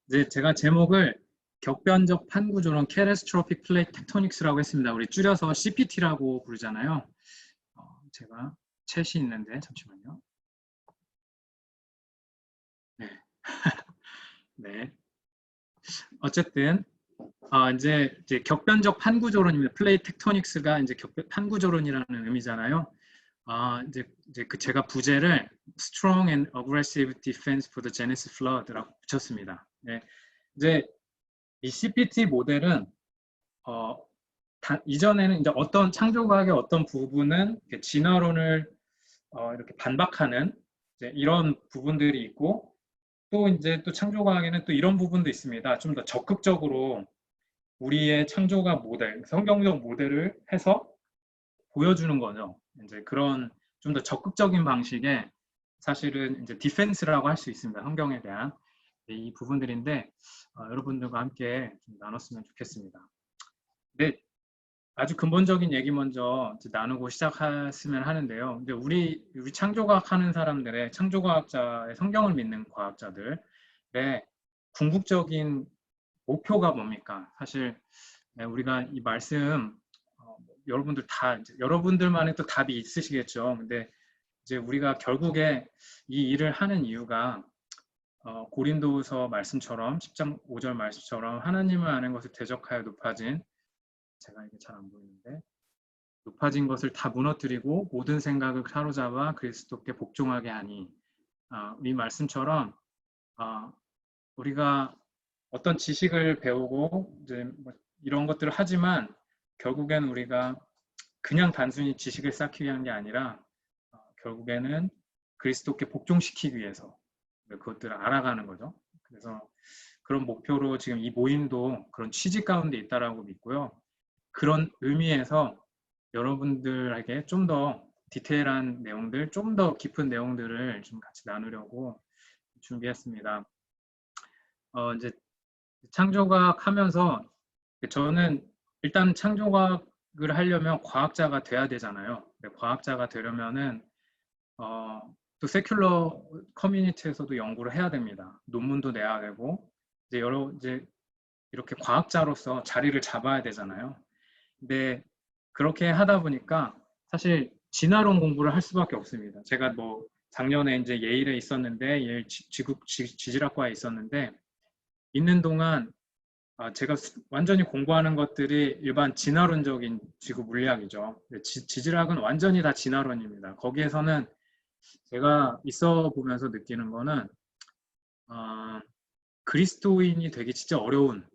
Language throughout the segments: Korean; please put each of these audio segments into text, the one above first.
이제 제가 제목을 격변적 판구조론 캐타스트로픽 플레이트 텍토닉스라고 했습니다. 우리 줄여서 CPT라고 부르잖아요. 제가 챗이 있는데 잠시만요. 네. 네. 어쨌든 이제 격변적 판구조론입니다. 플레이트 텍토닉스가 이제 판구조론이라는 의미잖아요. 이제 제가 부제를 Strong and Aggressive Defense for the Genesis Flood라고 붙였습니다. 네. 이제 이 CPT 모델은 이전에는 이제 어떤 창조과학의 어떤 부분은 진화론을 이렇게 반박하는 이제 이런 부분들이 있고, 또 이제 또 창조과학에는 또 이런 부분도 있습니다. 좀 더 적극적으로 우리의 창조과학 모델, 성경적 모델을 해서 보여주는 거죠. 이제 그런 좀 더 적극적인 방식의 사실은 이제 디펜스라고 할 수 있습니다. 성경에 대한 이 부분들인데 여러분들과 함께 좀 나눴으면 좋겠습니다. 네, 아주 근본적인 얘기 먼저 나누고 시작했으면 하는데요. 이제 우리 창조과학 하는 사람들의 창조과학자의 성경을 믿는 과학자들의 궁극적인 목표가 뭡니까? 사실 우리가 이 말씀 여러분들만의 또 답이 있으시겠죠. 근데 이제 우리가 결국에 이 일을 하는 이유가 고린도후서 말씀처럼 10장 5절 말씀처럼 하나님을 아는 것을 대적하여 높아진, 제가 이게 잘 안 보이는데, 높아진 것을 다 무너뜨리고 모든 생각을 사로잡아 그리스도께 복종하게 하니, 이 말씀처럼 우리가 어떤 지식을 배우고 이제 뭐 이런 것들을 하지만 결국엔 우리가 그냥 단순히 지식을 쌓기 위한 게 아니라 결국에는 그리스도께 복종시키기 위해서 그것들을 알아가는 거죠. 그래서 그런 목표로 지금 이 모임도 그런 취지 가운데 있다라고 믿고요. 그런 의미에서 여러분들에게 좀 더 디테일한 내용들, 좀 더 깊은 내용들을 좀 같이 나누려고 준비했습니다. 이제 창조과학 하면서 저는 일단 창조과학을 하려면 과학자가 돼야 되잖아요. 과학자가 되려면은 또 세큘러 커뮤니티에서도 연구를 해야 됩니다. 논문도 내야 되고 이제 이렇게 과학자로서 자리를 잡아야 되잖아요. 근데 그렇게 하다 보니까 사실 진화론 공부를 할 수밖에 없습니다. 제가 뭐 작년에 이제 예일에 있었는데 예일 지질학과에 있었는데 있는 동안 제가 완전히 공부하는 것들이 일반 진화론적인 지구 물리학이죠. 지질학은 완전히 다 진화론입니다. 거기에서는 제가 있어 보면서 느끼는 거는 그리스도인이 되기 진짜 어려운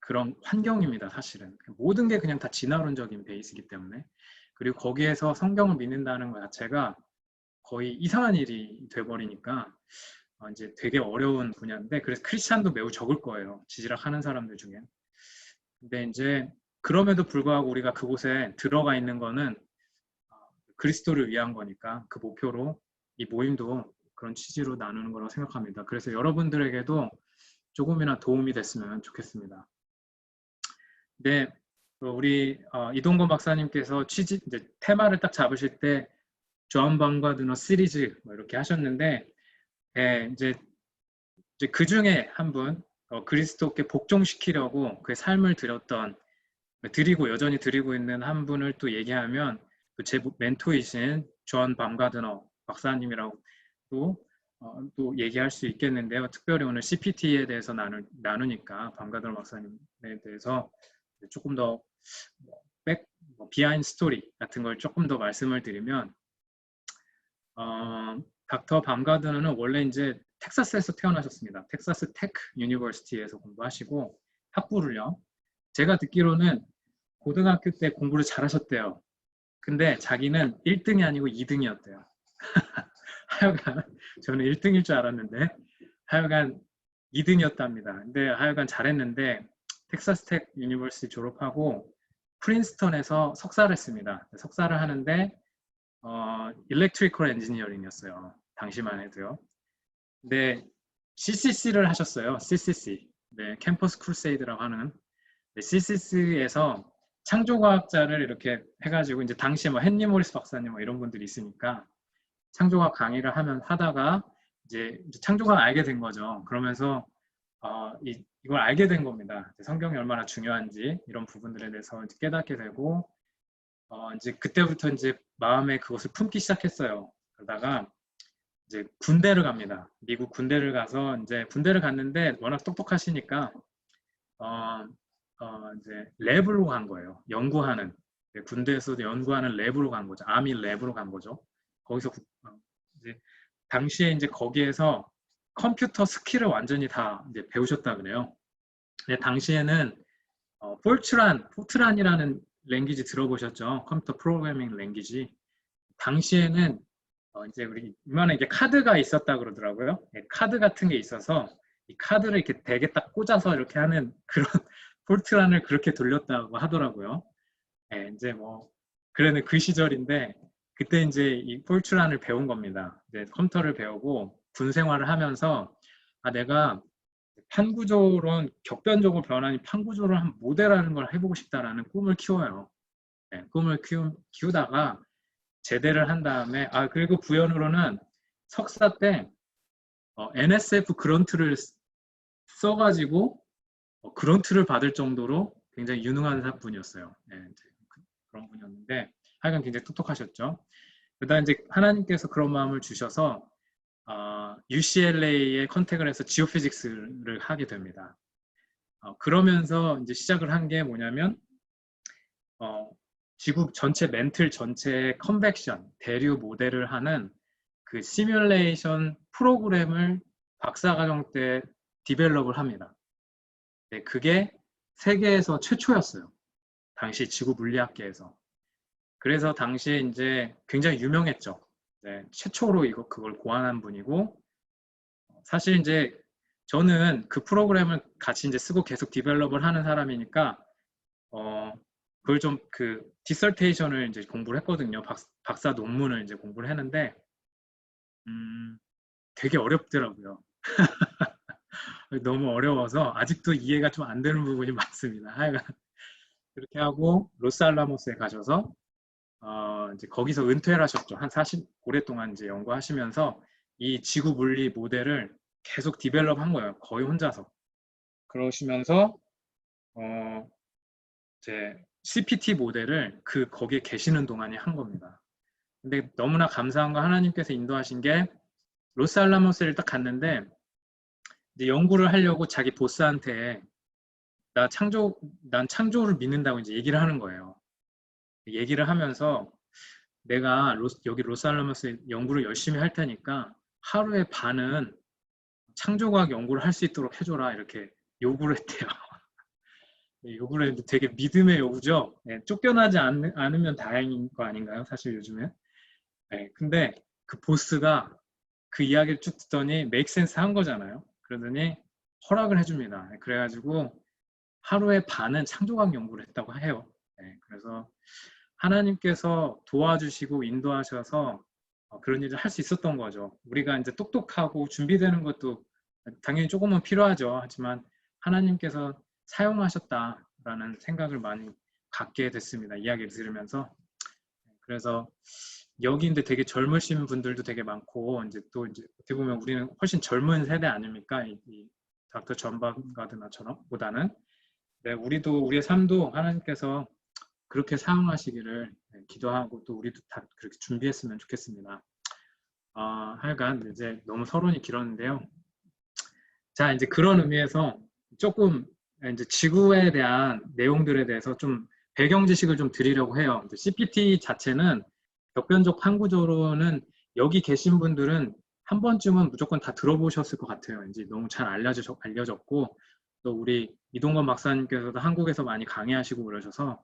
그런 환경입니다. 사실은 모든 게 그냥 다 진화론적인 베이스이기 때문에, 그리고 거기에서 성경을 믿는다는 것 자체가 거의 이상한 일이 돼버리니까 이제 되게 어려운 분야인데, 그래서 크리스찬도 매우 적을 거예요. 지질학 하는 사람들 중에. 근데 이제 그럼에도 불구하고 우리가 그곳에 들어가 있는 거는 그리스도를 위한 거니까 그 목표로 이 모임도 그런 취지로 나누는 거라고 생각합니다. 그래서 여러분들에게도 조금이나 도움이 됐으면 좋겠습니다. 네, 우리 이동건 박사님께서 이제 테마를 딱 잡으실 때 존 방과드너 시리즈 뭐 이렇게 하셨는데, 이제 그 중에 한 분, 그리스도께 복종시키려고 그 삶을 드리고 여전히 드리고 있는 한 분을 또 얘기하면 제 멘토이신 존 밤가드너 박사님이라고 또 얘기할 수 있겠는데요. 특별히 오늘 CPT에 대해서 나누니까 밤가드너 박사님에 대해서 조금 더 비하인드 스토리 같은 걸 조금 더 말씀을 드리면, 닥터 밤가드너는 원래 이제 텍사스에서 태어나셨습니다. 텍사스 테크 유니버시티에서 공부하시고 학부를요. 제가 듣기로는 고등학교 때 공부를 잘하셨대요. 근데 자기는 1등이 아니고 2등이었대요. 하여간 저는 1등일 줄 알았는데 하여간 2등이었답니다. 근데 하여간 잘했는데 텍사스 테크 유니버시티 졸업하고 프린스턴에서 석사를 했습니다. 석사를 하는데 일렉트리컬 엔지니어링이었어요. 당시만 해도요. 근데 CCC를 하셨어요. CCC. 네, 캠퍼스 크루세이드라고 하는 CCC에서 창조과학자를 이렇게 해가지고 이제 당시에 뭐 헨리 모리스 박사님 뭐 이런 분들이 있으니까 창조과학 강의를 하다가 이제 창조과학 알게 된 거죠. 그러면서 이걸 알게 된 겁니다. 성경이 얼마나 중요한지 이런 부분들에 대해서 이제 깨닫게 되고 이제 그때부터 이제 마음에 그것을 품기 시작했어요. 그러다가 이제 군대를 갑니다. 미국 군대를 가서 이제 군대를 갔는데 워낙 똑똑하시니까 이제 랩으로 간 거예요. 연구하는 군대에서도 연구하는 랩으로 간 거죠. 아미 랩으로 간 거죠. 거기서 이제 당시에 이제 거기에서 컴퓨터 스킬을 완전히 다 이제 배우셨다 그래요. 근데 당시에는 포트란이라는 랭귀지 들어보셨죠? 컴퓨터 프로그래밍 랭귀지. 당시에는 이제 우리 이만한 이게 카드가 있었다 그러더라고요. 카드 같은 게 있어서 이 카드를 이렇게 대게 딱 꽂아서 이렇게 하는 그런 포트란을 그렇게 돌렸다고 하더라고요. 이제 뭐 그래는 그 시절인데 그때 이제 이 포트란을 배운 겁니다. 이제 컴퓨터를 배우고 군 생활을 하면서 내가 판구조론 격변적으로 변하는 판구조를 한 모델하는 걸 해보고 싶다라는 꿈을 키워요. 꿈을 키우다가 제대를 한 다음에 그리고 부연으로는 석사 때 NSF 그런트를 써가지고 그런트를 받을 정도로 굉장히 유능한 분이었어요. 그런 분이었는데 하여간 굉장히 똑똑하셨죠. 그러다 이제 하나님께서 그런 마음을 주셔서 UCLA에 컨택을 해서 지오피직스를 하게 됩니다. 그러면서 이제 시작을 한 게 뭐냐면 지구 전체 멘틀 전체의 컨벡션, 대류 모델을 하는 그 시뮬레이션 프로그램을 박사과정 때 디벨롭을 합니다. 그게 세계에서 최초였어요. 당시 지구 물리학계에서. 그래서 당시에 이제 굉장히 유명했죠. 최초로 그걸 고안한 분이고, 사실 이제 저는 그 프로그램을 같이 이제 쓰고 계속 디벨롭을 하는 사람이니까, 그걸 좀 디설테이션을 이제 공부를 했거든요. 박사 논문을 이제 공부를 했는데, 되게 어렵더라고요. 너무 어려워서 아직도 이해가 좀 안 되는 부분이 많습니다. 하여간 그렇게 하고 로스알라모스에 가셔서 이제 거기서 은퇴를 하셨죠. 한 40 오랫동안 이제 연구하시면서 이 지구 물리 모델을 계속 디벨롭한 거예요. 거의 혼자서. 그러시면서 이제 CPT 모델을 거기에 계시는 동안에 한 겁니다. 근데 너무나 감사한 거 하나님께서 인도하신 게 로스알라모스를 딱 갔는데 이제 연구를 하려고 자기 보스한테 난 창조를 믿는다고 이제 얘기를 하는 거예요. 얘기를 하면서 내가 여기 로스알라모스 연구를 열심히 할 테니까 하루에 반은 창조과학 연구를 할 수 있도록 해줘라 이렇게 요구를 했대요. 요구를 했는데 되게 믿음의 요구죠. 쫓겨나지 않으면 다행인 거 아닌가요? 사실 요즘에. 근데 그 보스가 그 이야기를 쭉 듣더니 make sense 한 거잖아요. 그러더니 허락을 해줍니다. 그래가지고 하루에 반은 창조과학 연구를 했다고 해요. 그래서 하나님께서 도와주시고 인도하셔서 그런 일을 할 수 있었던 거죠. 우리가 이제 똑똑하고 준비되는 것도 당연히 조금은 필요하죠. 하지만 하나님께서 사용하셨다라는 생각을 많이 갖게 됐습니다. 이야기를 들으면서. 그래서 여기 인데 되게 젊으신 분들도 되게 많고 이제 또 이제 어떻게 보면 우리는 훨씬 젊은 세대 아닙니까? 이 닥터 존 바가드너처럼 보다는. 우리도 우리의 삶도 하나님께서 그렇게 사용하시기를 기도하고 또 우리도 다 그렇게 준비했으면 좋겠습니다. 하여간 이제 너무 서론이 길었는데요. 자, 이제 그런 의미에서 조금 이제 지구에 대한 내용들에 대해서 좀 배경 지식을 좀 드리려고 해요. CPT 자체는 격변적 판구조로는 여기 계신 분들은 한 번쯤은 무조건 다 들어보셨을 것 같아요. 이제 너무 잘 알려졌고 또 우리 이동건 박사님께서도 한국에서 많이 강의하시고 그러셔서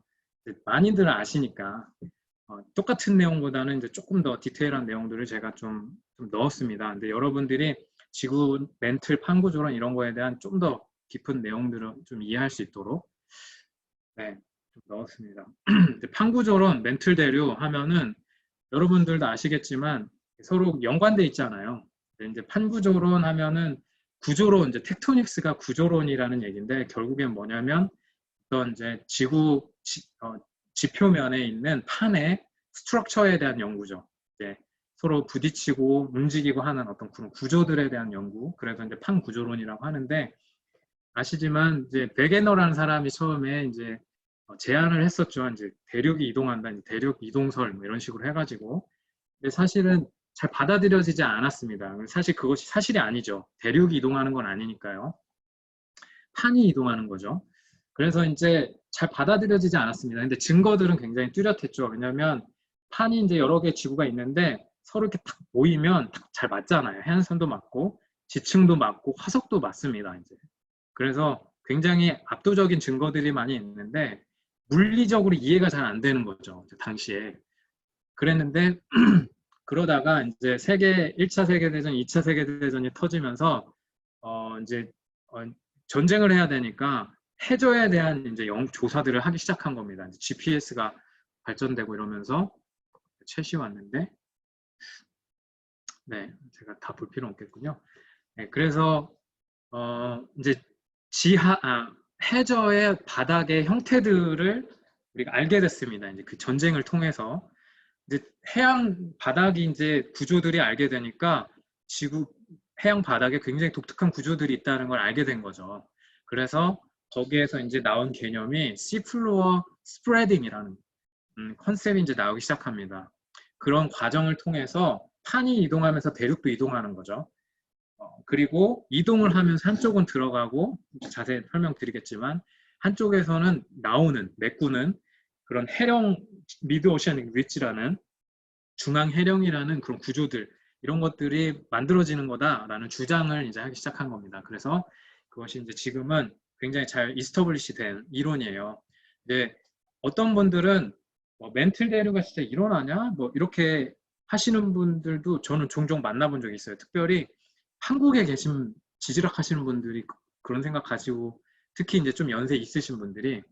많이들 아시니까 똑같은 내용보다는 이제 조금 더 디테일한 내용들을 제가 좀 넣었습니다. 근데 여러분들이 지구 멘틀 판구조론 이런 거에 대한 좀 더 깊은 내용들을 좀 이해할 수 있도록 좀 넣었습니다. 판구조론, 멘틀 대류 하면은 여러분들도 아시겠지만 서로 연관돼 있잖아요. 이제 판구조론 하면은 구조론, 이제 텍토닉스가 구조론이라는 얘기인데 결국엔 뭐냐면 어떤 이제 지구 지표면에 있는 판의 스트럭처에 대한 연구죠. 서로 부딪히고 움직이고 하는 어떤 그런 구조들에 대한 연구. 그래서 이제 판 구조론이라고 하는데 아시지만 이제 베게너라는 사람이 처음에 이제 제안을 했었죠. 이제 대륙이 이동한다, 이제 대륙 이동설 뭐 이런 식으로 해가지고. 근데 사실은 잘 받아들여지지 않았습니다. 사실 그것이 사실이 아니죠. 대륙이 이동하는 건 아니니까요. 판이 이동하는 거죠. 그래서 이제 잘 받아들여지지 않았습니다. 근데 증거들은 굉장히 뚜렷했죠. 왜냐하면 판이 이제 여러 개의 지구가 있는데 서로 이렇게 딱 모이면 잘 맞잖아요. 해안선도 맞고 지층도 맞고 화석도 맞습니다. 이제 그래서 굉장히 압도적인 증거들이 많이 있는데 물리적으로 이해가 잘 안 되는 거죠. 당시에. 그랬는데 그러다가 이제 1차 세계대전, 2차 세계대전이 터지면서 이제 전쟁을 해야 되니까 해저에 대한 이제 조사들을 하기 시작한 겁니다. 이제 GPS가 발전되고 이러면서 최시 왔는데, 네, 제가 다 볼 필요 없겠군요. 네, 그래서 이제 해저의 바닥의 형태들을 우리가 알게 됐습니다. 이제 그 전쟁을 통해서 이제 해양 바닥이 이제 구조들이 알게 되니까 해양 바닥에 굉장히 독특한 구조들이 있다는 걸 알게 된 거죠. 그래서 거기에서 이제 나온 개념이 seafloor spreading이라는 컨셉이 이제 나오기 시작합니다. 그런 과정을 통해서 판이 이동하면서 대륙도 이동하는 거죠. 그리고 이동을 하면서 한쪽은 들어가고 자세히 설명드리겠지만 한쪽에서는 메꾸는 그런 해령 미드오션닉 위치라는 중앙 해령이라는 그런 구조들 이런 것들이 만들어지는 거다라는 주장을 이제 하기 시작한 겁니다. 그래서 그것이 이제 지금은 굉장히 잘 이스터블리시 된 이론이에요. 근데 어떤 분들은 멘틀 대류가 진짜 일어나냐? 뭐 이렇게 하시는 분들도 저는 종종 만나본 적이 있어요. 특별히 한국에 계신 지질학 하시는 분들이 그런 생각 가지고 특히 이제 좀 연세 있으신 분들이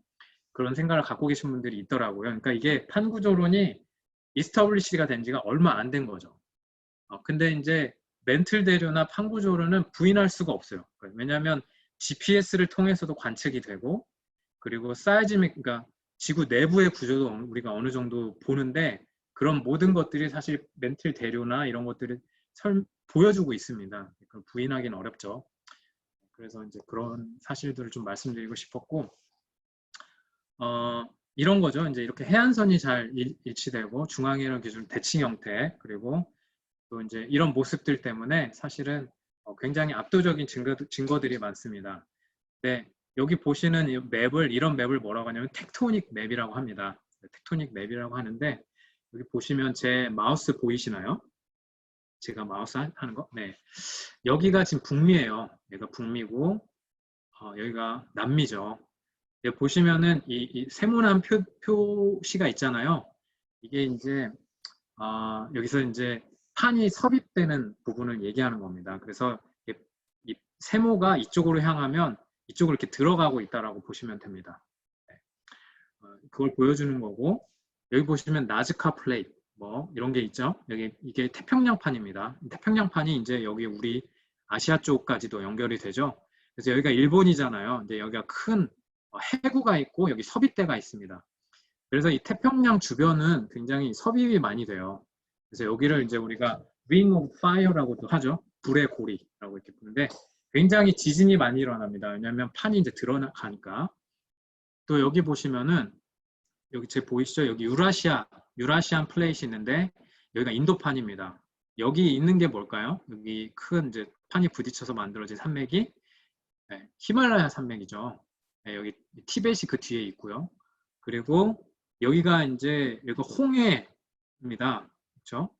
그런 생각을 갖고 계신 분들이 있더라고요. 그러니까 이게 판구조론이 이스터블리시가 된 지가 얼마 안 된 거죠. 근데 이제 멘틀 대류나 판구조론은 부인할 수가 없어요. 왜냐하면 GPS를 통해서도 관측이 되고 그리고 사이즈믹, 그러니까 지구 내부의 구조도 우리가 어느 정도 보는데 그런 모든 것들이 사실 멘틀 대류나 이런 것들을 보여주고 있습니다. 부인하기는 어렵죠. 그래서 이제 그런 사실들을 좀 말씀드리고 싶었고, 이런 거죠. 이제 이렇게 해안선이 잘 일치되고 중앙이론 기준 대칭 형태 그리고 또 이제 이런 모습들 때문에 사실은 굉장히 압도적인 증거들이 많습니다. 네, 여기 보시는 이런 맵을 뭐라고 하냐면 텍토닉 맵이라고 합니다. 텍토닉 맵이라고 하는데 여기 보시면 제 마우스 보이시나요? 제가 마우스 하는 거? 네. 여기가 지금 북미예요. 여기가 북미고 여기가 남미죠. 여기 보시면은 이 세모난 표시가 있잖아요. 이게 이제 여기서 이제 판이 섭입되는 부분을 얘기하는 겁니다. 그래서 이 세모가 이쪽으로 향하면 이쪽으로 이렇게 들어가고 있다라고 보시면 됩니다. 그걸 보여주는 거고 여기 보시면 나즈카 플레이트 뭐 이런 게 있죠. 이게 태평양판입니다. 태평양판이 이제 여기 우리 아시아 쪽까지도 연결이 되죠. 그래서 여기가 일본이잖아요. 근데 여기가 큰 해구가 있고 여기 섭입대가 있습니다. 그래서 이 태평양 주변은 굉장히 섭입이 많이 돼요. 그래서 여기를 이제 우리가 Ring of Fire라고도 하죠. 불의 고리라고 이렇게 부르는데 굉장히 지진이 많이 일어납니다. 왜냐하면 판이 이제 드러나가니까. 또 여기 보시면은 여기 제 보이시죠? 여기 유라시안 플레이트 있는데 여기가 인도판입니다. 여기 있는 게 뭘까요? 여기 큰 이제 판이 부딪혀서 만들어진 산맥이 히말라야 산맥이죠. 여기 티벳이 그 뒤에 있고요. 그리고 여기가 이제 여기가 홍해입니다. 그렇죠?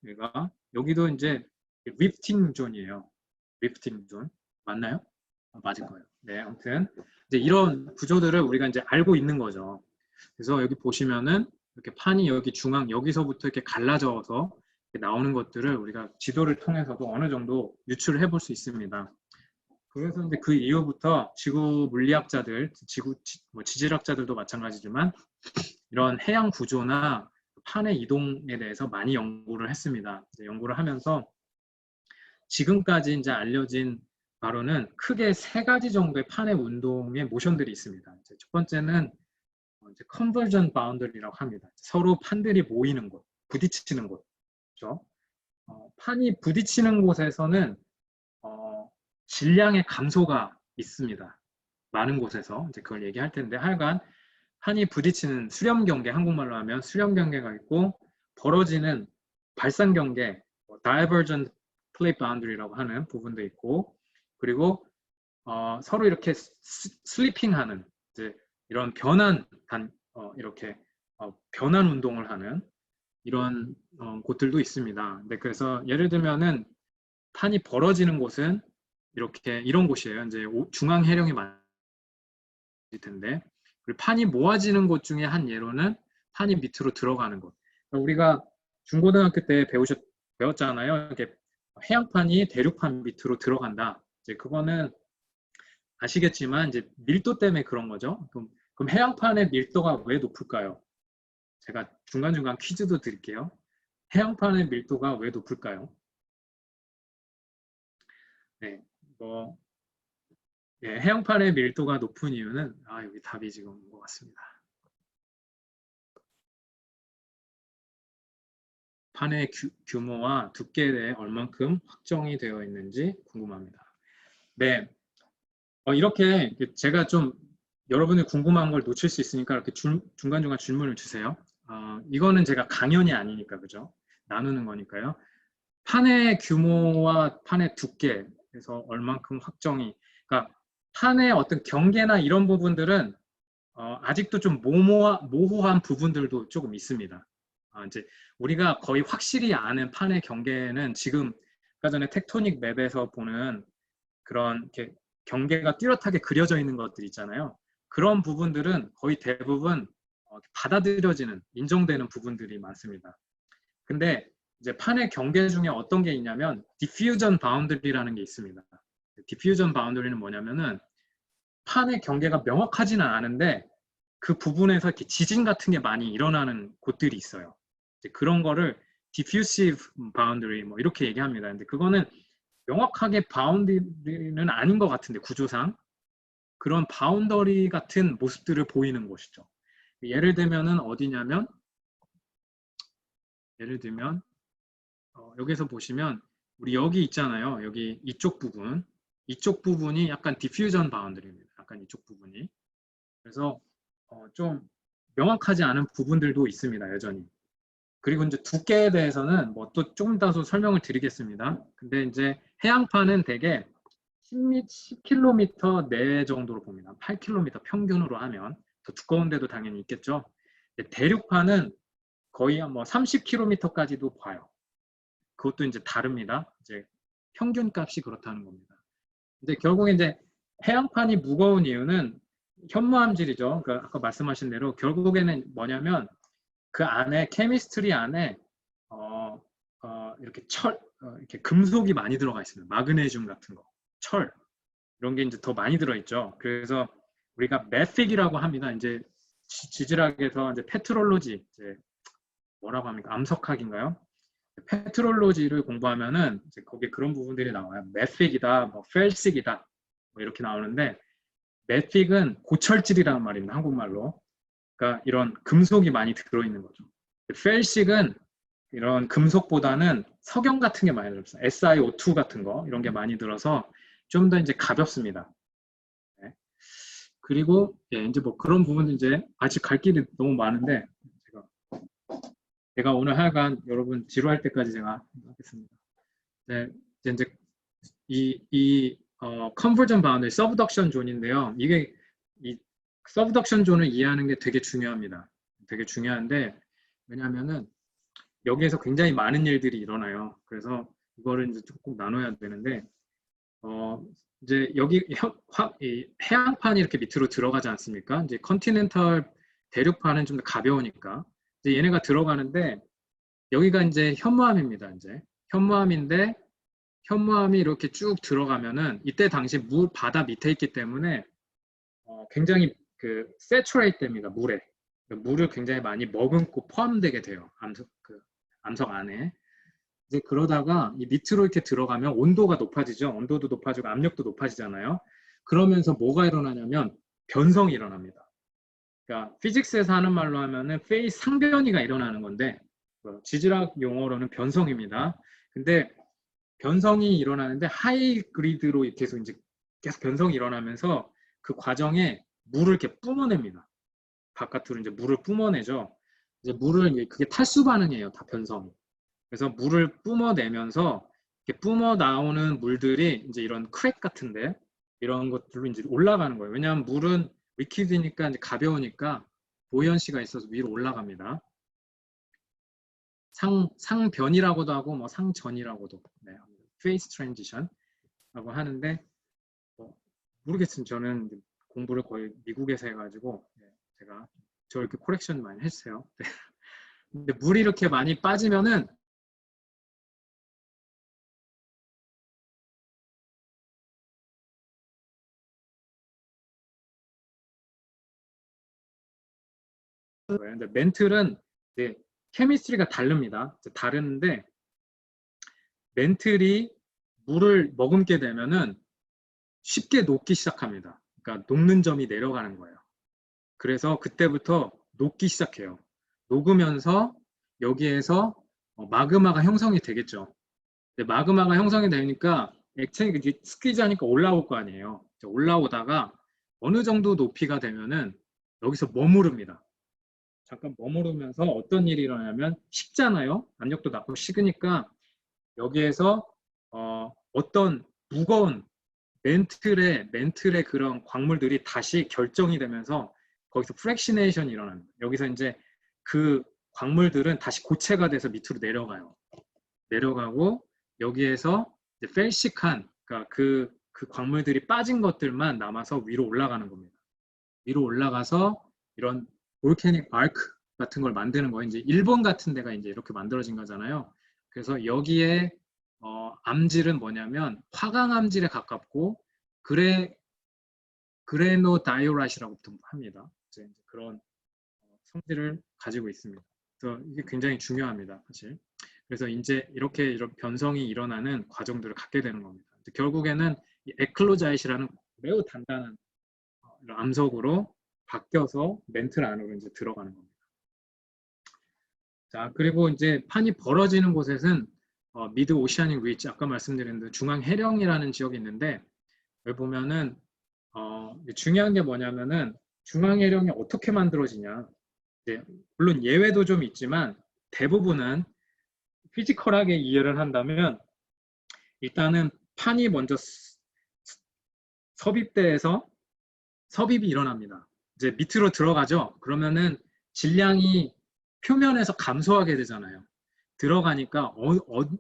여기도 이제 리프팅 존이에요. 리프팅 존 맞나요? 맞을 거예요. 네, 아무튼 이제 이런 구조들을 우리가 이제 알고 있는 거죠. 그래서 여기 보시면은 이렇게 판이 여기 중앙 여기서부터 이렇게 갈라져서 이렇게 나오는 것들을 우리가 지도를 통해서도 어느 정도 유출을 해볼 수 있습니다. 그래서 이제 그 이후부터 지구 물리학자들, 지질학자들도 마찬가지지만 이런 해양 구조나 판의 이동에 대해서 많이 연구를 했습니다. 연구를 하면서 지금까지 이제 알려진 바로는 크게 3가지 정도의 판의 운동의 모션들이 있습니다. 첫 번째는 컨버전 바운더리라고 합니다. 서로 판들이 모이는 곳, 부딪히는 곳. 그렇죠? 판이 부딪히는 곳에서는 질량의 감소가 있습니다. 많은 곳에서 이제 그걸 얘기할 텐데 하여간 판이 부딪히는 수렴 경계, 한국말로 하면 수렴 경계가 있고 벌어지는 발산 경계, divergent plate boundary라고 하는 부분도 있고 그리고 서로 이렇게 슬리핑하는 이제 이런 이렇게 변환 운동을 하는 이런 곳들도 있습니다. 근데 그래서 예를 들면은 판이 벌어지는 곳은 이렇게 이런 곳이에요. 이제 중앙 해령이 많을 텐데 그리고 판이 모아지는 곳 중에 한 예로는 판이 밑으로 들어가는 곳. 그러니까 우리가 중고등학교 때 배웠잖아요. 이렇게 해양판이 대륙판 밑으로 들어간다. 이제 그거는 아시겠지만 이제 밀도 때문에 그런 거죠. 그럼 해양판의 밀도가 왜 높을까요? 제가 중간중간 퀴즈도 드릴게요. 해양판의 밀도가 왜 높을까요? 네, 뭐 해양판의 밀도가 높은 이유는 여기 답이 지금 온 것 같습니다. 판의 규모와 두께에 대해 얼만큼 확정이 되어 있는지 궁금합니다. 네, 이렇게 제가 좀 여러분이 궁금한 걸 놓칠 수 있으니까 이렇게 중간중간 질문을 주세요. 이거는 제가 강연이 아니니까 그죠? 나누는 거니까요. 판의 규모와 판의 두께에서 얼만큼 확정이 그러니까 판의 어떤 경계나 이런 부분들은 아직도 좀 모호한 부분들도 조금 있습니다. 이제 우리가 거의 확실히 아는 판의 경계는 지금 아까 전에 텍토닉 맵에서 보는 그런 이렇게 경계가 뚜렷하게 그려져 있는 것들 있잖아요. 그런 부분들은 거의 대부분 받아들여지는, 인정되는 부분들이 많습니다. 근데 이제 판의 경계 중에 어떤 게 있냐면 diffusion boundary라는 게 있습니다. diffusion boundary는 뭐냐면은 판의 경계가 명확하지는 않은데 그 부분에서 이렇게 지진 같은 게 많이 일어나는 곳들이 있어요. 그런 거를 diffusive boundary 뭐 이렇게 얘기합니다. 근데 그거는 명확하게 바운더리는 아닌 것 같은데 구조상 그런 바운더리 같은 모습들을 보이는 곳이죠. 예를 들면은 어디냐면 예를 들면 여기서 보시면 우리 여기 있잖아요. 여기 이쪽 부분이 약간 디퓨전 바운더리입니다. 약간 이쪽 부분이. 그래서 좀 명확하지 않은 부분들도 있습니다. 여전히. 그리고 이제 두께에 대해서는 뭐 또 조금 더 설명을 드리겠습니다. 근데 이제 해양판은 대개 10km 내 정도로 봅니다. 8km 평균으로 하면 더 두꺼운 데도 당연히 있겠죠. 대륙판은 거의 뭐 30km까지도 봐요. 그것도 이제 다릅니다. 이제 평균 값이 그렇다는 겁니다. 근데 결국에 이제 해양판이 무거운 이유는 현무암질이죠. 그러니까 아까 말씀하신 대로 결국에는 뭐냐면 그 안에 케미스트리 안에 이렇게 이렇게 금속이 많이 들어가 있습니다. 마그네슘 같은 거, 철 이런 게 이제 더 많이 들어있죠. 그래서 우리가 메픽이라고 합니다. 이제 지질학에서 이제 페트롤로지 이제 뭐라고 합니까? 암석학인가요? 페트롤로지를 공부하면은 이제 거기에 그런 부분들이 나와요. 메픽이다, 뭐 펠식이다, 뭐 이렇게 나오는데 메픽은 고철질이라는 말입니다. 한국말로. 그러니까 이런 금속이 많이 들어있는 거죠. 펠식은 이런 금속보다는 석영 같은 게 많이 들었어요. SiO2 같은 거 이런 게 많이 들어서 좀 더 이제 가볍습니다. 네. 그리고 이제 뭐 그런 부분은 이제 아직 갈 길이 너무 많은데 제가 오늘 하여간 여러분 지루할 때까지 제가 하겠습니다. 네, 이제 이 컨버전 바운더리 서브덕션 존인데요. 이게 이 서브덕션 존을 이해하는 게 되게 중요합니다. 되게 중요한데 왜냐하면은 여기에서 굉장히 많은 일들이 일어나요. 그래서 이거를 이제 조금 나눠야 되는데 이제 여기 해양판이 이렇게 밑으로 들어가지 않습니까? 이제 컨티넨털 대륙판은 좀 더 가벼우니까 이제 얘네가 들어가는데 여기가 이제 현무암입니다. 이제 현무암인데 현무암이 이렇게 쭉 들어가면은 이때 당시 바다 밑에 있기 때문에 굉장히 그 세츄레이트 됩니다. 물을 굉장히 많이 머금고 포함되게 돼요. 암석 안에. 이제 그러다가 이 밑으로 이렇게 들어가면 온도가 높아지죠. 온도도 높아지고 압력도 높아지잖아요. 그러면서 뭐가 일어나냐면 변성이 일어납니다. 그러니까 피직스에서 하는 말로 하면은 페이스 상변이가 일어나는 건데 지질학 용어로는 변성입니다. 근데 변성이 일어나는데 하이 그리드로 계속 이제 계속 변성이 일어나면서 그 과정에 물을 이렇게 뿜어냅니다. 바깥으로 이제 물을 뿜어내죠. 이제 물을 그게 탈수 반응이에요. 다 변성이. 그래서 물을 뿜어내면서 이렇게 뿜어 나오는 물들이 이제 이런 크랙 같은데 이런 것들로 이제 올라가는 거예요. 왜냐하면 물은 리퀴드니까 이제 가벼우니까 부연시가 있어서 위로 올라갑니다. 상변이라고도 하고 뭐 상전이라고도 네, 페이스 트랜지션라고 하는데 모르겠어요. 저는 공부를 거의 미국에서 해가지고 네, 제가 저 이렇게 코렉션 많이 했어요. 네. 근데 물이 이렇게 많이 빠지면은 근데 멘틀은 이제 케미스트리가 다릅니다. 다른데 멘틀이 물을 머금게 되면은 쉽게 녹기 시작합니다. 그러니까 녹는 점이 내려가는 거예요. 그래서 그때부터 녹기 시작해요. 녹으면서 여기에서 마그마가 형성이 되겠죠. 마그마가 형성이 되니까 액체가 스퀴즈 하니까 올라올 거 아니에요. 올라오다가 어느 정도 높이가 되면은 여기서 머무릅니다. 잠깐 머무르면서 어떤 일이 일어나냐면 식잖아요. 압력도 낮고 식으니까 여기에서 어떤 무거운 멘틀의 그런 광물들이 다시 결정이 되면서 거기서 프랙시네이션이 일어납니다. 여기서 이제 그 광물들은 다시 고체가 돼서 밑으로 내려가요. 내려가고 여기에서 이제 펠식한 그러니까 그 광물들이 빠진 것들만 남아서 위로 올라가는 겁니다. 위로 올라가서 이런 볼케닉 아크 같은 걸 만드는 거예요. 이제 일본 같은 데가 이제 이렇게 만들어진 거잖아요. 그래서 여기에 암질은 뭐냐면 화강 암질에 가깝고 그레노다이오라이트라고 합니다. 이제 그런 성질을 가지고 있습니다. 그래서 이게 굉장히 중요합니다, 사실. 그래서 이제 이렇게 이런 변성이 일어나는 과정들을 갖게 되는 겁니다. 결국에는 에클로자이트라는 매우 단단한 암석으로 바뀌어서 멘틀 안으로 이제 들어가는 겁니다. 자, 그리고 이제 판이 벌어지는 곳에는 미드 오시아닉 리지 아까 말씀드린 그 중앙 해령이라는 지역이 있는데 여기 보면은 중요한 게 뭐냐면은 중앙 해령이 어떻게 만들어지냐. 네, 물론 예외도 좀 있지만 대부분은 피지컬하게 이해를 한다면 일단은 판이 먼저 섭입돼서 섭입이 일어납니다. 이제 밑으로 들어가죠. 그러면은 질량이 표면에서 감소하게 되잖아요. 들어가니까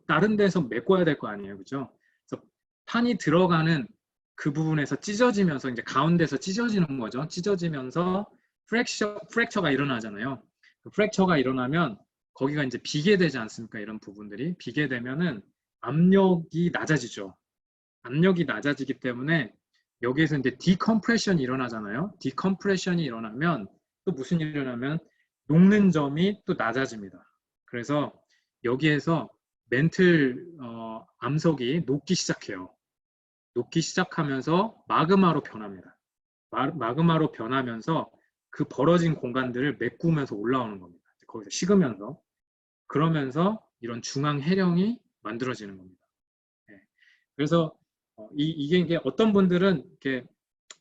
다른 데서 메꿔야 될 거 아니에요. 그죠? 그래서 판이 들어가는 그 부분에서 찢어지면서 이제 가운데서 찢어지는 거죠. 찢어지면서 프랙처가 일어나잖아요. 그 프랙처가 일어나면 거기가 이제 비게 되지 않습니까? 이런 부분들이 비게 되면은 압력이 낮아지죠. 압력이 낮아지기 때문에 여기에서 이제 디컴프레션이 일어나잖아요. 디컴프레션이 일어나면 또 무슨 일이 일어나면 녹는 점이 또 낮아집니다. 그래서 여기에서 멘틀 암석이 녹기 시작해요. 녹기 시작하면서 마그마로 변합니다. 마그마로 변하면서 그 벌어진 공간들을 메꾸면서 올라오는 겁니다. 거기서 식으면서 그러면서 이런 중앙 해령이 만들어지는 겁니다. 네. 그래서 이게 어떤 분들은 이렇게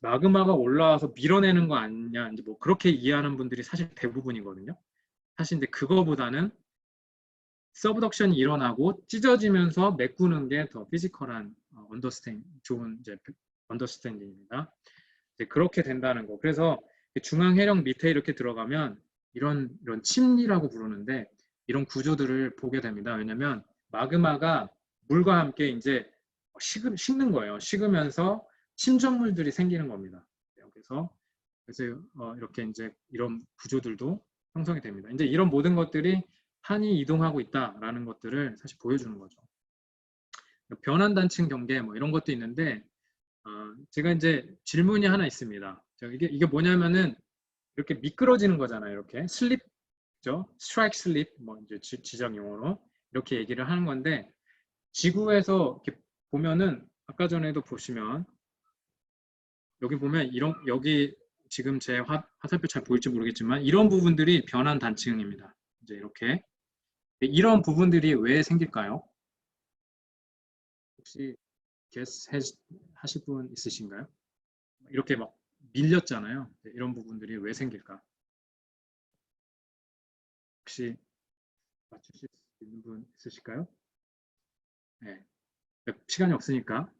마그마가 올라와서 밀어내는 거 아니냐 이제 뭐 그렇게 이해하는 분들이 사실 대부분이거든요. 사실 근데 그거보다는 서브덕션이 일어나고 찢어지면서 메꾸는 게 더 피지컬한 좋은 이제 언더스탠딩입니다. 그렇게 된다는 거. 그래서 중앙 해령 밑에 이렇게 들어가면 이런 침리라고 부르는데 이런 구조들을 보게 됩니다. 왜냐하면 마그마가 물과 함께 이제 식는 거예요. 식으면서 침전물들이 생기는 겁니다. 그래서 이렇게 이제 이런 구조들도 형성이 됩니다. 이제 이런 모든 것들이 판이 이동하고 있다라는 것들을 사실 보여주는 거죠. 변환 단층 경계 뭐 이런 것도 있는데 제가 이제 질문이 하나 있습니다. 이게 뭐냐면은 이렇게 미끄러지는 거잖아요. 이렇게 슬립죠, 스트라이크 슬립 뭐 이제 지적 용어로 이렇게 얘기를 하는 건데 지구에서 이렇게 보면은 아까 전에도 보시면 여기 보면 여기 지금 제 화살표 잘 보일지 모르겠지만 이런 부분들이 변환 단층입니다. 이제 이렇게 이런 부분들이 왜 생길까요? 혹시 guess 하실 분 있으신가요? 이렇게 막 밀렸잖아요. 이런 부분들이 왜 생길까? 혹시 맞추실 수 있는 분 있으실까요? 네. 시간이 없으니까.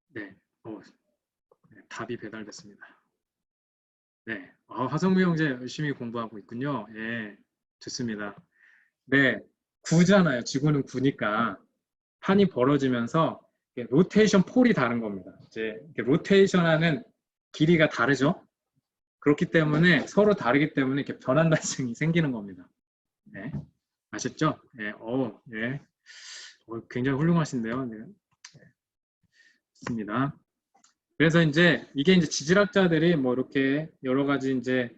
네. 네, 답이 배달됐습니다. 네. 화성무 형제 열심히 공부하고 있군요. 예. 좋습니다. 네. 구잖아요. 지구는 구니까 판이 벌어지면서 로테이션 폴이 다른 겁니다. 이제 로테이션하는 길이가 다르죠. 그렇기 때문에 서로 다르기 때문에 이렇게 변환 발생이 생기는 겁니다. 네. 아셨죠? 예. 예. 굉장히 훌륭하신데요. 네. 좋습니다. 그래서 이제 이게 이제 지질학자들이 뭐 이렇게 여러 가지 이제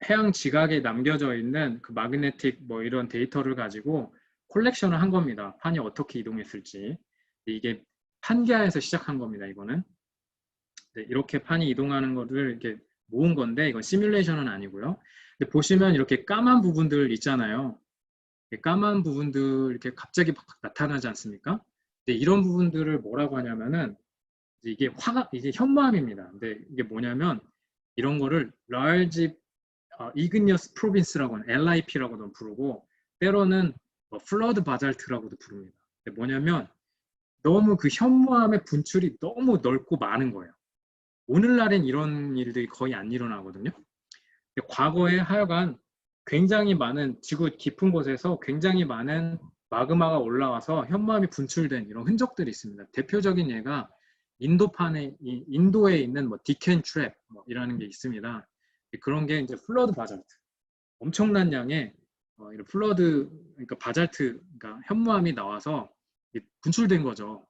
해양 지각에 남겨져 있는 그 마그네틱 뭐 이런 데이터를 가지고 콜렉션을 한 겁니다. 판이 어떻게 이동했을지. 이게 판계에서 시작한 겁니다. 이거는. 네, 이렇게 판이 이동하는 거를 이렇게 모은 건데 이건 시뮬레이션은 아니고요. 근데 보시면 이렇게 까만 부분들 있잖아요. 까만 부분들 이렇게 갑자기 팍 나타나지 않습니까? 근데 이런 부분들을 뭐라고 하냐면은 이게 현무암입니다. 근데 이게 뭐냐면 이런 거를 large igneous province라고 하는 LIP라고도 부르고 때로는 flood basalt라고도 부릅니다. 근데 뭐냐면 너무 그 현무암의 분출이 너무 넓고 많은 거예요. 오늘날엔 이런 일들이 거의 안 일어나거든요. 근데 과거에 하여간 굉장히 많은 지구 깊은 곳에서 굉장히 많은 마그마가 올라와서 현무암이 분출된 이런 흔적들이 있습니다. 대표적인 예가 인도에 있는 뭐 디켄 트랩 뭐 이라는 게 있습니다. 그런 게 이제 플러드 바잘트, 엄청난 양의 이런 플러드, 그러니까 바잘트, 그러니까 현무암이 나와서 분출된 거죠.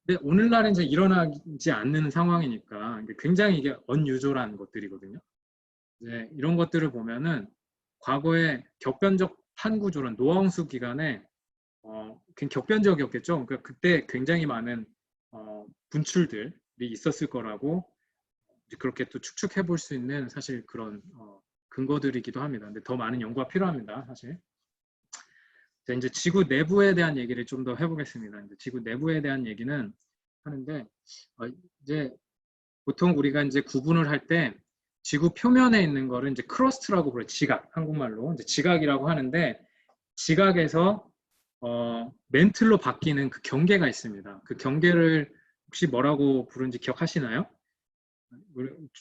근데 오늘날은 이제 일어나지 않는 상황이니까 굉장히 이게 언유조란 것들이거든요. 이제 이런 것들을 보면은 과거에 격변적 판구조론 노아홍수 기간에 격변적이었겠죠. 그러니까 그때 굉장히 많은 분출들이 있었을 거라고 그렇게 또 추측해 볼 수 있는 사실 그런 근거들이기도 합니다. 근데 더 많은 연구가 필요합니다, 사실. 자, 이제 지구 내부에 대한 얘기를 좀 더 해보겠습니다. 이제 지구 내부에 대한 얘기는 하는데 이제 보통 우리가 이제 구분을 할 때 지구 표면에 있는 거를 이제 크러스트라고 불러요. 지각, 한국말로 이제 지각이라고 하는데 지각에서 멘틀로 바뀌는 그 경계가 있습니다. 그 경계를 혹시 뭐라고 부르는지 기억하시나요?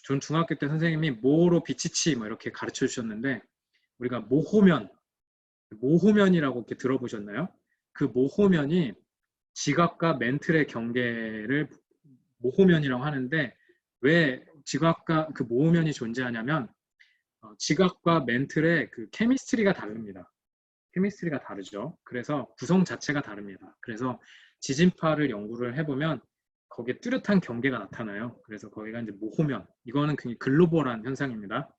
전 중학교 때 선생님이 모로 비치치 뭐 이렇게 가르쳐 주셨는데 우리가 모호면이라고 이렇게 들어보셨나요? 그 모호면이 지각과 멘틀의 경계를 모호면이라고 하는데 왜 지각과 그 모호면이 존재하냐면 지각과 멘틀의 그 케미스트리가 다릅니다. 케미스트리가 다르죠. 그래서 구성 자체가 다릅니다. 그래서 지진파를 연구를 해보면 거기에 뚜렷한 경계가 나타나요. 그래서 거기가 이제 모호면. 이거는 굉장히 글로벌한 현상입니다.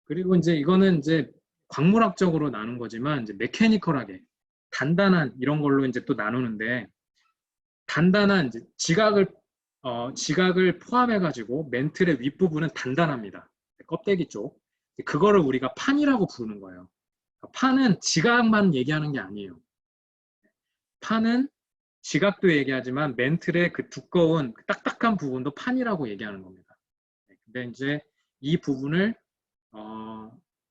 그리고 이제 이거는 이제 광물학적으로 나눈 거지만 이제 메케니컬하게 단단한 이런 걸로 이제 또 나누는데 단단한 이제 지각을 포함해가지고 멘틀의 윗부분은 단단합니다. 껍데기 쪽. 그거를 우리가 판이라고 부르는 거예요. 판은 지각만 얘기하는 게 아니에요. 판은 지각도 얘기하지만 멘틀의 그 두꺼운 딱딱한 부분도 판이라고 얘기하는 겁니다. 근데 이제 이 부분을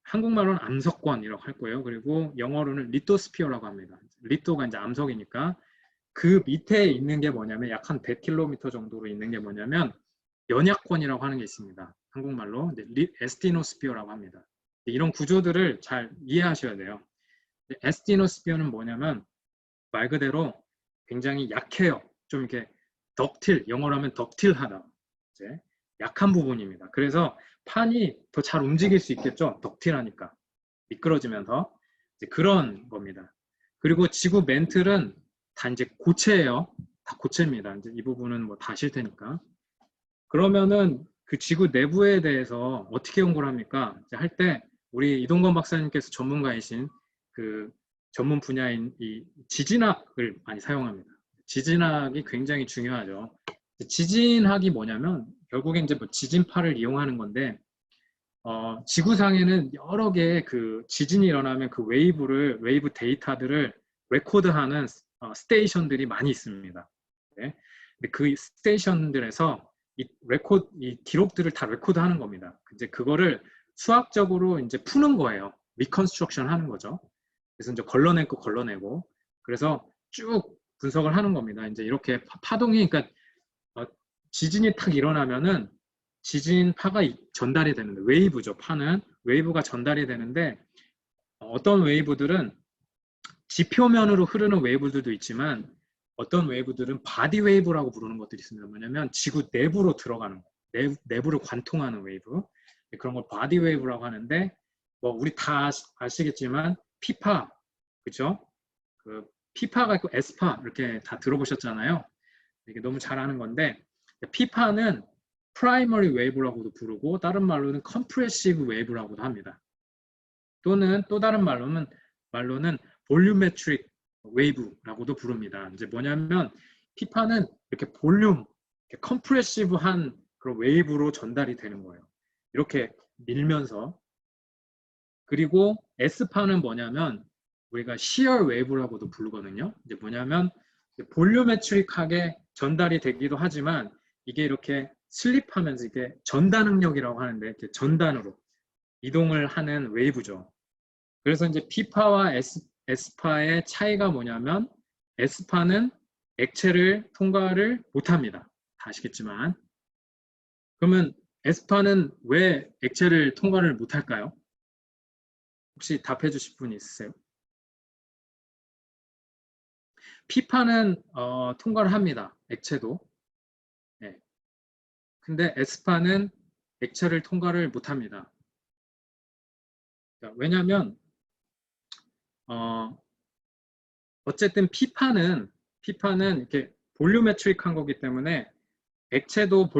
한국말로는 암석권이라고 할 거예요. 그리고 영어로는 리토스피어라고 합니다. 리토가 이제 암석이니까 그 밑에 있는 게 뭐냐면 약 한 100km 정도로 있는 게 뭐냐면 연약권이라고 하는 게 있습니다. 한국말로 에스티노스피어라고 합니다. 이런 구조들을 잘 이해하셔야 돼요. 에스티노스피어는 뭐냐면 말 그대로 굉장히 약해요. 좀 이렇게 영어로 하면 덕틸하다. 이제 약한 부분입니다. 그래서 판이 더 잘 움직일 수 있겠죠. 덕틸하니까 미끄러지면서 이제 그런 겁니다. 그리고 지구 멘틀은 다 이제 고체예요. 다 고체입니다. 이제 이 부분은 뭐 다 아실 테니까. 그러면은 그 지구 내부에 대해서 어떻게 연구를 합니까? 할 때 우리 이동건 박사님께서 전문가이신 그 전문 분야인 이 지진학을 많이 사용합니다. 지진학이 굉장히 중요하죠. 지진학이 뭐냐면 결국에 이제 뭐 지진파를 이용하는 건데 지구상에는 여러 개의 그 지진이 일어나면 그 웨이브 데이터들을 레코드하는 스테이션들이 많이 있습니다. 네. 근데 그 스테이션들에서 이 기록들을 다 레코드하는 겁니다. 이제 그거를 수학적으로 이제 푸는 거예요. 리컨스트럭션 하는 거죠. 그래서 이제 걸러내고 그래서 쭉 분석을 하는 겁니다. 이제 이렇게 파동이 그러니까 지진이 탁 일어나면은 지진파가 전달이 되는데 웨이브죠. 파는 웨이브가 전달이 되는데 어떤 웨이브들은 지표면으로 흐르는 웨이브들도 있지만 어떤 웨이브들은 바디 웨이브라고 부르는 것들이 있습니다. 뭐냐면 지구 내부로 들어가는 거, 내부를 관통하는 웨이브. 그런 걸 바디 웨이브라고 하는데 뭐 우리 다 아시겠지만 피파, 그죠? 그 피파가 있고 에스파 이렇게 다 들어보셨잖아요. 이게 너무 잘 아는 건데 피파는 프라이머리 웨이브라고도 부르고 다른 말로는 컴프레시브 웨이브라고도 합니다. 또는 또 다른 말로는 볼륨메트릭 웨이브라고도 부릅니다. 이제 뭐냐면 피파는 이렇게 볼륨, 이렇게 컴프레시브한 그런 웨이브로 전달이 되는 거예요. 이렇게 밀면서. 그리고 S파는 뭐냐면 우리가 시어 웨이브라고도 부르거든요. 이제 뭐냐면 볼륨메트릭하게 전달이 되기도 하지만 이게 이렇게 슬립하면서 이게 전단 능력이라고 하는데 이렇게 전단으로 이동을 하는 웨이브죠. 그래서 이제 P파와 S파의 차이가 뭐냐면 S파는 액체를 통과를 못합니다. 다 아시겠지만. 그러면 S파는 왜 액체를 통과를 못할까요? 혹시 답해 주실 분 있으세요? P파는 통과를 합니다. 액체도. 네. 근데 S파는 액체를 통과를 못합니다. 왜냐하면 어쨌든 P파는 이렇게 볼륨메트릭한 거기 때문에 액체도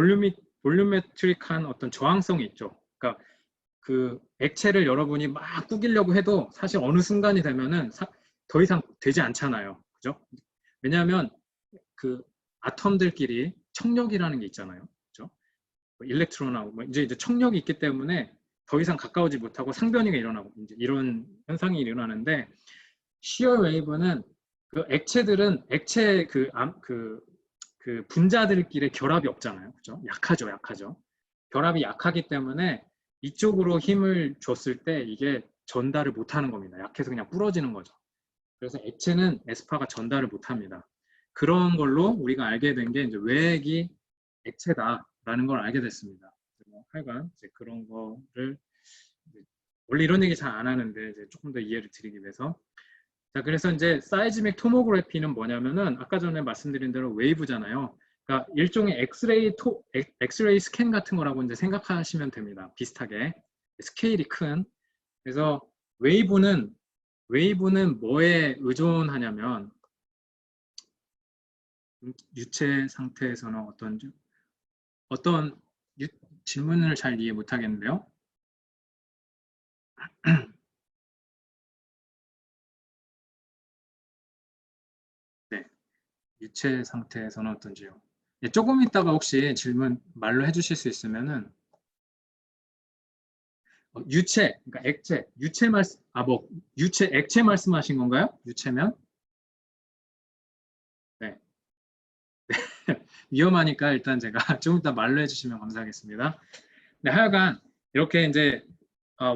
볼륨메트릭한 어떤 저항성이 있죠. 그러니까 그 액체를 여러분이 막 꾸기려고 해도 사실 어느 순간이 되면은 더 이상 되지 않잖아요. 그죠? 왜냐하면 그 아톰들끼리 청력이라는 게 있잖아요. 그죠? 일렉트론하고 뭐 이제 청력이 있기 때문에 더 이상 가까워지지 못하고 상변이가 일어나고 이제 이런 현상이 일어나는데 시어 웨이브는 그 액체들은 액체 그 분자들끼리 결합이 없잖아요. 그죠? 약하죠. 결합이 약하기 때문에 이쪽으로 힘을 줬을 때 이게 전달을 못하는 겁니다. 약해서 그냥 부러지는 거죠. 그래서 액체는 에스파가 전달을 못합니다. 그런 걸로 우리가 알게 된 게 이제 외액이 액체다라는 걸 알게 됐습니다. 하여간 이제 그런 거를 원래 이런 얘기 잘 안 하는데 이제 조금 더 이해를 드리기 위해서 자, 그래서 이제 사이즈믹 토모그래피는 뭐냐면은 아까 전에 말씀드린 대로 웨이브잖아요. 그러니까 일종의 엑스레이 스캔 같은 거라고 이제 생각하시면 됩니다. 비슷하게 스케일이 큰. 그래서 웨이브는 뭐에 의존하냐면 유체 상태에서는 어떤 질문을 잘 이해 못하겠는데요. 네, 유체 상태에서는 어떤지요? 네, 조금 있다가 혹시 질문 말로 해주실 수 있으면은 유체, 그러니까 액체, 유체, 액체 말씀하신 건가요? 유체면? 네. 위험하니까 일단 제가 좀 이따 말로 해주시면 감사하겠습니다. 네, 하여간 이렇게 이제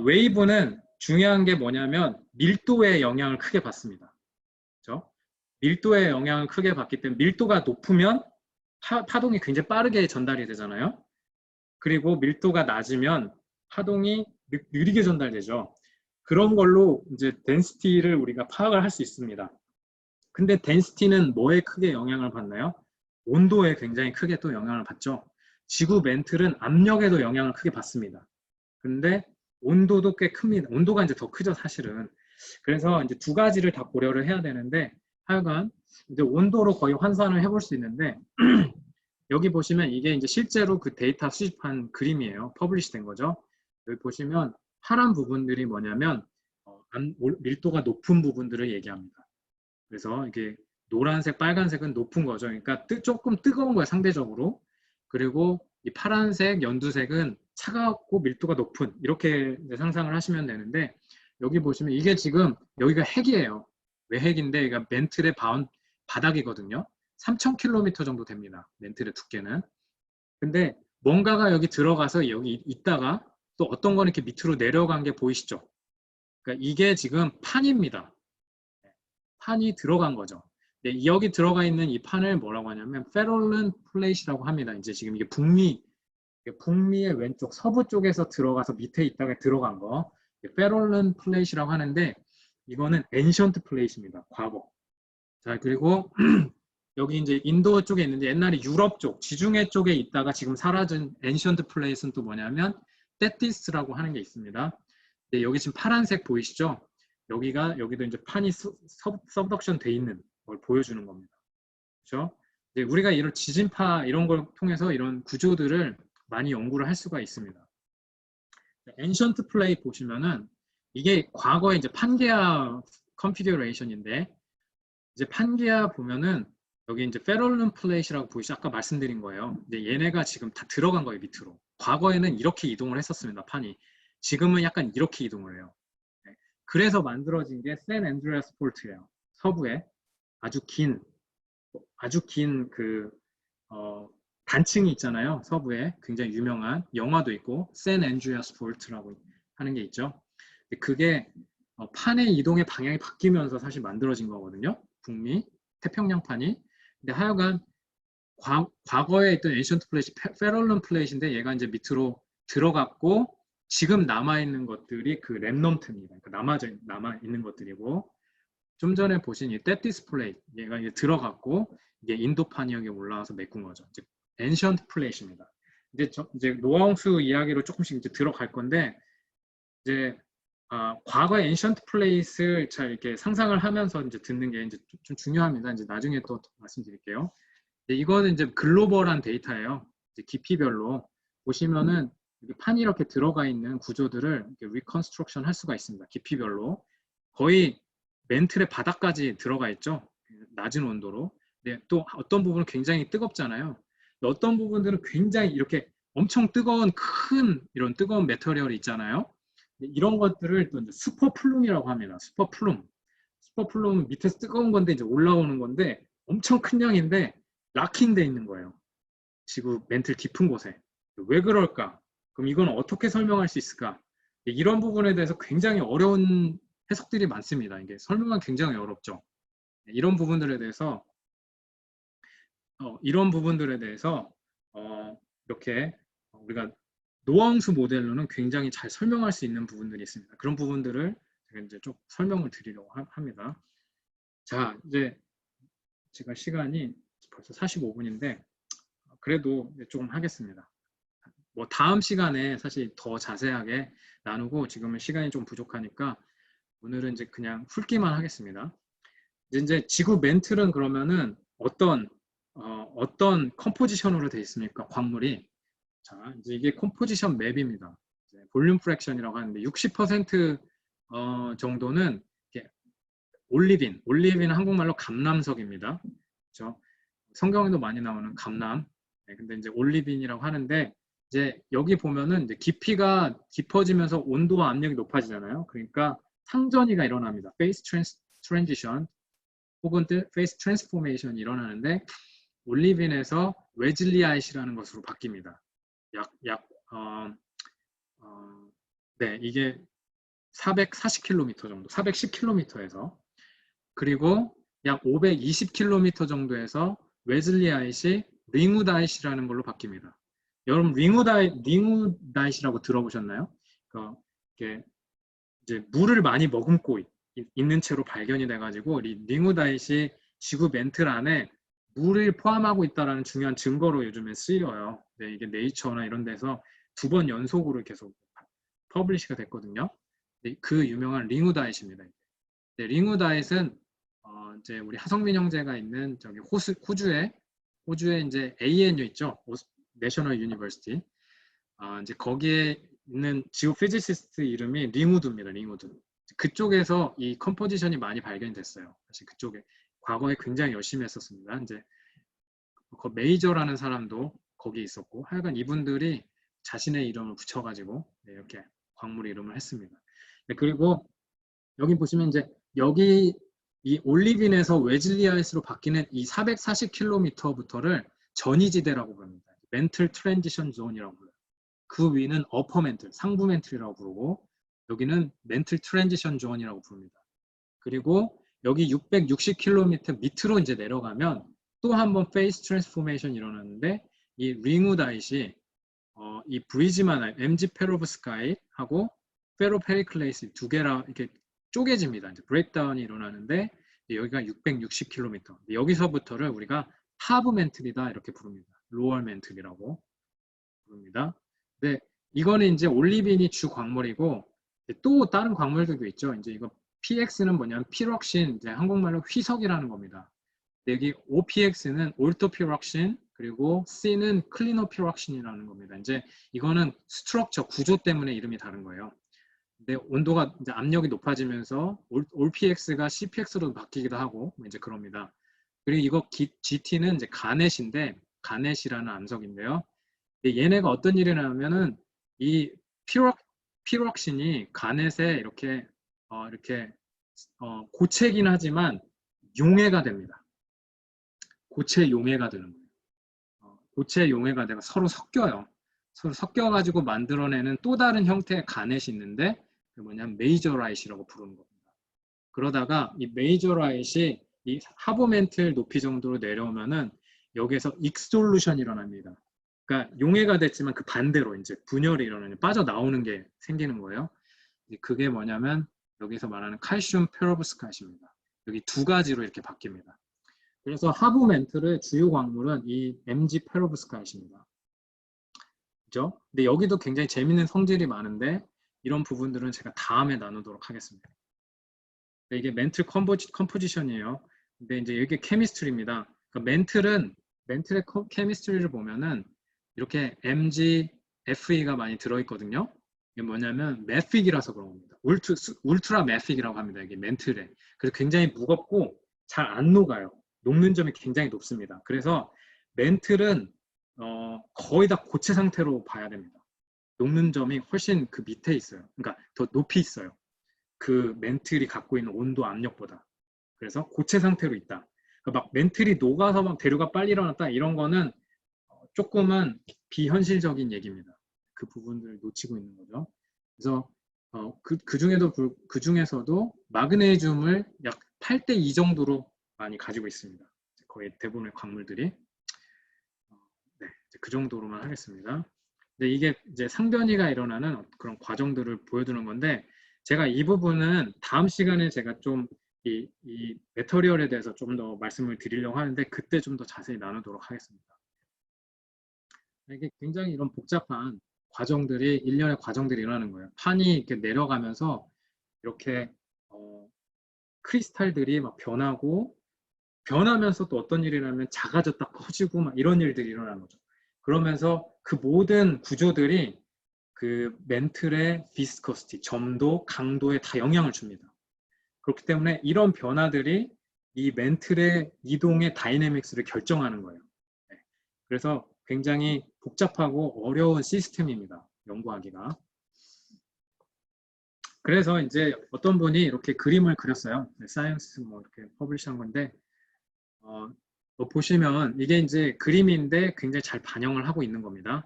웨이브는 중요한 게 뭐냐면 밀도의 영향을 크게 받습니다. 그렇죠? 밀도의 영향을 크게 받기 때문에 밀도가 높으면 파동이 굉장히 빠르게 전달이 되잖아요. 그리고 밀도가 낮으면 파동이 느리게 전달되죠. 그런 걸로 이제 덴시티를 우리가 파악을 할 수 있습니다. 근데 덴시티는 뭐에 크게 영향을 받나요? 온도에 굉장히 크게 또 영향을 받죠. 지구 멘틀은 압력에도 영향을 크게 받습니다. 근데 온도도 꽤 큽니다. 온도가 이제 더 크죠, 사실은. 그래서 이제 두 가지를 다 고려를 해야 되는데 하여간 이제 온도로 거의 환산을 해볼 수 있는데 여기 보시면 이게 이제 실제로 그 데이터 수집한 그림이에요. 퍼블리시 된 거죠. 여기 보시면 파란 부분들이 뭐냐면 밀도가 높은 부분들을 얘기합니다. 그래서 이게 노란색, 빨간색은 높은 거죠. 그러니까 조금 뜨거운 거예요, 상대적으로. 그리고 이 파란색, 연두색은 차갑고 밀도가 높은 이렇게 상상을 하시면 되는데 여기 보시면 이게 지금 여기가 핵이에요. 왜 핵인데 이게 멘틀의 바닥이거든요. 3,000km 정도 됩니다. 멘틀의 두께는. 근데 뭔가가 여기 들어가서 여기 있다가 또 어떤 거는 이렇게 밑으로 내려간 게 보이시죠? 그러니까 이게 지금 판입니다. 판이 들어간 거죠. 네, 여기 들어가 있는 이 판을 뭐라고 하냐면 페롤른 플레이시라고 합니다. 이제 지금 이게 북미의 왼쪽 서부 쪽에서 들어가서 밑에 있다가 들어간 거 페롤른 플레이시라고 하는데 이거는 엔션트 플레이시입니다. 과거. 자, 그리고 여기 이제 인도 쪽에 있는데 옛날에 유럽 쪽, 지중해 쪽에 있다가 지금 사라진 엔션트 플레이스는 또 뭐냐면 테티스라고 하는 게 있습니다. 네, 여기 지금 파란색 보이시죠? 여기도 이제 판이 서브덕션 돼 있는 걸 보여주는 겁니다. 그렇죠? 네, 우리가 이런 지진파 이런 걸 통해서 이런 구조들을 많이 연구를 할 수가 있습니다. 엔션트 플레이 보시면은 이게 과거에 이제 판게아 컨피규레이션인데 이제 판게아 보면은 여기 이제 페롤룬 플레이시라고 보이시죠? 아까 말씀드린 거예요. 이제 얘네가 지금 다 들어간 거예요, 밑으로. 과거에는 이렇게 이동을 했었습니다, 판이. 지금은 약간 이렇게 이동을 해요. 네. 그래서 만들어진 게 샌 앤드레아스 폴트예요. 서부에 아주 긴 단층이 있잖아요. 서부에 굉장히 유명한 영화도 있고 샌 앤드레아스 폴트라고 하는 게 있죠. 그게 판의 이동의 방향이 바뀌면서 사실 만들어진 거거든요. 북미 태평양판이. 근데 하여간 과거에 있던 엔션트 플레이시 페럴런 플레이시인데 얘가 이제 밑으로 들어갔고 지금 남아있는 것들이 그 랩넌트입니다. 그러니까 남아있는 것들이고 좀 전에 보신 이 테티스 플레이 얘가 이제 들어갔고 이게 인도판 여기 올라와서 메꾼 거죠. 이제 엔션트 플레이시입니다. 이제 노아홍수 이야기로 조금씩 이제 들어갈 건데 이제 과거의 엔션트 플레이스를 잘 이렇게 상상을 하면서 이제 듣는 게 이제 좀 중요합니다. 이제 나중에 또 말씀드릴게요. 이거는 이제 글로벌한 데이터예요. 이제 깊이별로 보시면은 판이 이렇게 들어가 있는 구조들을 리컨스트럭션 할 수가 있습니다. 깊이별로 거의 멘틀의 바닥까지 들어가 있죠. 낮은 온도로. 네, 또 어떤 부분은 굉장히 뜨겁잖아요. 어떤 부분들은 굉장히 이렇게 엄청 뜨거운 큰 이런 뜨거운 메터리얼이 있잖아요. 이런 것들을 또 슈퍼플룸이라고 합니다. 슈퍼플룸은 밑에서 뜨거운 건데 이제 올라오는 건데 엄청 큰 양인데 락킹돼 있는 거예요. 지구 멘틀 깊은 곳에. 왜 그럴까? 그럼 이건 어떻게 설명할 수 있을까? 이런 부분에 대해서 굉장히 어려운 해석들이 많습니다. 이게 설명은 굉장히 어렵죠. 이런 부분들에 대해서 이렇게 우리가 노아홍수 모델로는 굉장히 잘 설명할 수 있는 부분들이 있습니다. 그런 부분들을 제가 이제 좀 설명을 드리려고 합니다. 자, 이제 제가 시간이 벌써 45분인데 그래도 조금 하겠습니다. 뭐 다음 시간에 사실 더 자세하게 나누고 지금은 시간이 좀 부족하니까 오늘은 이제 그냥 훑기만 하겠습니다. 이제 지구 멘틀은 그러면은 어떤 컴포지션으로 되어 있습니까? 광물이. 자, 이제 이게 컴포지션 맵입니다. 볼륨 프랙션이라고 하는데 60% 정도는 올리빈 한국말로 감람석입니다. 그렇죠? 성경에도 많이 나오는 감람. 네, 근데 이제 올리빈이라고 하는데 이제 여기 보면은 이제 깊이가 깊어지면서 온도와 압력이 높아지잖아요. 그러니까 상전이가 일어납니다. 페이스 트랜지션 혹은 페이스 트랜스포메이션이 일어나는데 올리빈에서 웨즐리아잇이라는 것으로 바뀝니다. 네, 이게 440km 정도, 410km에서 그리고 약 520km 정도에서 웨즐리아잇이 링우다잇이라는 걸로 바뀝니다. 여러분 링우다잇이라고 들어보셨나요? 이게 이제 물을 많이 머금고 있는 채로 발견이 돼가지고 링우다잇이 지구 멘틀 안에 물을 포함하고 있다는 중요한 증거로 요즘에 쓰여요. 네, 이게 네이처나 이런 데서 2번 연속으로 계속 퍼블리시가 됐거든요. 네, 그 유명한 링우다잇입니다. 네, 링우다잇은 이제 우리 하성민 형제가 있는 저기 호주에 이제 ANU 있죠, 내셔널 유니버시티. 이제 거기에 있는 지오피지시스트 이름이 링우드입니다. 링우드. 그쪽에서 이 컴포지션이 많이 발견됐어요. 사실 그쪽에 과거에 굉장히 열심히 했었습니다. 이제 그 메이저라는 사람도 거기 있었고, 하여간 이분들이 자신의 이름을 붙여가지고 네, 이렇게 광물 이름을 했습니다. 네, 그리고 여기 보시면 이제 여기 이 올리빈에서 웨즐리아잇으로 바뀌는 이 440km부터를 전이지대라고 부릅니다. 멘틀 트랜지션 존이라고 불러요. 그 위는 어퍼 멘틀, 상부 멘틀이라고 부르고 여기는 멘틀 트랜지션 존이라고 부릅니다. 그리고 여기 660km 밑으로 이제 내려가면 또 한 번 페이스 트랜스포메이션 일어나는데 이 링우다잇이 이 브리지만 MG 페로브스카이하고 페로페리클레이스 두 개라 이렇게 쪼개집니다. 이제 브레이크다운이 일어나는데 여기가 660km. 여기서부터를 우리가 하부 멘틀이다 이렇게 부릅니다. 로얼 멘틀이라고 부릅니다. 근데 이거는 이제 올리빈이 주 광물이고 또 다른 광물들도 있죠. 이제 이거 PX는 뭐냐면 피럭신, 이제 한국말로 휘석이라는 겁니다. 여기 OPX는 올토피럭신, 그리고 C는 클리노피럭신이라는 겁니다. 이제 이거는 스트럭처, 구조 때문에 이름이 다른 거예요. 근데 온도가 이제 압력이 높아지면서 올PX가 CPX로 바뀌기도 하고 이제 그럽니다. 그리고 이거 GT는 이제 가넷인데 가넷이라는 암석인데요. 얘네가 어떤 일이 나면은 이 피럭신이 가넷에 이렇게 고체긴 하지만 용해가 됩니다. 고체 용해가 되는 거예요. 고체 용해가 되고 서로 섞여요. 서로 섞여가지고 만들어내는 또 다른 형태의 가넷이 있는데 그게 뭐냐면 메이저라잇이라고 부르는 겁니다. 그러다가 이 메이저라잇이 이 하부멘틀 높이 정도로 내려오면은 여기에서 익솔루션이 일어납니다. 그러니까 용해가 됐지만 그 반대로 이제 분열이 일어나는 빠져나오는 게 생기는 거예요. 그게 뭐냐면 여기서 말하는 칼슘 페로브스카트입니다. 여기 두 가지로 이렇게 바뀝니다. 그래서 하부 멘틀의 주요 광물은 이 MG 페로브스카트입니다. 그죠? 근데 여기도 굉장히 재밌는 성질이 많은데 이런 부분들은 제가 다음에 나누도록 하겠습니다. 이게 멘틀 컴포지션이에요. 근데 이제 이게 케미스트리입니다. 그러니까 멘틀의 케미스트리를 보면은 이렇게 MG, FE가 많이 들어있거든요. 이게 뭐냐면 매픽이라서 그런 겁니다. 울트라 매픽이라고 합니다. 이게 멘틀에. 그래서 굉장히 무겁고 잘 안 녹아요. 녹는 점이 굉장히 높습니다. 그래서 멘틀은 거의 다 고체 상태로 봐야 됩니다. 녹는 점이 훨씬 그 밑에 있어요. 그러니까 더 높이 있어요. 그 멘틀이 갖고 있는 온도 압력보다. 그래서 고체 상태로 있다. 그러니까 막 멘틀이 녹아서 막 대류가 빨리 일어났다 이런 거는 조금은 비현실적인 얘기입니다. 그 부분들을 놓치고 있는 거죠. 그래서 그 중에서도 마그네슘을 약 8대2 정도로 많이 가지고 있습니다. 거의 대부분의 광물들이. 네, 그 정도로만 하겠습니다. 근데 이게 이제 상변이가 일어나는 그런 과정들을 보여주는 건데 제가 이 부분은 다음 시간에 제가 좀 이 매터리얼에 대해서 좀 더 말씀을 드리려고 하는데 그때 좀 더 자세히 나누도록 하겠습니다. 이게 굉장히 이런 복잡한 과정들이 일련의 과정들이 일어나는 거예요. 판이 이렇게 내려가면서 이렇게 크리스탈들이 막 변하면서 또 어떤 일이 일어나면 작아졌다 커지고 막 이런 일들이 일어나는 거죠. 그러면서 그 모든 구조들이 그 멘틀의 비스커시티, 점도, 강도에 다 영향을 줍니다. 그렇기 때문에 이런 변화들이 이 멘틀의 이동의 다이내믹스를 결정하는 거예요. 그래서 굉장히 복잡하고 어려운 시스템입니다. 연구하기가. 그래서 이제 어떤 분이 이렇게 그림을 그렸어요. 사이언스 뭐 이렇게 퍼블리시한 건데 보시면 이게 이제 그림인데 굉장히 잘 반영을 하고 있는 겁니다.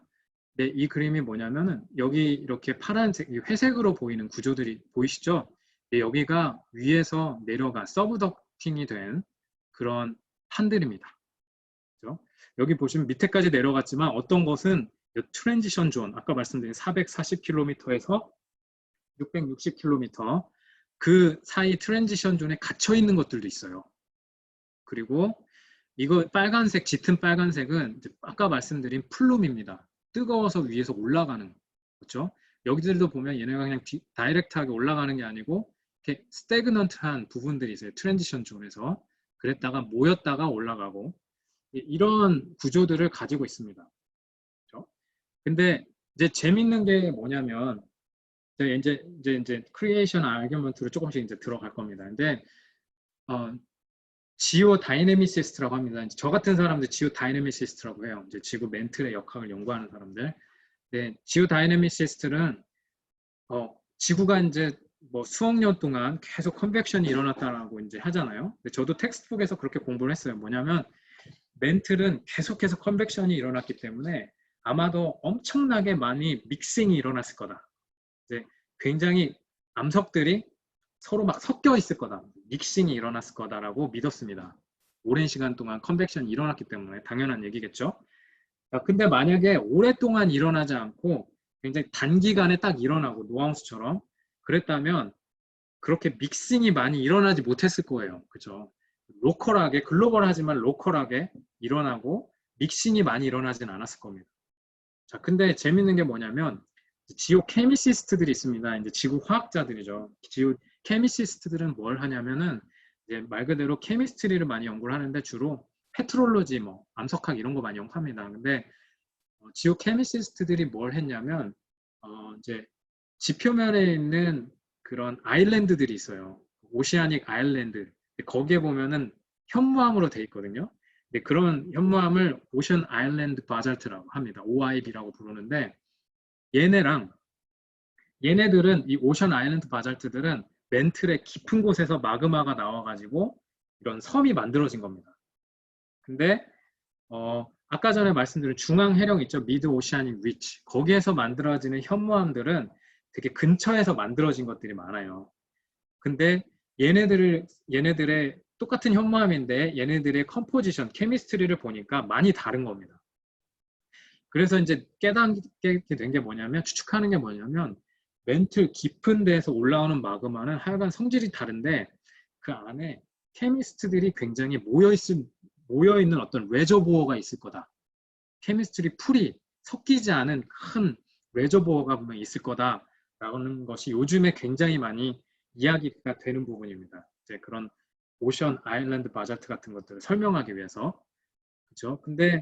근데 이 그림이 뭐냐면은 여기 이렇게 파란색, 회색으로 보이는 구조들이 보이시죠? 여기가 위에서 내려간 서브덕팅이 된 그런 판들입니다. 그렇죠? 여기 보시면 밑에까지 내려갔지만 어떤 것은 트랜지션 존, 아까 말씀드린 440km에서 660km 그 사이 트랜지션 존에 갇혀 있는 것들도 있어요. 그리고 이거 빨간색, 짙은 빨간색은 아까 말씀드린 플룸입니다. 뜨거워서 위에서 올라가는 거죠. 여기들도 보면 얘네가 그냥 다이렉트하게 올라가는 게 아니고 이렇게 스태그넌트한 부분들이 있어요. 트랜지션 존에서. 그랬다가 모였다가 올라가고 이런 구조들을 가지고 있습니다. 그렇죠? 근데 이제 재밌는 게 뭐냐면 이제 크리에이션 아규먼트로 조금씩 이제 들어갈 겁니다. 근데 지오 다이내미시스트라고 합니다. 저 같은 사람들 지오 다이내미시스트라고 해요. 이제 지구 멘틀의 역학을 연구하는 사람들. 네, 지오 다이내미시스트는 지구가 이제 뭐 수억 년 동안 계속 컨벡션이 일어났다라고 이제 하잖아요. 근데 저도 텍스트북에서 그렇게 공부를 했어요. 뭐냐면 멘틀은 계속해서 컨벡션이 일어났기 때문에 아마도 엄청나게 많이 믹싱이 일어났을 거다. 이제 굉장히 암석들이 서로 막 섞여 있을 거다. 믹싱이 일어났을 거다라고 믿었습니다. 오랜 시간 동안 컨벡션이 일어났기 때문에 당연한 얘기겠죠. 근데 만약에 오랫동안 일어나지 않고 굉장히 단기간에 딱 일어나고 노하우스처럼 그랬다면 그렇게 믹싱이 많이 일어나지 못했을 거예요. 그죠? 로컬하게, 글로벌하지만 로컬하게 일어나고 믹싱이 많이 일어나진 않았을 겁니다. 자, 근데 재밌는 게 뭐냐면 지오 케미시스트들이 있습니다. 이제 지구 화학자들이죠. 지오 케미시스트들은 뭘 하냐면은 이제 말 그대로 케미스트리를 많이 연구를 하는데 주로 페트롤로지, 뭐 암석학 이런 거 많이 연구합니다. 근데 지오 케미시스트들이 뭘 했냐면 이제 지표면에 있는 그런 아일랜드들이 있어요. 오시아닉 아일랜드. 거기에 보면은 현무암으로 돼 있거든요. 근데 그런 현무암을 오션 아일랜드 바잘트라고 합니다. OIB라고 부르는데 얘네들은 이 오션 아일랜드 바잘트들은 멘틀의 깊은 곳에서 마그마가 나와가지고 이런 섬이 만들어진 겁니다. 근데 아까 전에 말씀드린 중앙 해령 있죠. 미드 오시아닉 리치. 거기에서 만들어지는 현무암들은 되게 근처에서 만들어진 것들이 많아요. 근데 얘네들의 똑같은 현무암인데 얘네들의 컴포지션, 케미스트리를 보니까 많이 다른 겁니다. 그래서 이제 깨닫게 된 게 뭐냐면, 추측하는 게 뭐냐면, 멘틀 깊은 데에서 올라오는 마그마는 하여간 성질이 다른데 그 안에 케미스트들이 굉장히 모여있는 어떤 레저보어가 있을 거다. 케미스트리 풀이 섞이지 않은 큰 레저보어가 분명히 있을 거다라는 것이 요즘에 굉장히 많이 이야기가 되는 부분입니다. 이제 그런 오션 아일랜드 바잘트 같은 것들을 설명하기 위해서. 그렇죠? 근데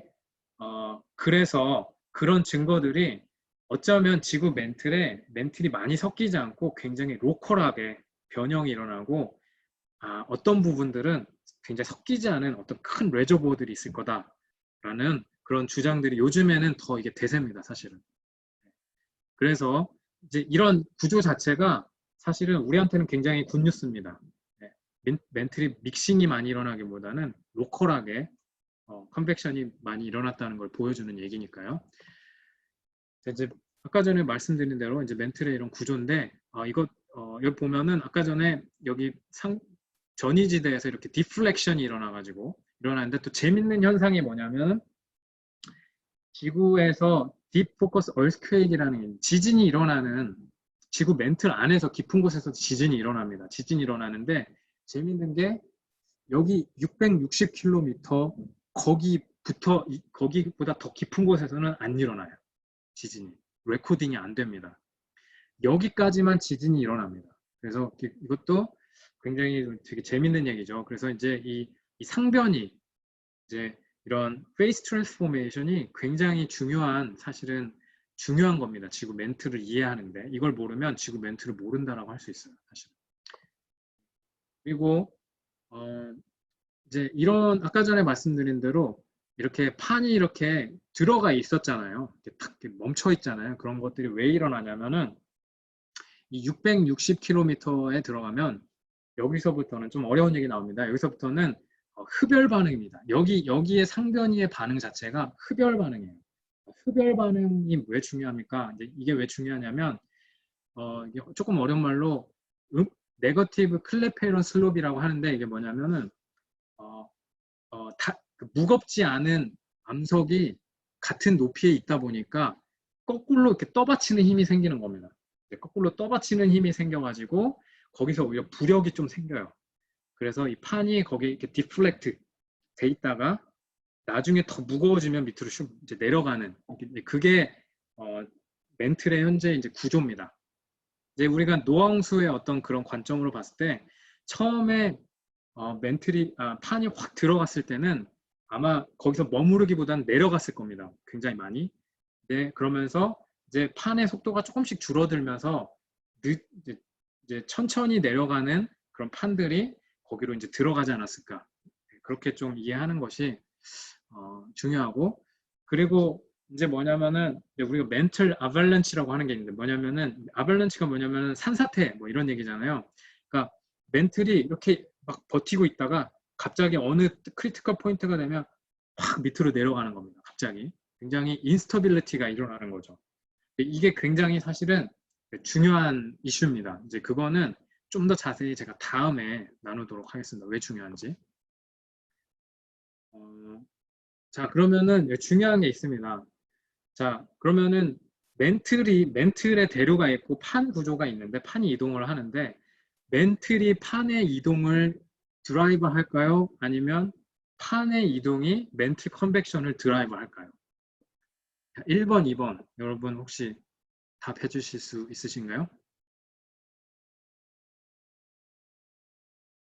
그래서 그런 증거들이 어쩌면 지구 멘틀이 많이 섞이지 않고 굉장히 로컬하게 변형이 일어나고 어떤 부분들은 굉장히 섞이지 않은 어떤 큰 레저보어들이 있을 거다라는 그런 주장들이 요즘에는 더 이게 대세입니다, 사실은. 그래서 이제 이런 구조 자체가 사실은 우리한테는 굉장히 굿뉴스입니다. 멘틀이 믹싱이 많이 일어나기보다는 로컬하게 컨벡션이 많이 일어났다는 걸 보여주는 얘기니까요. 이제 아까 전에 말씀드린 대로 이제 멘틀의 이런 구조인데 여기 보면은 아까 전에 여기 전이지대에서 이렇게 디플렉션이 일어나는데 또 재밌는 현상이 뭐냐면 지구에서 딥 포커스 얼스퀘이크라는 지진이 일어나는 지구 멘틀 안에서 깊은 곳에서 지진이 일어납니다. 지진이 일어나는데 재밌는 게 여기 660km 거기보다 더 깊은 곳에서는 안 일어나요. 지진이. 레코딩이 안 됩니다. 여기까지만 지진이 일어납니다. 그래서 이것도 굉장히 되게 재밌는 얘기죠. 그래서 이제 이 상변이 이제 이런 페이스 트랜스포메이션이 굉장히 사실은 중요한 겁니다. 지구 멘트를 이해하는데 이걸 모르면 지구 멘트를 모른다라고 할 수 있어요. 사실. 그리고 이제 이런 아까 전에 말씀드린 대로 이렇게 판이 이렇게 들어가 있었잖아요. 이렇게 탁 멈춰 있잖아요. 그런 것들이 왜 일어나냐면은 이 660km에 들어가면 여기서부터는 좀 어려운 얘기 나옵니다. 여기서부터는 흡열 반응입니다. 여기에 상변이의 반응 자체가 흡열 반응이에요. 흡열 반응이 왜 중요합니까? 이게 왜 중요하냐면 이게 조금 어려운 말로 네거티브 클레페론 슬롭이라고 하는데 이게 뭐냐면은 무겁지 않은 암석이 같은 높이에 있다 보니까 거꾸로 이렇게 떠받치는 힘이 생기는 겁니다. 거꾸로 떠받치는 힘이 생겨가지고 거기서 오히려 부력이 좀 생겨요. 그래서 이 판이 거기 이렇게 디플렉트 돼 있다가 나중에 더 무거워지면 밑으로 이제 내려가는 그게 멘틀의 현재 이제 구조입니다. 이제 우리가 노하우스의 어떤 그런 관점으로 봤을 때 처음에 판이 확 들어갔을 때는 아마 거기서 머무르기보다는 내려갔을 겁니다. 굉장히 많이. 네, 그러면서 이제 판의 속도가 조금씩 줄어들면서 이제 천천히 내려가는 그런 판들이 거기로 이제 들어가지 않았을까. 그렇게 좀 이해하는 것이 중요하고, 그리고 이제 뭐냐면은 우리가 멘틀 아발란치라고 하는 게 있는데 뭐냐면은 아발란치가 뭐냐면은 산사태 뭐 이런 얘기잖아요. 그러니까 멘틀이 이렇게 막 버티고 있다가 갑자기 어느 크리티컬 포인트가 되면 확 밑으로 내려가는 겁니다. 갑자기. 굉장히 인스터빌리티가 일어나는 거죠. 이게 굉장히 사실은 중요한 이슈입니다. 이제 그거는 좀 더 자세히 제가 다음에 나누도록 하겠습니다. 왜 중요한지. 자, 그러면은 중요한 게 있습니다. 자, 그러면은 멘틀에 대류가 있고 판 구조가 있는데 판이 이동을 하는데 멘틀이 판의 이동을 드라이브 할까요? 아니면 판의 이동이 멘틀 컨벡션을 드라이브 할까요? 1번, 2번 여러분 혹시 답해 주실 수 있으신가요?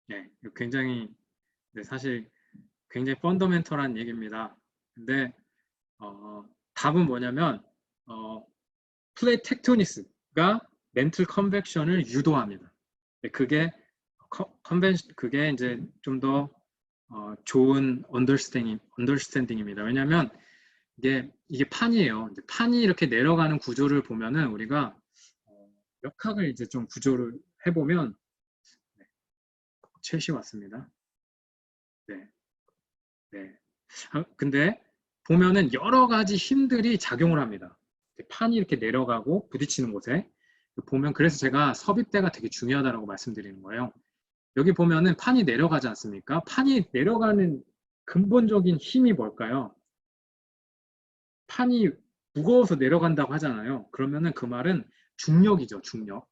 네, 굉장히 사실 굉장히 펀더멘털한 얘기입니다. 근데 답은 뭐냐면 플레이트 텍토닉스가 멘틀 컨벡션을 유도합니다. 그게 이제 좀 더 좋은 언더스탠딩입니다. 왜냐하면 이게 판이에요. 이제 판이 이렇게 내려가는 구조를 보면은 우리가 역학을 이제 좀 구조를 해보면 챗이 왔습니다. 네, 네. 근데 보면은 여러 가지 힘들이 작용을 합니다. 판이 이렇게 내려가고 부딪히는 곳에 보면 그래서 제가 섭입대가 되게 중요하다고 말씀드리는 거예요. 여기 보면은 판이 내려가지 않습니까? 판이 내려가는 근본적인 힘이 뭘까요? 판이 무거워서 내려간다고 하잖아요. 그러면은 그 말은 중력이죠, 중력.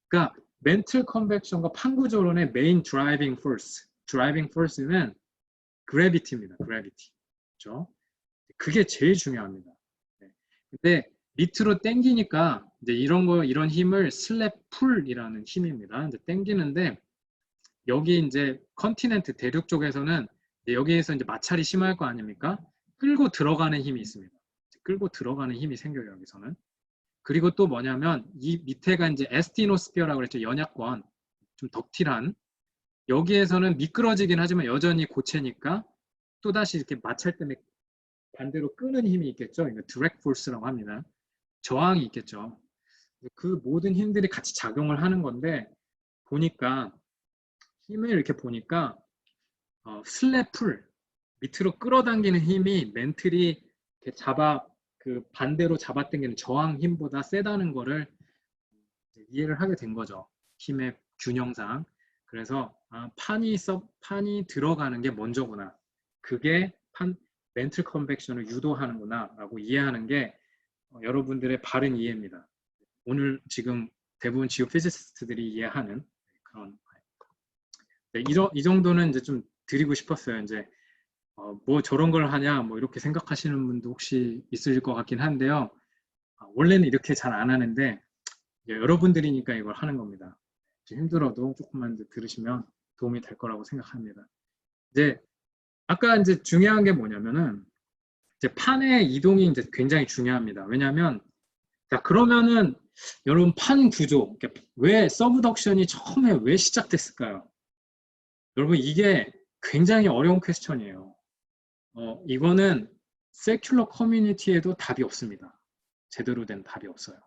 그러니까 멘틀 컨벡션과 판 구조론의 메인 드라이빙 포스는 그래비티입니다. 그래비티. 그렇죠? 그게 제일 중요합니다. 네. 근데 밑으로 당기니까 이제 이런 힘을 슬랩 풀이라는 힘입니다. 이제 당기는데 여기 이제 컨티넨트 대륙 쪽에서는 여기에서 이제 마찰이 심할 거 아닙니까? 끌고 들어가는 힘이 있습니다. 끌고 들어가는 힘이 생겨요, 여기서는. 그리고 또 뭐냐면 이 밑에가 이제 에스티노스피어라고 그랬죠. 연약권. 좀 덕틸한. 여기에서는 미끄러지긴 하지만 여전히 고체니까 또다시 이렇게 마찰 때문에 반대로 끄는 힘이 있겠죠. 이거 드랙 포스라고 합니다. 저항이 있겠죠. 그 모든 힘들이 같이 작용을 하는 건데 보니까 힘을 이렇게 보니까 슬랩풀 밑으로 끌어당기는 힘이 멘틀이 이렇게 그 반대로 잡아당기는 저항 힘보다 세다는 거를 이해를 하게 된 거죠. 힘의 균형상. 그래서 판이 들어가는 게 먼저구나. 그게 멘틀 컨벡션을 유도하는구나 라고 이해하는 게 여러분들의 바른 이해입니다. 오늘 지금 대부분 지오피지스트들이 이해하는 그런 네, 이 정도는 이제 좀 드리고 싶었어요. 이제 뭐 저런 걸 하냐 뭐 이렇게 생각하시는 분도 혹시 있을 것 같긴 한데요. 원래는 이렇게 잘 안 하는데 여러분들이니까 이걸 하는 겁니다. 힘들어도 조금만 들으시면 도움이 될 거라고 생각합니다. 이제 아까 이제 중요한 게 뭐냐면은 이제 판의 이동이 이제 굉장히 중요합니다. 왜냐하면 자 그러면은 여러분 판 구조 왜 서브덕션이 처음에 왜 시작됐을까요? 여러분 이게 굉장히 어려운 퀘스천이에요. 이거는 세큘러 커뮤니티에도 답이 없습니다. 제대로 된 답이 없어요.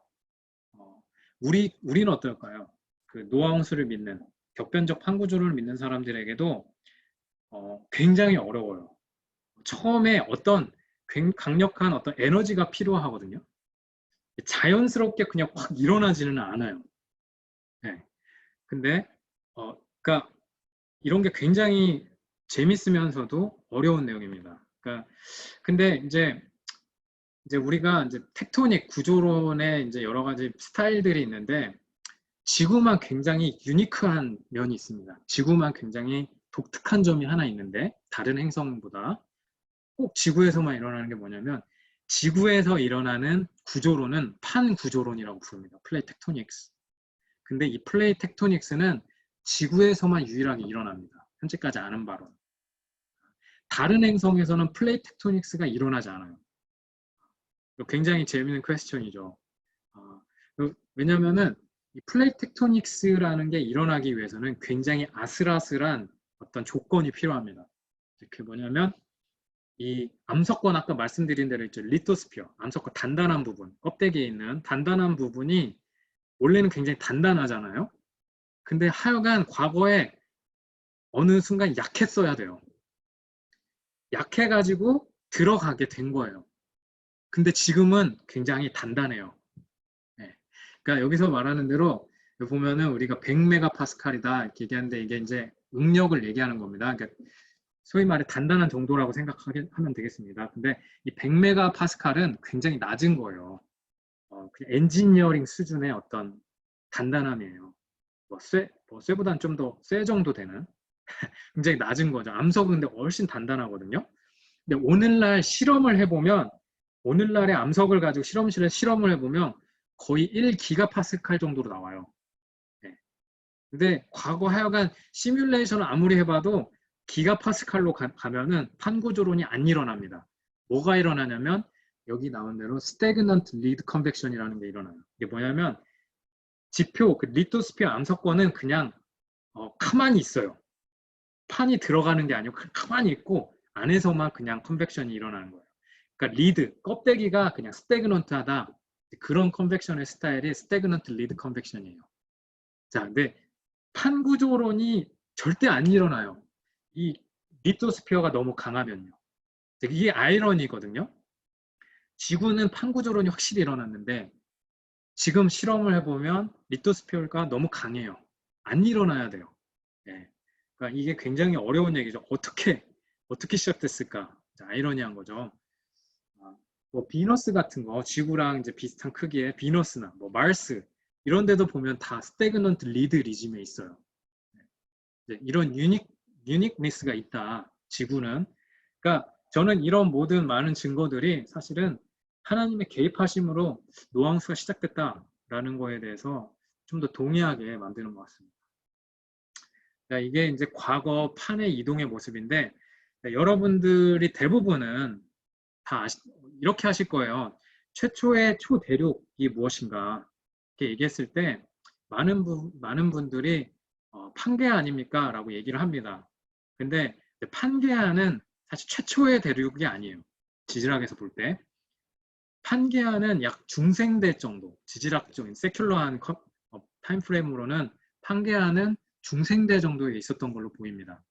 우리는 어떨까요? 그 노아홍수를 믿는 격변적 판구조를 믿는 사람들에게도 굉장히 어려워요. 처음에 어떤 강력한 어떤 에너지가 필요하거든요. 자연스럽게 그냥 확 일어나지는 않아요. 네. 근데 그러니까 이런 게 굉장히 재밌으면서도 어려운 내용입니다. 그러니까 근데 이제 우리가 이제 텍토닉 구조론의 이제 여러 가지 스타일들이 있는데 지구만 굉장히 유니크한 면이 있습니다. 지구만 굉장히 독특한 점이 하나 있는데 다른 행성보다 꼭 지구에서만 일어나는 게 뭐냐면 지구에서 일어나는 구조론은 판 구조론이라고 부릅니다. 플레이트 텍토닉스. 근데 이 플레이트 텍토닉스는 지구에서만 유일하게 일어납니다. 현재까지 아는 바로. 다른 행성에서는 플레이트 텍토닉스가 일어나지 않아요. 굉장히 재미있는 퀘스천이죠. 왜냐면은 이 플레이트 텍토닉스라는 게 일어나기 위해서는 굉장히 아슬아슬한 어떤 조건이 필요합니다. 그게 뭐냐면 이 암석권 아까 말씀드린 대로 있죠. 리토스피어, 암석권 단단한 부분, 껍데기에 있는 단단한 부분이 원래는 굉장히 단단하잖아요. 근데 하여간 과거에 어느 순간 약했어야 돼요. 약해가지고 들어가게 된 거예요. 근데 지금은 굉장히 단단해요. 네. 그러니까 여기서 말하는 대로 보면은 우리가 100메가파스칼이다 이렇게 얘기하는데 이게 이제 응력을 얘기하는 겁니다. 그러니까 소위 말해 단단한 정도라고 생각하면 되겠습니다. 근데 이 100메가파스칼은 굉장히 낮은 거예요. 그냥 엔지니어링 수준의 어떤 단단함이에요. 쇠보다는 좀 더 쇠 정도 되는 굉장히 낮은 거죠. 암석은 근데 훨씬 단단하거든요. 근데 오늘날 실험을 해보면 오늘날의 암석을 가지고 실험실에 실험을 해보면 거의 1기가파스칼 정도로 나와요. 네. 근데 과거 하여간 시뮬레이션을 아무리 해봐도 기가파스칼로 가면은 판구조론이 안 일어납니다. 뭐가 일어나냐면 여기 나온 대로 스태그넌트 리드 컨벡션이라는 게 일어나요. 이게 뭐냐면 지표, 그 리토스피어 암석권은 그냥 가만히 있어요. 판이 들어가는 게 아니고 가만히 있고 안에서만 그냥 컨벡션이 일어나는 거예요. 그러니까 리드, 껍데기가 그냥 스태그넌트하다. 그런 컨벡션의 스타일이 스태그넌트 리드 컨벡션이에요. 자, 근데 판 구조론이 절대 안 일어나요. 이 리토스피어가 너무 강하면요. 이게 아이러니거든요. 지구는 판 구조론이 확실히 일어났는데 지금 실험을 해보면 리토스피어가 너무 강해요. 안 일어나야 돼요. 예. 그러니까 이게 굉장히 어려운 얘기죠. 어떻게 시작됐을까? 아이러니한 거죠. 뭐 비너스 같은 거, 지구랑 이제 비슷한 크기의 비너스나 뭐 마르스 이런 데도 보면 다 스태그넌트 리드 리즘에 있어요. 이런 유닉니스가 있다. 지구는. 그러니까 저는 이런 모든 많은 증거들이 사실은 하나님의 개입하심으로 노앙수가 시작됐다라는 거에 대해서 좀 더 동의하게 만드는 것 같습니다. 이게 이제 과거 판의 이동의 모습인데 여러분들이 대부분은 다 이렇게 하실 거예요. 최초의 초대륙이 무엇인가 이렇게 얘기했을 때 많은 분들이 판게아 아닙니까? 라고 얘기를 합니다. 근데 판게아는 사실 최초의 대륙이 아니에요. 지질학에서 볼 때. 판게아는 약 중생대 정도, 지질학적인 세큘러한 타임프레임으로는 판게아는 중생대 정도에 있었던 걸로 보입니다.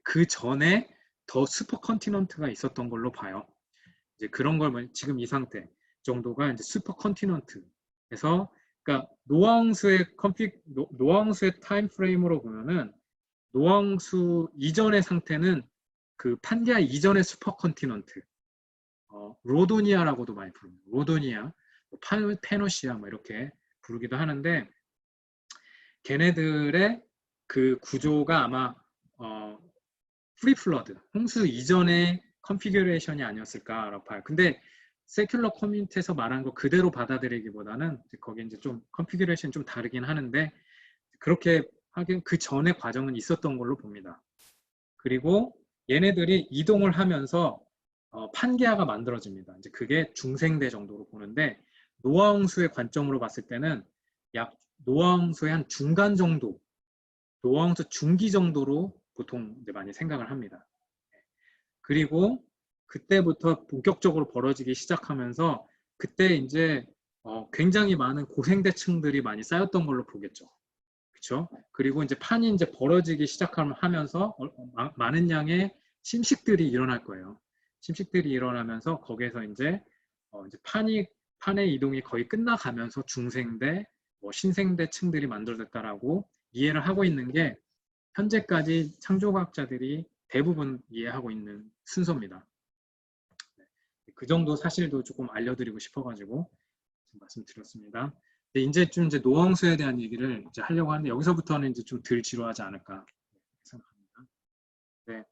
그 전에 더 슈퍼컨티넌트가 있었던 걸로 봐요. 이제 그런 걸 지금 이 상태 정도가 이제 슈퍼컨티넌트에서 그러니까 노아홍수의 타임 프레임으로 보면은 노아홍수 이전의 상태는 그 판게아 이전의 슈퍼컨티넌트 로도니아라고도 많이 부릅니다. 로도니아, 페노시아 뭐 이렇게 부르기도 하는데 걔네들의 그 구조가 아마 프리플러드, 홍수 이전의 컨피규레이션이 아니었을까라고 봐요. 근데 세큘러 커뮤니티에서 말한 거 그대로 받아들이기보다는 거기 이제 좀 컨피규레이션이 좀 다르긴 하는데 그렇게 하긴 그 전의 과정은 있었던 걸로 봅니다. 그리고 얘네들이 이동을 하면서 판게아가 만들어집니다. 이제 그게 중생대 정도로 보는데 노아홍수의 관점으로 봤을 때는 약 노아홍수의 한 중간 정도, 노아홍수 중기 정도로 보통 이제 많이 생각을 합니다. 그리고 그때부터 본격적으로 벌어지기 시작하면서 그때 이제 굉장히 많은 고생대층들이 많이 쌓였던 걸로 보겠죠. 그렇죠? 그리고 이제 판이 이제 벌어지기 시작하면서 많은 양의 침식들이 일어날 거예요. 침식들이 일어나면서 거기에서 이제 판의 이동이 거의 끝나가면서 중생대, 신생대층들이 만들어졌다라고 이해를 하고 있는 게 현재까지 창조과학자들이 대부분 이해하고 있는 순서입니다. 그 정도 사실도 조금 알려드리고 싶어가지고 말씀드렸습니다. 이제 좀 노홍수에 대한 얘기를 이제 하려고 하는데 여기서부터는 이제 좀 덜 지루하지 않을까 생각합니다. 네.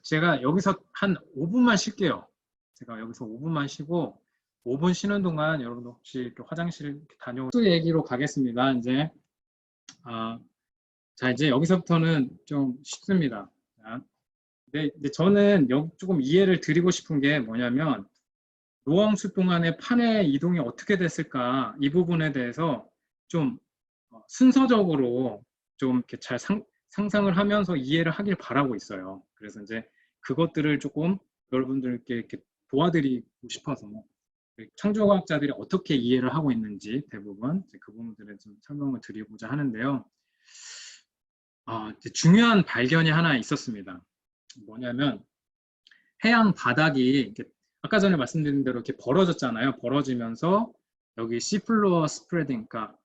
제가 여기서 한 5분만 쉴게요. 제가 여기서 5분만 쉬고 5분 쉬는 동안 여러분들 혹시 화장실 다녀올 얘기로 가겠습니다. 이제 자 이제 여기서부터는 좀 쉽습니다. 자, 근데 저는 조금 이해를 드리고 싶은 게 뭐냐면 노홍수 동안의 판의 이동이 어떻게 됐을까 이 부분에 대해서 좀 순서적으로 좀 이렇게 잘 상상을 하면서 이해를 하길 바라고 있어요. 그래서 이제 그것들을 조금 여러분들께 이렇게 도와드리고 싶어서 창조과학자들이 어떻게 이해를 하고 있는지 대부분 그 부분들을 좀 설명을 드리고자 하는데요. 중요한 발견이 하나 있었습니다. 뭐냐면 해양 바닥이 이렇게 아까 전에 말씀드린 대로 이렇게 벌어졌잖아요. 벌어지면서 여기 시플로어 스프레딩, 그러니까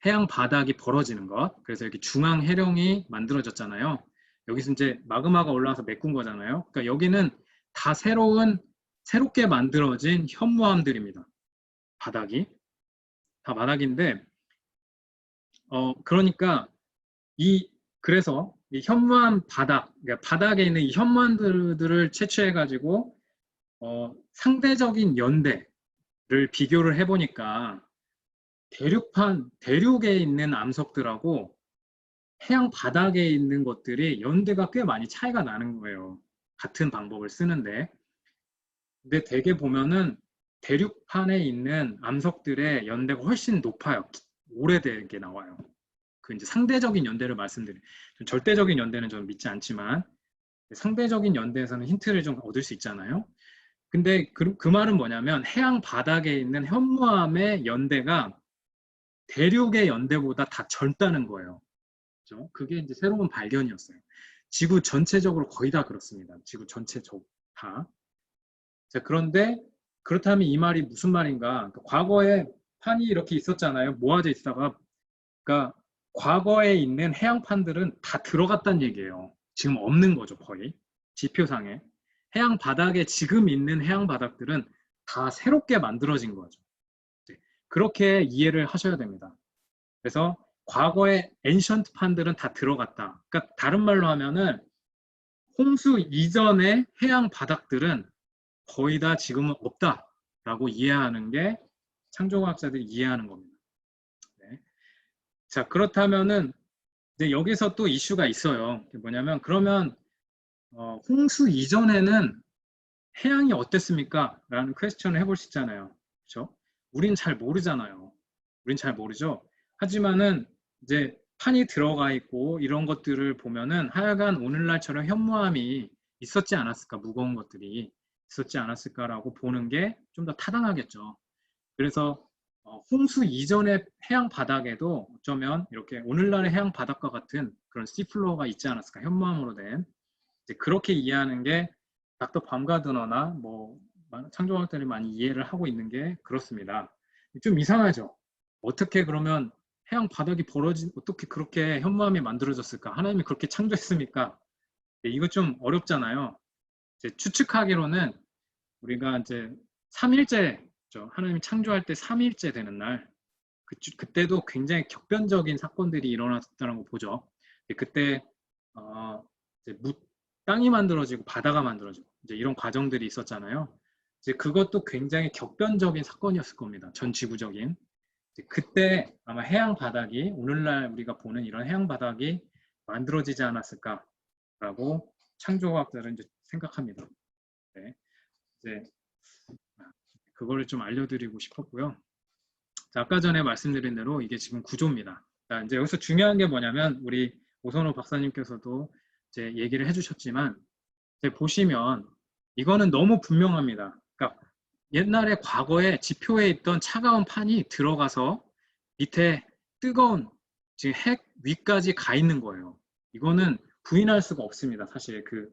해양 바닥이 벌어지는 것. 그래서 이렇게 중앙 해령이 만들어졌잖아요. 여기서 이제 마그마가 올라와서 메꾼 거잖아요. 그러니까 여기는 다 새롭게 만들어진 현무암들입니다. 바닥이 다 바닥인데, 그러니까 그래서 이 현무암 바닥, 그러니까 바닥에 있는 이 현무암들을 채취해가지고 상대적인 연대를 비교를 해보니까 대륙에 있는 암석들하고 해양 바닥에 있는 것들이 연대가 꽤 많이 차이가 나는 거예요. 같은 방법을 쓰는데. 근데 대개 보면은 대륙판에 있는 암석들의 연대가 훨씬 높아요. 오래되게 나와요. 그 이제 상대적인 연대를 말씀드려요. 절대적인 연대는 저는 믿지 않지만 상대적인 연대에서는 힌트를 좀 얻을 수 있잖아요. 근데 그 말은 뭐냐면 해양 바닥에 있는 현무암의 연대가 대륙의 연대보다 다 젊다는 거예요. 그죠? 그게 이제 새로운 발견이었어요. 지구 전체적으로 거의 다 그렇습니다. 지구 전체적으로 다. 자, 그런데 그렇다면 이 말이 무슨 말인가? 그러니까 과거에 판이 이렇게 있었잖아요. 모아져 있다가. 그러니까 과거에 있는 해양판들은 다 들어갔다는 얘기예요. 지금 없는 거죠, 거의. 지표상에. 해양 바닥에 지금 있는 해양 바닥들은 다 새롭게 만들어진 거죠. 그렇게 이해를 하셔야 됩니다. 그래서 과거의 엔션트 판들은 다 들어갔다. 그러니까 다른 말로 하면은 홍수 이전의 해양 바닥들은 거의 다 지금은 없다라고 이해하는 게 창조과학자들이 이해하는 겁니다. 네. 자, 그렇다면은 이제 여기서 또 이슈가 있어요. 뭐냐면 그러면 홍수 이전에는 해양이 어땠습니까? 라는 퀘스천을 해볼 수 있잖아요. 그렇죠? 우린 잘 모르잖아요. 우린 잘 모르죠. 하지만은 이제 판이 들어가 있고 이런 것들을 보면은 하여간 오늘날처럼 현무암이 있었지 않았을까, 무거운 것들이 있었지 않았을까라고 보는 게 좀 더 타당하겠죠. 그래서 홍수 이전의 해양 바닥에도 어쩌면 이렇게 오늘날의 해양 바닥과 같은 그런 씨플로어가 있지 않았을까, 현무암으로 된. 이제 그렇게 이해하는 게 닥터 밤가드너나 뭐 창조학자들이 많이 이해를 하고 있는 게 그렇습니다. 좀 이상하죠. 어떻게 그러면 해양 바닥이 어떻게 그렇게 현무암이 만들어졌을까? 하나님이 그렇게 창조했습니까? 이거 좀 어렵잖아요. 이제 추측하기로는 우리가 이제 3일째, 하나님이 창조할 때 3일째 되는 날, 그때도 굉장히 격변적인 사건들이 일어났다는 거 보죠. 그때 이제 땅이 만들어지고 바다가 만들어지고 이제 이런 과정들이 있었잖아요. 이제 그것도 굉장히 격변적인 사건이었을 겁니다. 전 지구적인. 그때 아마 해양 바닥이 오늘날 우리가 보는 이런 해양 바닥이 만들어지지 않았을까라고 창조과학자들은 이제 생각합니다. 네. 이제 그거를 좀 알려드리고 싶었고요. 자, 아까 전에 말씀드린 대로 이게 지금 구조입니다. 자, 이제 여기서 중요한 게 뭐냐면 우리 오선호 박사님께서도 이제 얘기를 해주셨지만 이제 보시면 이거는 너무 분명합니다. 그러니까 옛날에 과거에 지표에 있던 차가운 판이 들어가서 밑에 뜨거운 지금 핵 위까지 가 있는 거예요. 이거는 부인할 수가 없습니다. 사실 그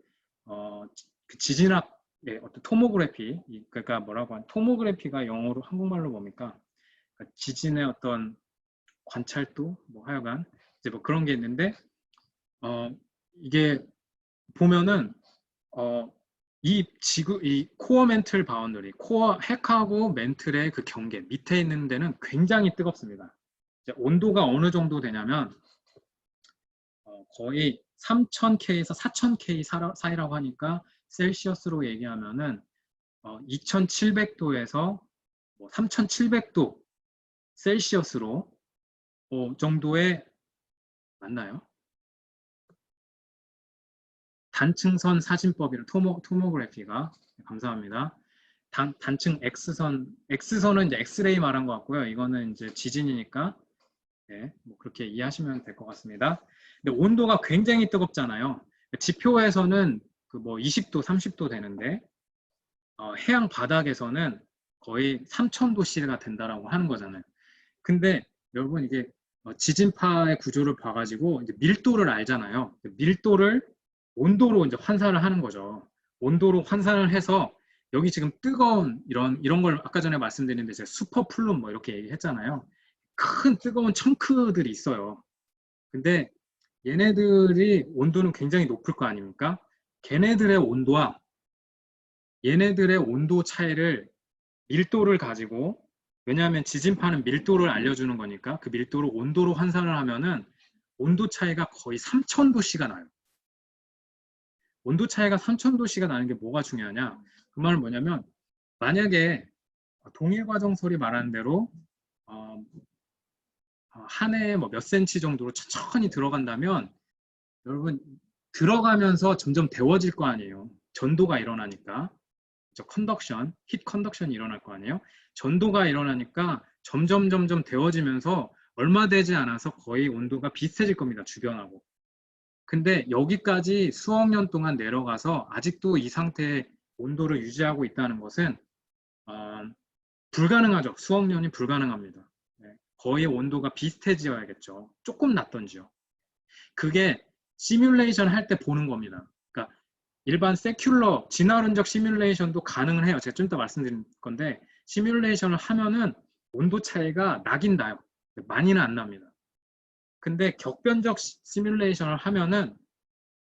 지진학의 어떤 토모그래피, 그러니까 뭐라고 하는 토모그래피가 영어로 한국말로 뭡니까? 그러니까 지진의 어떤 관찰도 뭐 하여간 이제 뭐 그런 게 있는데 이게 보면은 이 코어 멘틀 바운더리, 코어 핵하고 멘틀의 그 경계 밑에 있는 데는 굉장히 뜨겁습니다. 이제 온도가 어느 정도 되냐면 거의 3000K에서 4000K 사이라고 하니까 셀시어스로 얘기하면은 2700도에서 3700도 셀시어스로 정도의 맞나요? 단층선 사진법이라 토모그래피가 감사합니다. 단층 X선은 이제 엑스레이 말한 것 같고요. 이거는 이제 지진이니까 네, 뭐 그렇게 이해하시면 될 것 같습니다. 근데 온도가 굉장히 뜨겁잖아요. 지표에서는 그 뭐 20도, 30도 되는데 해양 바닥에서는 거의 3000도씨가 된다라고 하는 거잖아요. 근데 여러분 이게 지진파의 구조를 봐가지고 이제 밀도를 알잖아요. 밀도를 온도로 이제 환산을 하는 거죠. 온도로 환산을 해서 여기 지금 뜨거운 이런 걸 아까 전에 말씀드렸는데 제가 슈퍼 플룸 뭐 이렇게 얘기했잖아요. 큰 뜨거운 청크들이 있어요. 근데 얘네들이 온도는 굉장히 높을 거 아닙니까? 걔네들의 온도와 얘네들의 온도 차이를 밀도를 가지고, 왜냐하면 지진파는 밀도를 알려주는 거니까 그 밀도를 온도로 환산을 하면은 온도 차이가 거의 3000도씨가 나요. 온도 차이가 3000도씨가 나는 게 뭐가 중요하냐? 그 말은 뭐냐면, 만약에 동일과정설이 말하는 대로 한 해에 뭐 몇 센치 정도로 천천히 들어간다면, 여러분 들어가면서 점점 데워질 거 아니에요. 전도가 일어나니까. 컨덕션, 힛 컨덕션이 일어날 거 아니에요. 전도가 일어나니까 점점 데워지면서 얼마 되지 않아서 거의 온도가 비슷해질 겁니다. 주변하고. 근데 여기까지 수억 년 동안 내려가서 아직도 이 상태의 온도를 유지하고 있다는 것은 불가능하죠. 수억 년이 불가능합니다. 네. 거의 온도가 비슷해져야겠죠. 조금 낮던지요. 그게 시뮬레이션 할 때 보는 겁니다. 그러니까 일반 세큘러 진화론적 시뮬레이션도 가능은 해요. 제가 좀 이따 말씀드릴 건데, 시뮬레이션을 하면은 온도 차이가 나긴 나요. 많이는 안 납니다. 근데 격변적 시뮬레이션을 하면은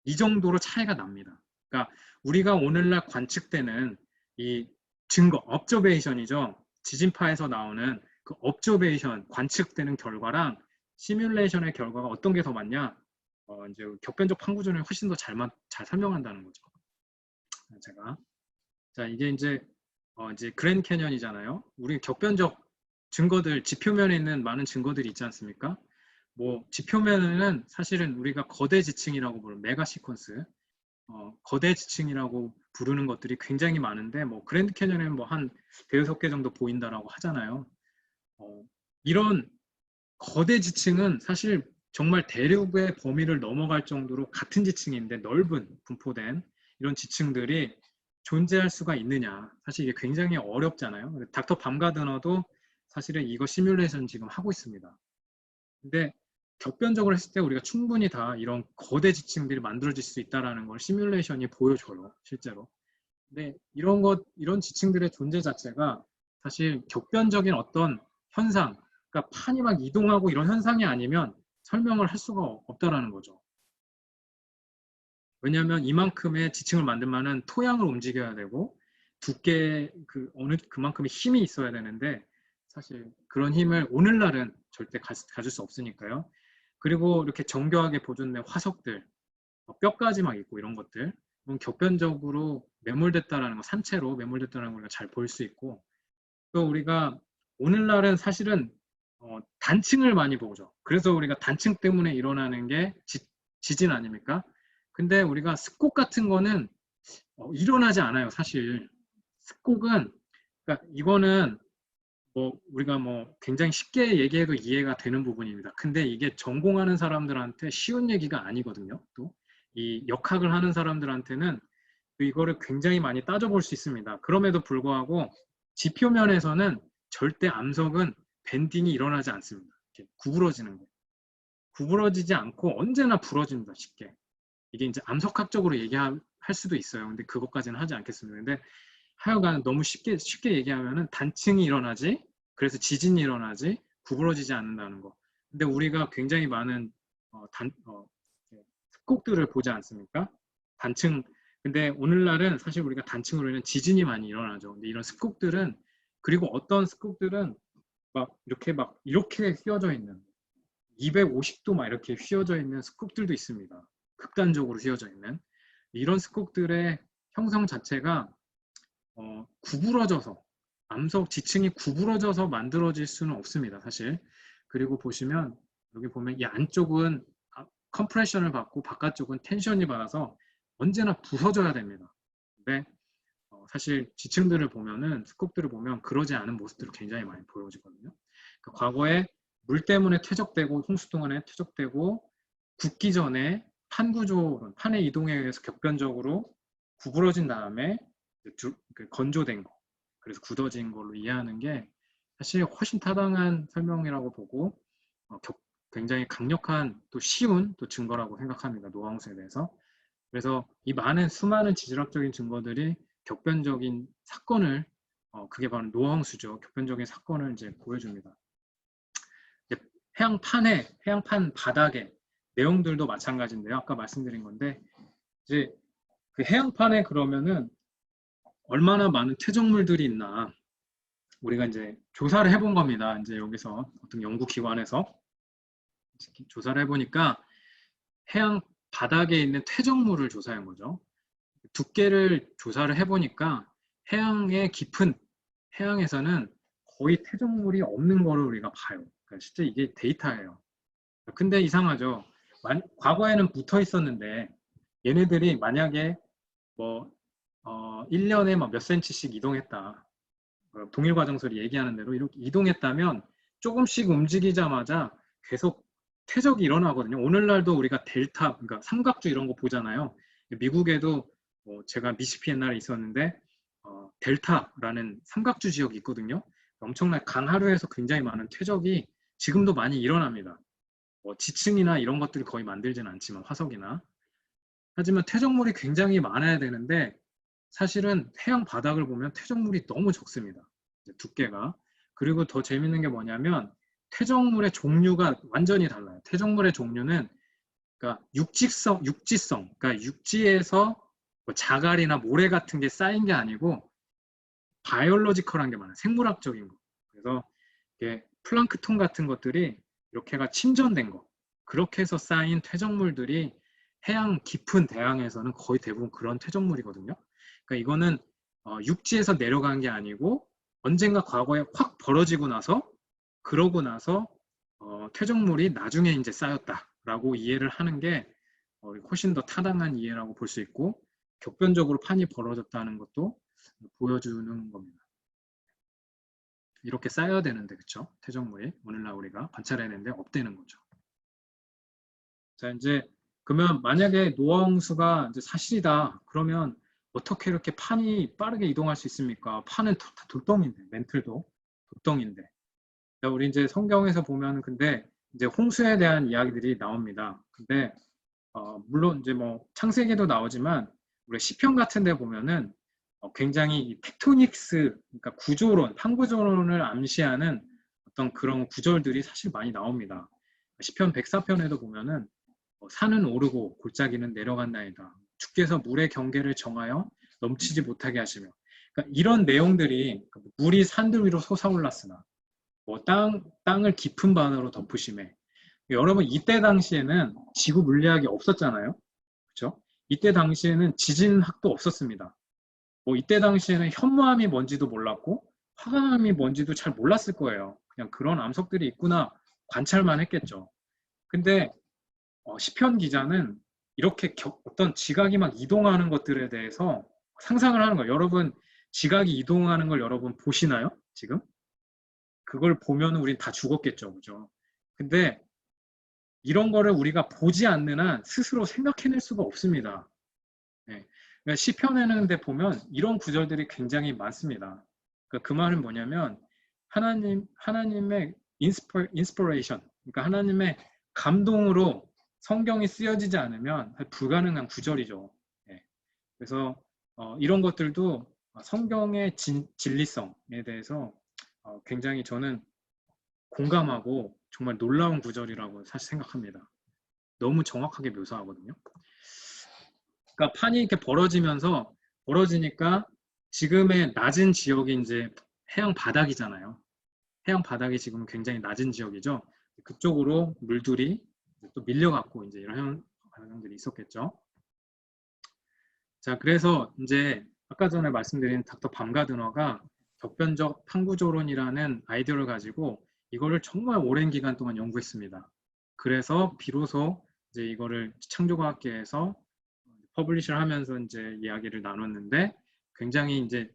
이 정도로 차이가 납니다. 그러니까 우리가 오늘날 관측되는 이 증거, 업저베이션이죠. 지진파에서 나오는 그 업저베이션, 관측되는 결과랑 시뮬레이션의 결과가 어떤 게 더 맞냐? 이제 격변적 판구전을 훨씬 더 잘 설명한다는 거죠. 제가. 자, 이게 이제 그랜드 캐년이잖아요. 우리 격변적 증거들, 지표면에 있는 많은 증거들이 있지 않습니까? 뭐 지표면에는 사실은 우리가 거대 지층이라고 부르는 메가 시퀀스, 거대 지층이라고 부르는 것들이 굉장히 많은데, 뭐 그랜드 캐년에는 뭐 한 대여섯 개 정도 보인다라고 하잖아요. 이런 거대 지층은 사실 정말 대륙의 범위를 넘어갈 정도로 같은 지층인데 넓은 분포된 이런 지층들이 존재할 수가 있느냐. 사실 이게 굉장히 어렵잖아요. 닥터 밤가드너도 사실은 이거 시뮬레이션 지금 하고 있습니다. 근데 격변적으로 했을 때 우리가 충분히 다 이런 거대 지층들이 만들어질 수 있다는 걸 시뮬레이션이 보여줘요. 실제로. 근데 이런 지층들의 존재 자체가 사실 격변적인 어떤 현상, 그러니까 판이 막 이동하고 이런 현상이 아니면 설명을 할 수가 없다라는 거죠. 왜냐하면 이만큼의 지층을 만들면은 토양을 움직여야 되고 두께 그만큼의 힘이 있어야 되는데, 사실 그런 힘을 오늘날은 절대 가질 수 없으니까요. 그리고 이렇게 정교하게 보존된 화석들, 뼈까지 막 있고 이런 것들, 격변적으로 매몰됐다라는 거, 산채로 매몰됐다는 걸 우리가 잘 볼 수 있고, 또 우리가 오늘날은 사실은 단층을 많이 보죠. 그래서 우리가 단층 때문에 일어나는 게 지진 아닙니까? 근데 우리가 습곡 같은 거는 일어나지 않아요, 사실. 습곡은, 그러니까 이거는 뭐 우리가 뭐 굉장히 쉽게 얘기해도 이해가 되는 부분입니다. 근데 이게 전공하는 사람들한테 쉬운 얘기가 아니거든요. 또 이 역학을 하는 사람들한테는 이거를 굉장히 많이 따져볼 수 있습니다. 그럼에도 불구하고 지표면에서는 절대 암석은 밴딩이 일어나지 않습니다. 이렇게 구부러지는 거. 구부러지지 않고 언제나 부러집니다. 쉽게. 이게 이제 암석학적으로 얘기할 수도 있어요. 근데 그것까지는 하지 않겠습니다. 근데 하여간 너무 쉽게 얘기하면은 단층이 일어나지, 그래서 지진이 일어나지, 구부러지지 않는다는 거. 근데 우리가 굉장히 많은 습곡들을 보지 않습니까? 단층. 근데 오늘날은 사실 우리가 단층으로 인한 지진이 많이 일어나죠. 근데 이런 습곡들은, 그리고 어떤 습곡들은 막 이렇게 휘어져 있는 250도 막 이렇게 휘어져 있는 습곡들도 있습니다. 극단적으로 휘어져 있는 이런 습곡들의 형성 자체가 구부러져서, 암석 지층이 구부러져서 만들어질 수는 없습니다, 사실. 그리고 보시면 여기 보면 이 안쪽은 컴프레션을 받고 바깥쪽은 텐션이 받아서 언제나 부서져야 됩니다. 근데 사실 지층들을 보면은, 스콥들을 보면 그러지 않은 모습들을 굉장히 많이 보여지거든요. 그 과거에 물 때문에 퇴적되고 홍수 동안에 퇴적되고 굳기 전에 판의 이동에 의해서 격변적으로 구부러진 다음에 건조된 거, 그래서 굳어진 걸로 이해하는 게 사실 훨씬 타당한 설명이라고 보고, 굉장히 강력한 또 쉬운 또 증거라고 생각합니다. 노화홍수에 대해서. 그래서 이 수많은 지질학적인 증거들이 격변적인 사건을 그게 바로 노홍수죠. 격변적인 사건을 이제 보여줍니다. 이제 해양판 바닥의 내용들도 마찬가지인데요. 아까 말씀드린 건데 이제 그 해양판에 그러면은 얼마나 많은 퇴적물들이 있나 우리가 이제 조사를 해본 겁니다. 이제 여기서 어떤 연구기관에서 조사를 해보니까 해양 바닥에 있는 퇴적물을 조사한 거죠. 두께를 조사를 해보니까 해양의 깊은 해양에서는 거의 퇴적물이 없는 거를 우리가 봐요. 그러니까 실제 이게 데이터예요. 근데 이상하죠. 과거에는 붙어 있었는데 얘네들이 만약에 뭐 1년에 몇 센치씩 이동했다. 동일 과정설이 얘기하는 대로 이렇게 이동했다면 조금씩 움직이자마자 계속 퇴적이 일어나거든요. 오늘날도 우리가 델타, 그러니까 삼각주 이런 거 보잖아요. 미국에도 제가 미시피 옛날에 있었는데 델타라는 삼각주 지역이 있거든요. 엄청나게 강하류에서 굉장히 많은 퇴적이 지금도 많이 일어납니다. 지층이나 이런 것들이 거의 만들지는 않지만 화석이나. 하지만 퇴적물이 굉장히 많아야 되는데 사실은 해양 바닥을 보면 퇴적물이 너무 적습니다. 두께가. 그리고 더 재밌는 게 뭐냐면 퇴적물의 종류가 완전히 달라요. 퇴적물의 종류는 그러니까 육지성, 그러니까 육지에서 자갈이나 모래 같은 게 쌓인 게 아니고 바이올로지컬한 게 많아요. 생물학적인 거. 그래서 이게 플랑크톤 같은 것들이 이렇게가 침전된 거. 그렇게 해서 쌓인 퇴적물들이 해양 깊은 대양에서는 거의 대부분 그런 퇴적물이거든요. 그러니까 이거는 육지에서 내려간 게 아니고 언젠가 과거에 확 벌어지고 나서 그러고 나서 퇴적물이 나중에 이제 쌓였다라고 이해를 하는 게 훨씬 더 타당한 이해라고 볼 수 있고 격변적으로 판이 벌어졌다는 것도 보여주는 겁니다. 이렇게 쌓여야 되는데 그쵸? 퇴적물이 오늘날 우리가 관찰해내는데 없대는 거죠. 자 이제 그러면 만약에 노화홍수가 이제 사실이다 그러면 어떻게 이렇게 판이 빠르게 이동할 수 있습니까? 판은 다 돌덩인데 멘틀도 돌덩인데 우리 이제 성경에서 보면 근데 이제 홍수에 대한 이야기들이 나옵니다. 근데 물론 이제 뭐 창세기도 나오지만 우리 시편 같은 데 보면은 굉장히 이 텍토닉스 그러니까 구조론, 판구조론을 암시하는 어떤 그런 구절들이 사실 많이 나옵니다. 시편 104편에도 보면은 산은 오르고 골짜기는 내려간다이다. 주께서 물의 경계를 정하여 넘치지 못하게 하시며 그러니까 이런 내용들이 물이 산들 위로 솟아올랐으나 땅을 깊은 바다로 덮으심에 여러분 이때 당시에는 지구 물리학이 없었잖아요. 그렇죠? 이때 당시에는 지진학도 없었습니다. 이때 당시에는 현무암이 뭔지도 몰랐고 화강암이 뭔지도 잘 몰랐을 거예요. 그냥 그런 암석들이 있구나 관찰만 했겠죠. 근데 시편 기자는 이렇게 어떤 지각이 막 이동하는 것들에 대해서 상상을 하는 거예요. 여러분 지각이 이동하는 걸 여러분 보시나요? 지금? 그걸 보면 우린 다 죽었겠죠. 그죠? 근데 이런 거를 우리가 보지 않는 한 스스로 생각해낼 수가 없습니다. 네. 그러니까 시편에는 보면 이런 구절들이 굉장히 많습니다. 그러니까 그 말은 뭐냐면 하나님의 인스피레이션, 그러니까 하나님의 감동으로 성경이 쓰여지지 않으면 불가능한 구절이죠. 네. 그래서 이런 것들도 성경의 진리성에 대해서 굉장히 저는 공감하고 정말 놀라운 구절이라고 사실 생각합니다. 너무 정확하게 묘사하거든요. 그러니까 판이 이렇게 벌어지니까 지금의 낮은 지역이 이제 해양 바닥이잖아요. 해양 바닥이 지금 굉장히 낮은 지역이죠. 그쪽으로 물들이 또 밀려갖고 이제 이런 현상들이 있었겠죠. 자, 그래서 이제 아까 전에 말씀드린 닥터 밤가드너가 격변적 판구조론이라는 아이디어를 가지고 이거를 정말 오랜 기간 동안 연구했습니다. 그래서 비로소 이제 이거를 창조과학계에서 퍼블리셔를 하면서 이제 이야기를 나눴는데 굉장히 이제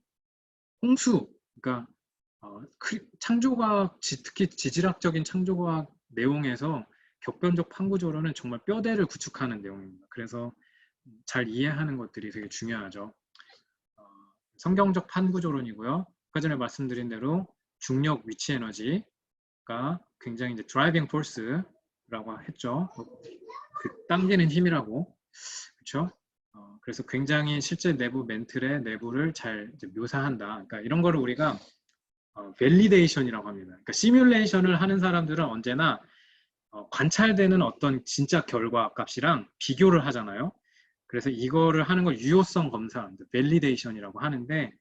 홍수, 그러니까 창조과학, 특히 지질학적인 창조과학 내용에서 격변적 판구조론은 정말 뼈대를 구축하는 내용입니다. 그래서 잘 이해하는 것들이 되게 중요하죠. 성경적 판구조론이고요. 아까 전에 말씀드린 대로 중력 위치 에너지가 굉장히 이제 드라이빙 포스라고 했죠. 그 당기는 힘이라고. 그렇죠? 그래서 굉장히 실제 내부 멘틀의 내부를 잘 이제 묘사한다. 그러니까 이런 거를 우리가 밸리데이션이라고 합니다. 그러니까 시뮬레이션을 하는 사람들은 언제나 관찰되는 어떤 진짜 결과 값이랑 비교를 하잖아요. 그래서 이거를 하는 걸 유효성 검사, 밸리데이션이라고 하는데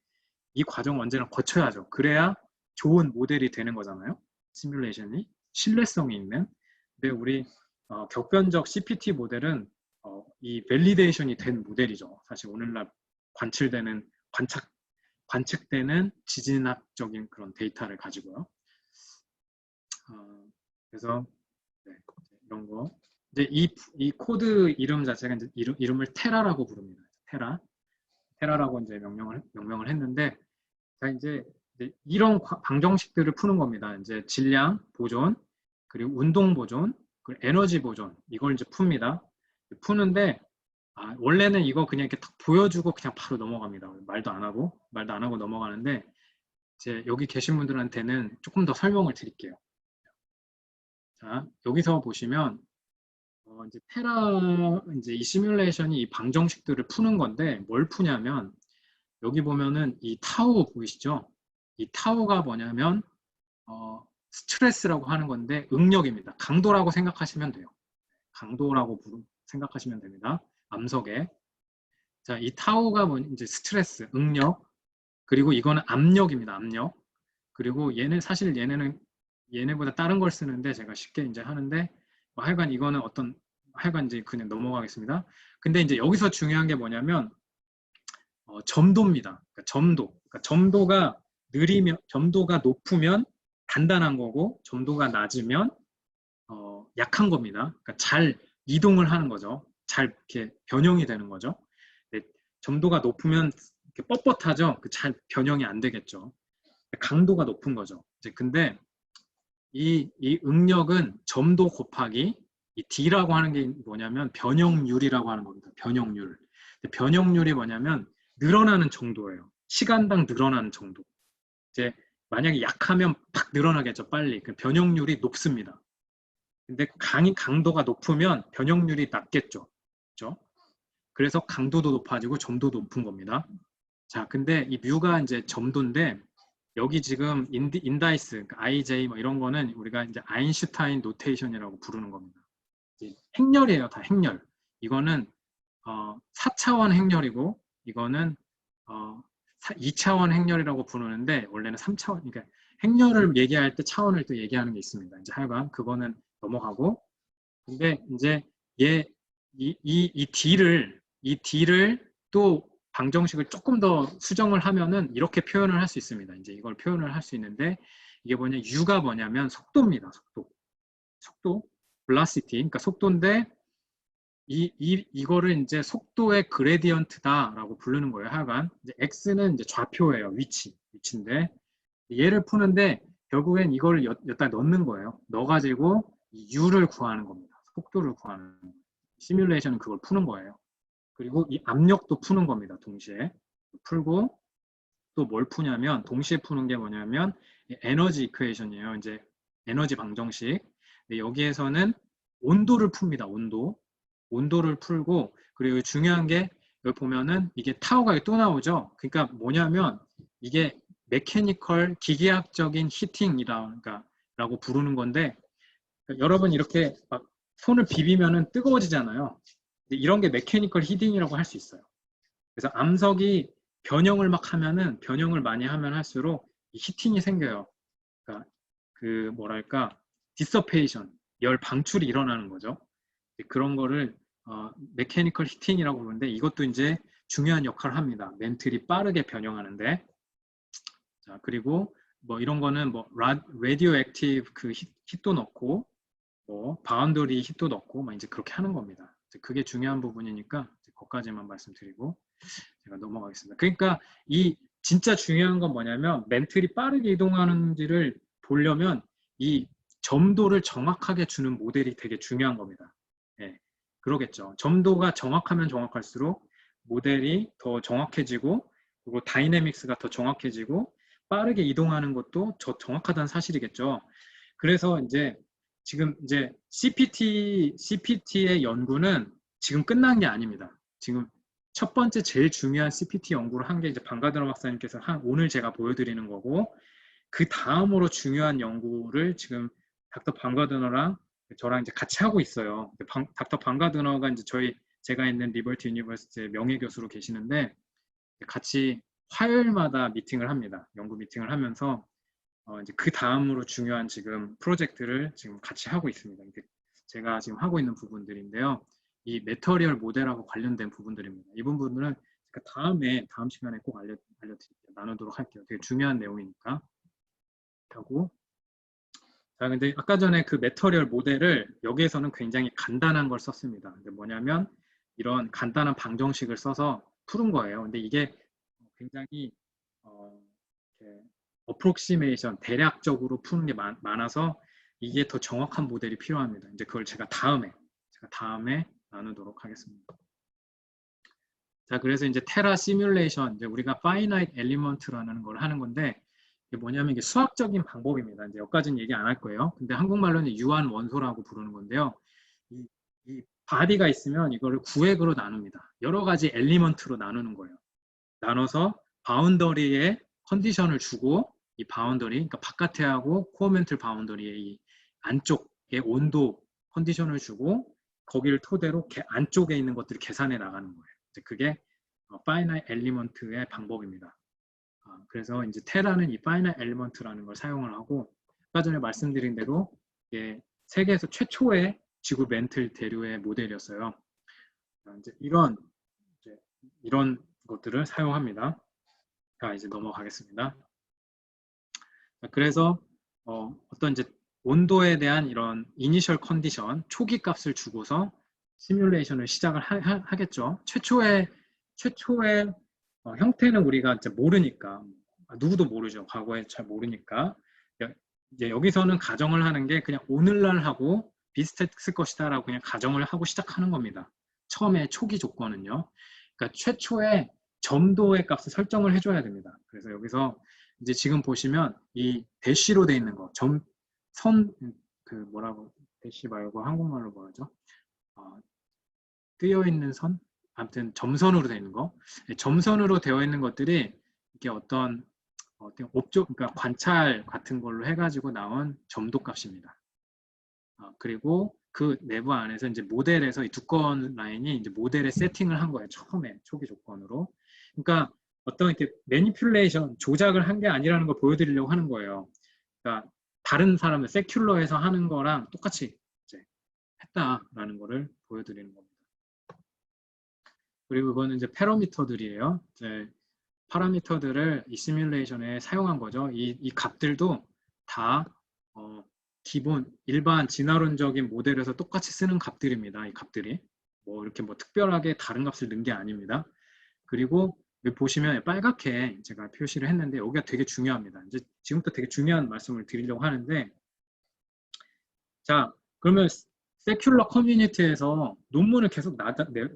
이 과정을 언제나 거쳐야죠. 그래야 좋은 모델이 되는 거잖아요. 시뮬레이션이 신뢰성이 있는. 근데 우리 격변적 CPT 모델은 이 밸리데이션이 된 모델이죠. 사실 오늘날 관측되는 지진학적인 그런 데이터를 가지고요. 그래서 네, 이런 거. 이제 이 코드 이름 자체가 이제 이름을 테라라고 부릅니다. 테라라고 이제 명명을 했는데, 자 이제 이런 방정식들을 푸는 겁니다. 이제 질량 보존, 그리고 운동 보존, 그리고 에너지 보존, 이걸 이제 풉니다. 푸는데 원래는 이거 그냥 이렇게 딱 보여주고 그냥 바로 넘어갑니다. 말도 안 하고 넘어가는데, 이제 여기 계신 분들한테는 조금 더 설명을 드릴게요. 자, 여기서 보시면 이제 이제 이 시뮬레이션이 이 방정식들을 푸는 건데 뭘 푸냐면 여기 보면은 이 타우 보이시죠? 이 타우가 뭐냐면 스트레스라고 하는 건데 응력입니다. 강도라고 생각하시면 돼요. 강도라고 생각하시면 됩니다. 암석에. 자, 이 타우가 이제 스트레스, 응력, 그리고 이거는 압력입니다. 압력. 그리고 사실 얘네보다 다른 걸 쓰는데 제가 쉽게 이제 하는데 하여간 이거는 하여간 이제 그냥 넘어가겠습니다. 근데 이제 여기서 중요한 게 뭐냐면 점도입니다. 그러니까 점도가 높으면 단단한 거고 점도가 낮으면 약한 겁니다. 그러니까 잘 이동을 하는 거죠. 잘 이렇게 변형이 되는 거죠. 점도가 높으면 이렇게 뻣뻣하죠. 잘 변형이 안 되겠죠. 강도가 높은 거죠. 근데 이 응력은 점도 곱하기 이 D라고 하는 게 뭐냐면 변형률이라고 하는 겁니다. 변형률. 변형률이 뭐냐면 늘어나는 정도예요. 시간당 늘어나는 정도. 이제 만약에 약하면 팍 늘어나겠죠. 빨리. 변형률이 높습니다. 근데 강도가 높으면 변형률이 낮겠죠. 그렇죠? 그래서 강도도 높아지고 점도도 높은 겁니다. 자, 근데 이 뮤가 이제 점도인데 여기 지금 인다이스, IJ 뭐 이런 거는 우리가 이제 아인슈타인 노테이션이라고 부르는 겁니다. 행렬이에요, 다 행렬. 이거는 4차원 행렬이고 이거는 2차원 행렬이라고 부르는데 원래는 3차원, 그러니까 행렬을 얘기할 때 차원을 또 얘기하는 게 있습니다. 이제 하여간 그거는 넘어가고. 근데 이제 이 D를 또 방정식을 조금 더 수정을 하면은 이렇게 표현을 할 수 있습니다. 이제 이걸 표현을 할 수 있는데 이게 U가 뭐냐면 속도입니다. 속도, velocity, 그러니까 속도인데 이거를 이제 속도의 그레디언트다라고 부르는 거예요. 하여간 이제 X는 이제 좌표예요. 위치인데 얘를 푸는데 결국엔 이걸 여기다 넣는 거예요. 넣어가지고 U를 구하는 겁니다. 속도를 구하는 거예요. 시뮬레이션은 그걸 푸는 거예요. 그리고 이 압력도 푸는 겁니다. 동시에 풀고 또 뭘 푸냐면 동시에 푸는 게 뭐냐면 에너지 이퀘이션이에요. 이제 에너지 방정식. 여기에서는 온도를 풉니다. 온도를 풀고 그리고 중요한 게 여기 보면은 이게 타워가 또 나오죠. 그러니까 뭐냐면 이게 메케니컬 기계학적인 히팅이라고 부르는 건데 그러니까 여러분 이렇게 막 손을 비비면은 뜨거워지잖아요. 이런 게 메케니컬 히팅이라고 할 수 있어요. 그래서 암석이 변형을 막 하면은 변형을 많이 하면 할수록 이 히팅이 생겨요. 그러니까 그 뭐랄까 디서페이션 열 방출이 일어나는 거죠. 그런 거를 메케니컬 히팅이라고 부르는데 이것도 이제 중요한 역할을 합니다. 멘틀이 빠르게 변형하는데. 자, 그리고 뭐 이런 거는 뭐 라디오 액티브 그 hit도 넣고 뭐 바운더리 hit도 넣고 막 이제 그렇게 하는 겁니다. 그게 중요한 부분이니까 거기까지만 말씀드리고 제가 넘어가겠습니다. 그러니까 이 진짜 중요한 건 뭐냐면 멘틀이 빠르게 이동하는지를 보려면 이 점도를 정확하게 주는 모델이 되게 중요한 겁니다. 예, 그러겠죠. 점도가 정확하면 정확할수록 모델이 더 정확해지고 그리고 다이내믹스가 더 정확해지고 빠르게 이동하는 것도 더 정확하다는 사실이겠죠. 그래서 이제 지금 이제 CPT의 연구는 지금 끝난 게 아닙니다. 지금 첫 번째 제일 중요한 CPT 연구를 한 게 이제 방가드너 박사님께서 오늘 제가 보여드리는 거고, 그 다음으로 중요한 연구를 지금 닥터 방가드너랑 저랑 이제 같이 하고 있어요. 닥터 방가드너가 이제 제가 있는 리버티 유니버시티의 명예교수로 계시는데, 같이 화요일마다 미팅을 합니다. 연구 미팅을 하면서 이제 그 다음으로 중요한 지금 프로젝트를 지금 같이 하고 있습니다. 제가 지금 하고 있는 부분들인데요. 이 매터리얼 모델하고 관련된 부분들입니다. 이 부분들은 다음 시간에 꼭 알려드릴게요. 나누도록 할게요. 되게 중요한 내용이니까. 하고, 자, 근데 아까 전에 그 매터리얼 모델을 여기에서는 굉장히 간단한 걸 썼습니다. 근데 뭐냐면 이런 간단한 방정식을 써서 푸는 거예요. 근데 이게 굉장히 어프록시메이션, 대략적으로 푸는 게 많아서 이게 더 정확한 모델이 필요합니다. 이제 그걸 제가 다음에 나누도록 하겠습니다. 자, 그래서 이제 테라 시뮬레이션, 이제 우리가 파이나이트 엘리먼트라는 걸 하는 건데, 이게 뭐냐면 이게 수학적인 방법입니다. 이제 여기까지는 얘기 안 할 거예요. 근데 한국말로는 유한 원소라고 부르는 건데요. 이 바디가 있으면 이거를 구획으로 나눕니다. 여러 가지 엘리먼트로 나누는 거예요. 나눠서 바운더리에 컨디션을 주고, 이 바운더리, 그러니까 바깥에 하고 코어 멘틀 바운더리의 이 안쪽에 온도 컨디션을 주고, 거기를 토대로 안쪽에 있는 것들을 계산해 나가는 거예요. 그게 파이나이트 엘리먼트의 방법입니다. 그래서 이제 테라는 이 파이나이트 엘리먼트라는 걸 사용을 하고, 아까 전에 말씀드린 대로 이게 세계에서 최초의 지구 멘틀 대류의 모델이었어요. 이제 이런 것들을 사용합니다. 자, 이제 넘어가겠습니다. 그래서 어떤 이제 온도에 대한 이런 이니셜 컨디션, 초기 값을 주고서 시뮬레이션을 시작을 하겠죠. 최초의 형태는 우리가 이제 모르니까, 누구도 모르죠. 과거에 잘 모르니까. 이제 여기서는 가정을 하는 게 그냥 오늘날 하고 비슷했을 것이다라고 그냥 가정을 하고 시작하는 겁니다. 처음에 초기 조건은요. 그러니까 최초의 점도의 값을 설정을 해줘야 됩니다. 그래서 여기서 이제 지금 보시면 이 대시로 돼 있는 거, 대시 말고 한국말로 뭐라죠? 뜨여 있는 선? 아무튼 점선으로 되어 있는 거. 점선으로 되어 있는 것들이 이게 어떤 그러니까 관찰 같은 걸로 해가지고 나온 점도 값입니다. 그리고 그 내부 안에서 이제 모델에서 이 두꺼운 라인이 이제 모델에 세팅을 한 거예요. 처음에 초기 조건으로. 그러니까 어떤 이렇게 매니퓰레이션, 조작을 한 게 아니라는 걸 보여드리려고 하는 거예요. 그러니까 다른 사람들, 세큘러에서 하는 거랑 똑같이 이제 했다라는 거를 보여드리는 겁니다. 그리고 이거는 이제 패러미터들이에요. 이제 파라미터들을 이 시뮬레이션에 사용한 거죠. 이 값들도 다 기본 일반 진화론적인 모델에서 똑같이 쓰는 값들입니다. 이 값들이 이렇게 특별하게 다른 값을 넣은 게 아닙니다. 그리고 여기 보시면 빨갛게 제가 표시를 했는데 여기가 되게 중요합니다. 이제 지금부터 되게 중요한 말씀을 드리려고 하는데, 자, 그러면 세큘러 커뮤니티에서 논문을 계속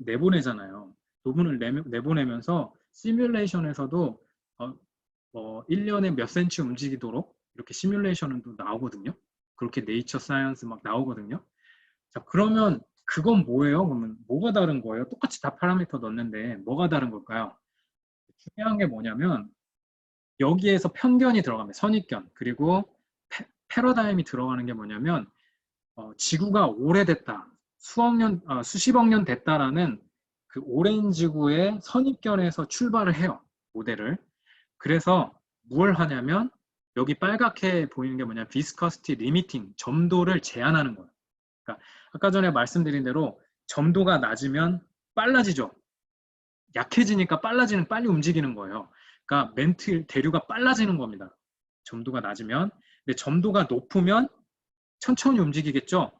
내보내잖아요. 논문을 내보내면서 시뮬레이션에서도 1년에 몇 센치 움직이도록 이렇게 시뮬레이션도 나오거든요. 그렇게 네이처 사이언스 막 나오거든요. 자, 그러면 그건 뭐예요? 그러면 뭐가 다른 거예요? 똑같이 다 파라미터 넣었는데 뭐가 다른 걸까요? 중요한 게 뭐냐면 여기에서 편견이 들어갑니다. 선입견. 그리고 패러다임이 들어가는 게 뭐냐면 지구가 오래됐다. 수십억 년 됐다라는 그 오랜 지구의 선입견에서 출발을 해요. 모델을. 그래서 뭘 하냐면 여기 빨갛게 보이는 게 뭐냐, 비스커시티 리미팅, 점도를 제한하는 거예요. 그러니까 아까 전에 말씀드린 대로 점도가 낮으면 빨라지죠. 약해지니까 빨리 움직이는 거예요. 그러니까 멘틀 대류가 빨라지는 겁니다. 점도가 낮으면. 근데 점도가 높으면 천천히 움직이겠죠.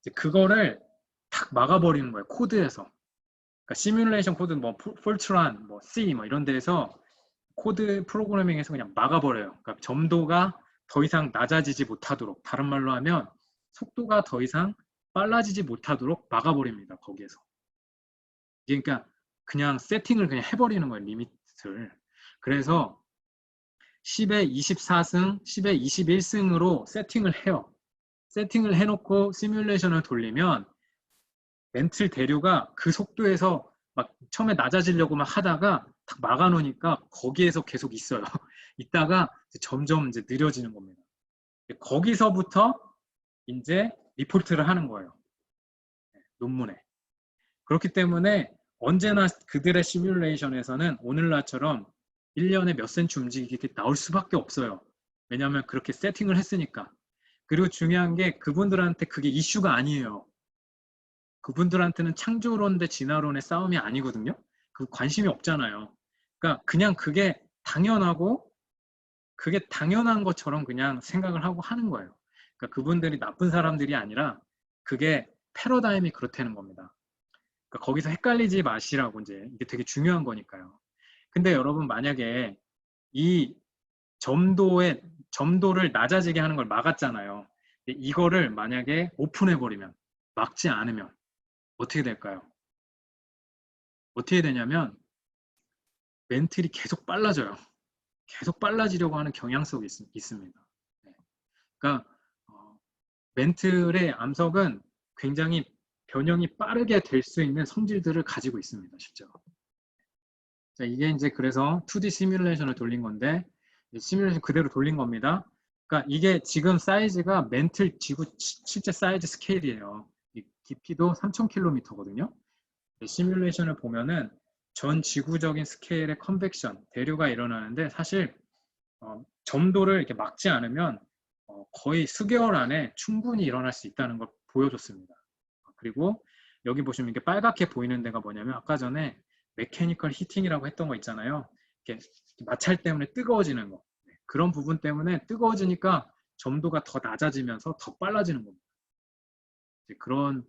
이제 그거를 탁 막아버리는 거예요. 코드에서. 그러니까 시뮬레이션 코드 폴트란, C 이런 데에서 코드 프로그래밍에서 그냥 막아버려요. 그러니까 점도가 더 이상 낮아지지 못하도록, 다른 말로 하면 속도가 더 이상 빨라지지 못하도록 막아버립니다. 거기에서. 그러니까 그냥 세팅을 그냥 해버리는 거예요. 리미트를. 그래서 10에 24승, 10에 21승으로 세팅을 해요. 세팅을 해놓고 시뮬레이션을 돌리면 멘틀 대류가 그 속도에서 막 처음에 낮아지려고 막 하다가 딱 막아놓으니까 거기에서 계속 있어요. 있다가 점점 이제 느려지는 겁니다. 거기서부터 이제 리포트를 하는 거예요. 논문에. 그렇기 때문에 언제나 그들의 시뮬레이션에서는 오늘날처럼 1년에 몇 센치 움직이게 나올 수밖에 없어요. 왜냐하면 그렇게 세팅을 했으니까. 그리고 중요한 게 그분들한테 그게 이슈가 아니에요. 그분들한테는 창조론 대 진화론의 싸움이 아니거든요. 그 관심이 없잖아요. 그러니까 그냥 그게 당연하고 그게 당연한 것처럼 그냥 생각을 하고 하는 거예요. 그러니까 그분들이 나쁜 사람들이 아니라 그게 패러다임이 그렇다는 겁니다. 그러니까 거기서 헷갈리지 마시라고 이제 이게 되게 중요한 거니까요. 근데 여러분 만약에 이 점도를 낮아지게 하는 걸 막았잖아요. 이거를 만약에 오픈해버리면 막지 않으면 어떻게 될까요? 어떻게 되냐면 멘틀이 계속 빨라져요. 계속 빨라지려고 하는 경향성이 있습니다. 그러니까 멘틀의 암석은 굉장히 변형이 빠르게 될 수 있는 성질들을 가지고 있습니다. 실제로. 자, 이게 이제 그래서 2D 시뮬레이션을 돌린 건데 시뮬레이션 그대로 돌린 겁니다. 그러니까 이게 지금 사이즈가 멘틀 지구 실제 사이즈 스케일이에요. 깊이도 3000km거든요. 시뮬레이션을 보면은 전 지구적인 스케일의 컨벡션, 대류가 일어나는데 사실 점도를 이렇게 막지 않으면 거의 수개월 안에 충분히 일어날 수 있다는 걸 보여줬습니다. 그리고 여기 보시면 이게 빨갛게 보이는 데가 뭐냐면 아까 전에 메케니컬 히팅이라고 했던 거 있잖아요. 이렇게 마찰 때문에 뜨거워지는 거. 그런 부분 때문에 뜨거워지니까 점도가 더 낮아지면서 더 빨라지는 겁니다. 그런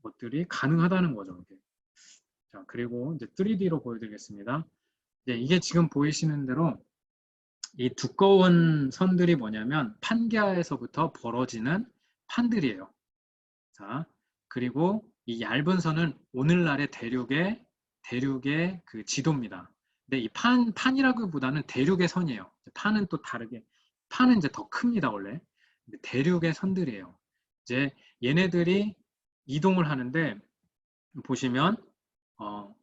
것들이 가능하다는 거죠. 이게. 자, 그리고 이제 3D로 보여드리겠습니다. 이게 지금 보이시는 대로 이 두꺼운 선들이 뭐냐면 판기하에서부터 벌어지는 판들이에요. 자, 그리고 이 얇은 선은 오늘날의 대륙의 그 지도입니다. 근데 이 판이라기보다는 대륙의 선이에요. 판은 또 다르게, 판은 이제 더 큽니다, 원래. 근데 대륙의 선들이에요. 이제 얘네들이 이동을 하는데 보시면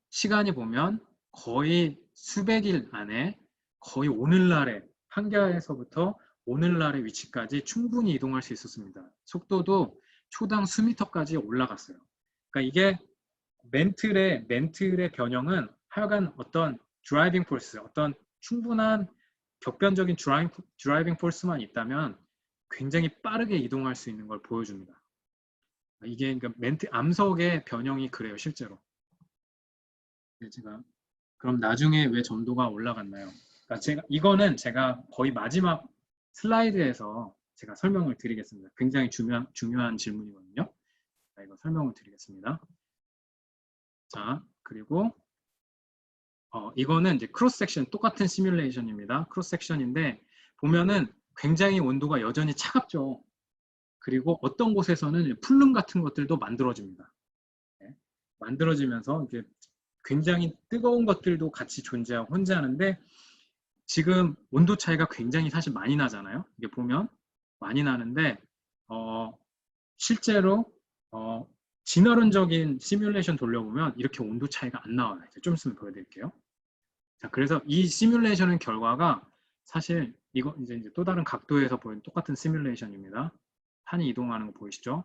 시간이 보면 거의 수백일 안에 거의 오늘날의 판기하에서부터 오늘날의 위치까지 충분히 이동할 수 있었습니다. 속도도 초당 수미터까지 올라갔어요. 그러니까 이게 멘틀의 변형은 하여간 어떤 드라이빙 포스, 어떤 충분한 격변적인 드라이빙 포스만 있다면 굉장히 빠르게 이동할 수 있는 걸 보여줍니다. 이게 그러니까 암석의 변형이 그래요, 실제로. 제가 그럼 나중에 왜 점도가 올라갔나요? 그러니까 이거는 제가 거의 마지막 슬라이드에서 제가 설명을 드리겠습니다. 굉장히 중요한 질문이거든요. 자, 이거 설명을 드리겠습니다. 자, 그리고 이거는 이제 크로스 섹션, 똑같은 시뮬레이션입니다. 크로스 섹션인데 보면은 굉장히 온도가 여전히 차갑죠. 그리고 어떤 곳에서는 풀름 같은 것들도 만들어집니다. 네. 만들어지면서 이제 굉장히 뜨거운 것들도 같이 존재하고 혼재하는데 지금 온도 차이가 굉장히 사실 많이 나잖아요. 이게 보면 많이 나는데 실제로 진화론적인 시뮬레이션 돌려보면 이렇게 온도 차이가 안 나와요. 좀 있으면 보여드릴게요. 자, 그래서 이 시뮬레이션의 결과가 사실 이거 이제 또 다른 각도에서 보이는 똑같은 시뮬레이션입니다. 판이 이동하는 거 보이시죠?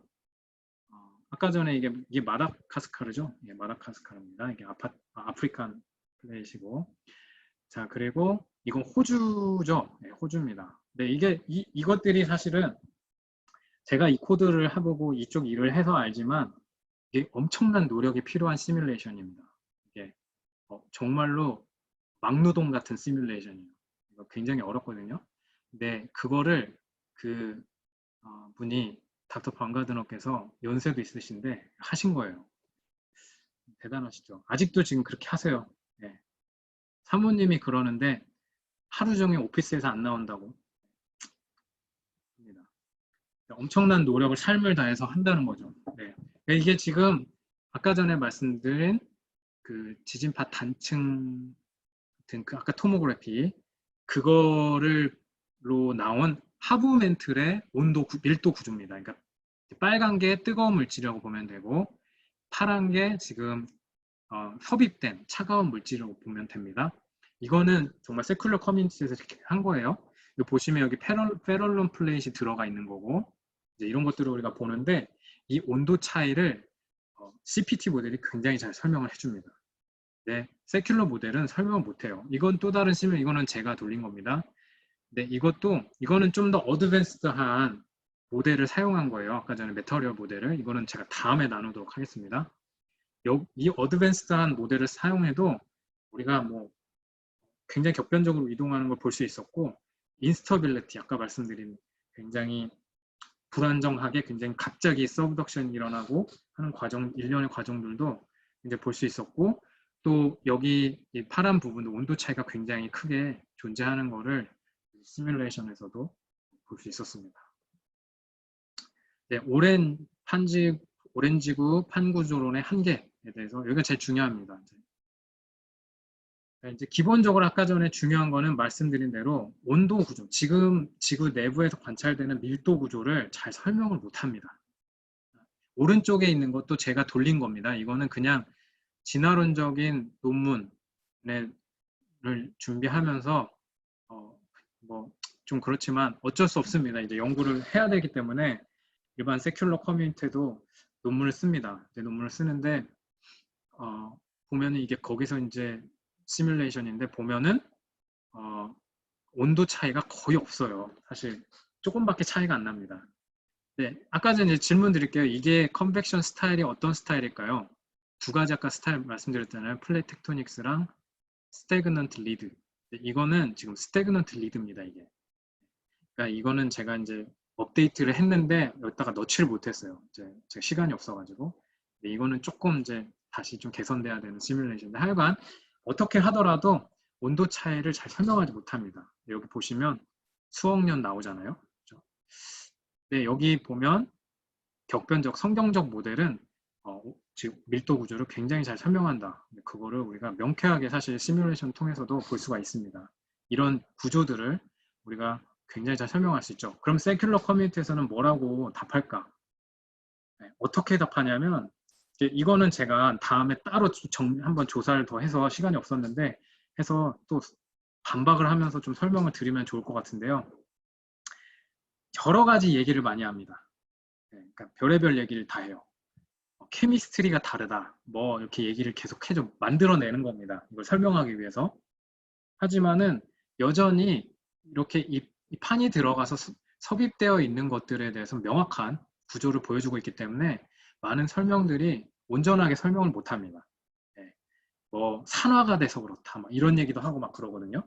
아까 전에 이게 마다가스카르죠? 예, 마다가스카르입니다. 이게 아프리칸 플레이시고. 자, 그리고 이건 호주죠? 네, 호주입니다. 네, 이것들이 사실은 제가 이 코드를 해보고 이쪽 일을 해서 알지만 이게 엄청난 노력이 필요한 시뮬레이션입니다. 이게 정말로 막노동 같은 시뮬레이션이에요. 이거 굉장히 어렵거든요. 근데 그거를 그 분이 닥터 방가드너께서 연세도 있으신데 하신 거예요. 대단하시죠. 아직도 지금 그렇게 하세요. 네. 사모님이 그러는데 하루 종일 오피스에서 안 나온다고. 엄청난 노력을 삶을 다해서 한다는 거죠. 네. 이게 지금 아까 전에 말씀드린 그 지진파 단층 같은 그 아까 토모그래피 그거를로 나온 하부멘틀의 온도 밀도 구조입니다. 그러니까 빨간 게 뜨거운 물질이라고 보면 되고 파란 게 지금 섭입된 차가운 물질이라고 보면 됩니다. 이거는 정말 세큘러 커뮤니티에서 이렇게 한 거예요. 여기 보시면 여기 페럴론 플레이트 들어가 있는 거고 이제 이런 것들을 우리가 보는데 이 온도 차이를 CPT 모델이 굉장히 잘 설명을 해줍니다. 네, 세큘러 모델은 설명을 못해요. 이건 또 다른 시뮬, 이거는 제가 돌린 겁니다. 네, 이거는 좀 더 어드밴스드한 모델을 사용한 거예요. 아까 전에 메터리얼 모델을. 이거는 제가 다음에 나누도록 하겠습니다. 이 어드밴스드한 모델을 사용해도 우리가 뭐 굉장히 격변적으로 이동하는 걸 볼 수 있었고, 인스터빌리티, 아까 말씀드린 굉장히 불안정하게 굉장히 갑자기 서브덕션이 일어나고 하는 과정, 일련의 과정들도 이제 볼 수 있었고, 또 여기 이 파란 부분도 온도 차이가 굉장히 크게 존재하는 거를 시뮬레이션에서도 볼 수 있었습니다. 네, 오렌지구 판구조론의 한계에 대해서 여기가 제일 중요합니다. 이제 기본적으로 아까 전에 중요한 거는 말씀드린 대로 온도 구조, 지금 지구 내부에서 관찰되는 밀도 구조를 잘 설명을 못합니다. 오른쪽에 있는 것도 제가 돌린 겁니다. 이거는 그냥 진화론적인 논문을 준비하면서 뭐 좀 그렇지만 어쩔 수 없습니다. 이제 연구를 해야 되기 때문에 일반 세큘러 커뮤니티도 논문을 씁니다. 논문을 쓰는데 보면은 이게 거기서 이제 시뮬레이션인데 보면은 온도 차이가 거의 없어요. 사실 조금밖에 차이가 안 납니다. 네, 아까 전에 질문 드릴게요. 이게 컨벡션 스타일이 어떤 스타일일까요? 두 가지 아까 스타일 말씀드렸잖아요. 플레이트 텍토닉스랑 스태그넌트 리드. 이거는 지금 스태그넌트 리드입니다. 이게. 그러니까 이거는 제가 이제 업데이트를 했는데 여기다가 넣지를 못했어요. 이제 제가 시간이 없어가지고. 이거는 조금 이제 다시 좀 개선돼야 되는 시뮬레이션인데 하여간 어떻게 하더라도 온도 차이를 잘 설명하지 못합니다. 여기 보시면 수억 년 나오잖아요. 그렇죠? 네, 여기 보면 격변적, 성경적 모델은 즉 밀도 구조를 굉장히 잘 설명한다. 그거를 우리가 명쾌하게 사실 시뮬레이션 통해서도 볼 수가 있습니다. 이런 구조들을 우리가 굉장히 잘 설명할 수 있죠. 그럼 세큘러 커뮤니티에서는 뭐라고 답할까? 네, 어떻게 답하냐면 이거는 제가 다음에 따로 한번 조사를 더 해서 시간이 없었는데 해서 또 반박을 하면서 좀 설명을 드리면 좋을 것 같은데요. 여러 가지 얘기를 많이 합니다. 네, 그러니까 별의별 얘기를 다 해요. 케미스트리가 다르다. 뭐 이렇게 얘기를 계속 해줘 만들어내는 겁니다. 이걸 설명하기 위해서. 하지만은 여전히 이렇게 이 판이 들어가서 섭입되어 있는 것들에 대해서 명확한 구조를 보여주고 있기 때문에 많은 설명들이 온전하게 설명을 못합니다. 네. 뭐 산화가 돼서 그렇다. 막 이런 얘기도 하고 막 그러거든요.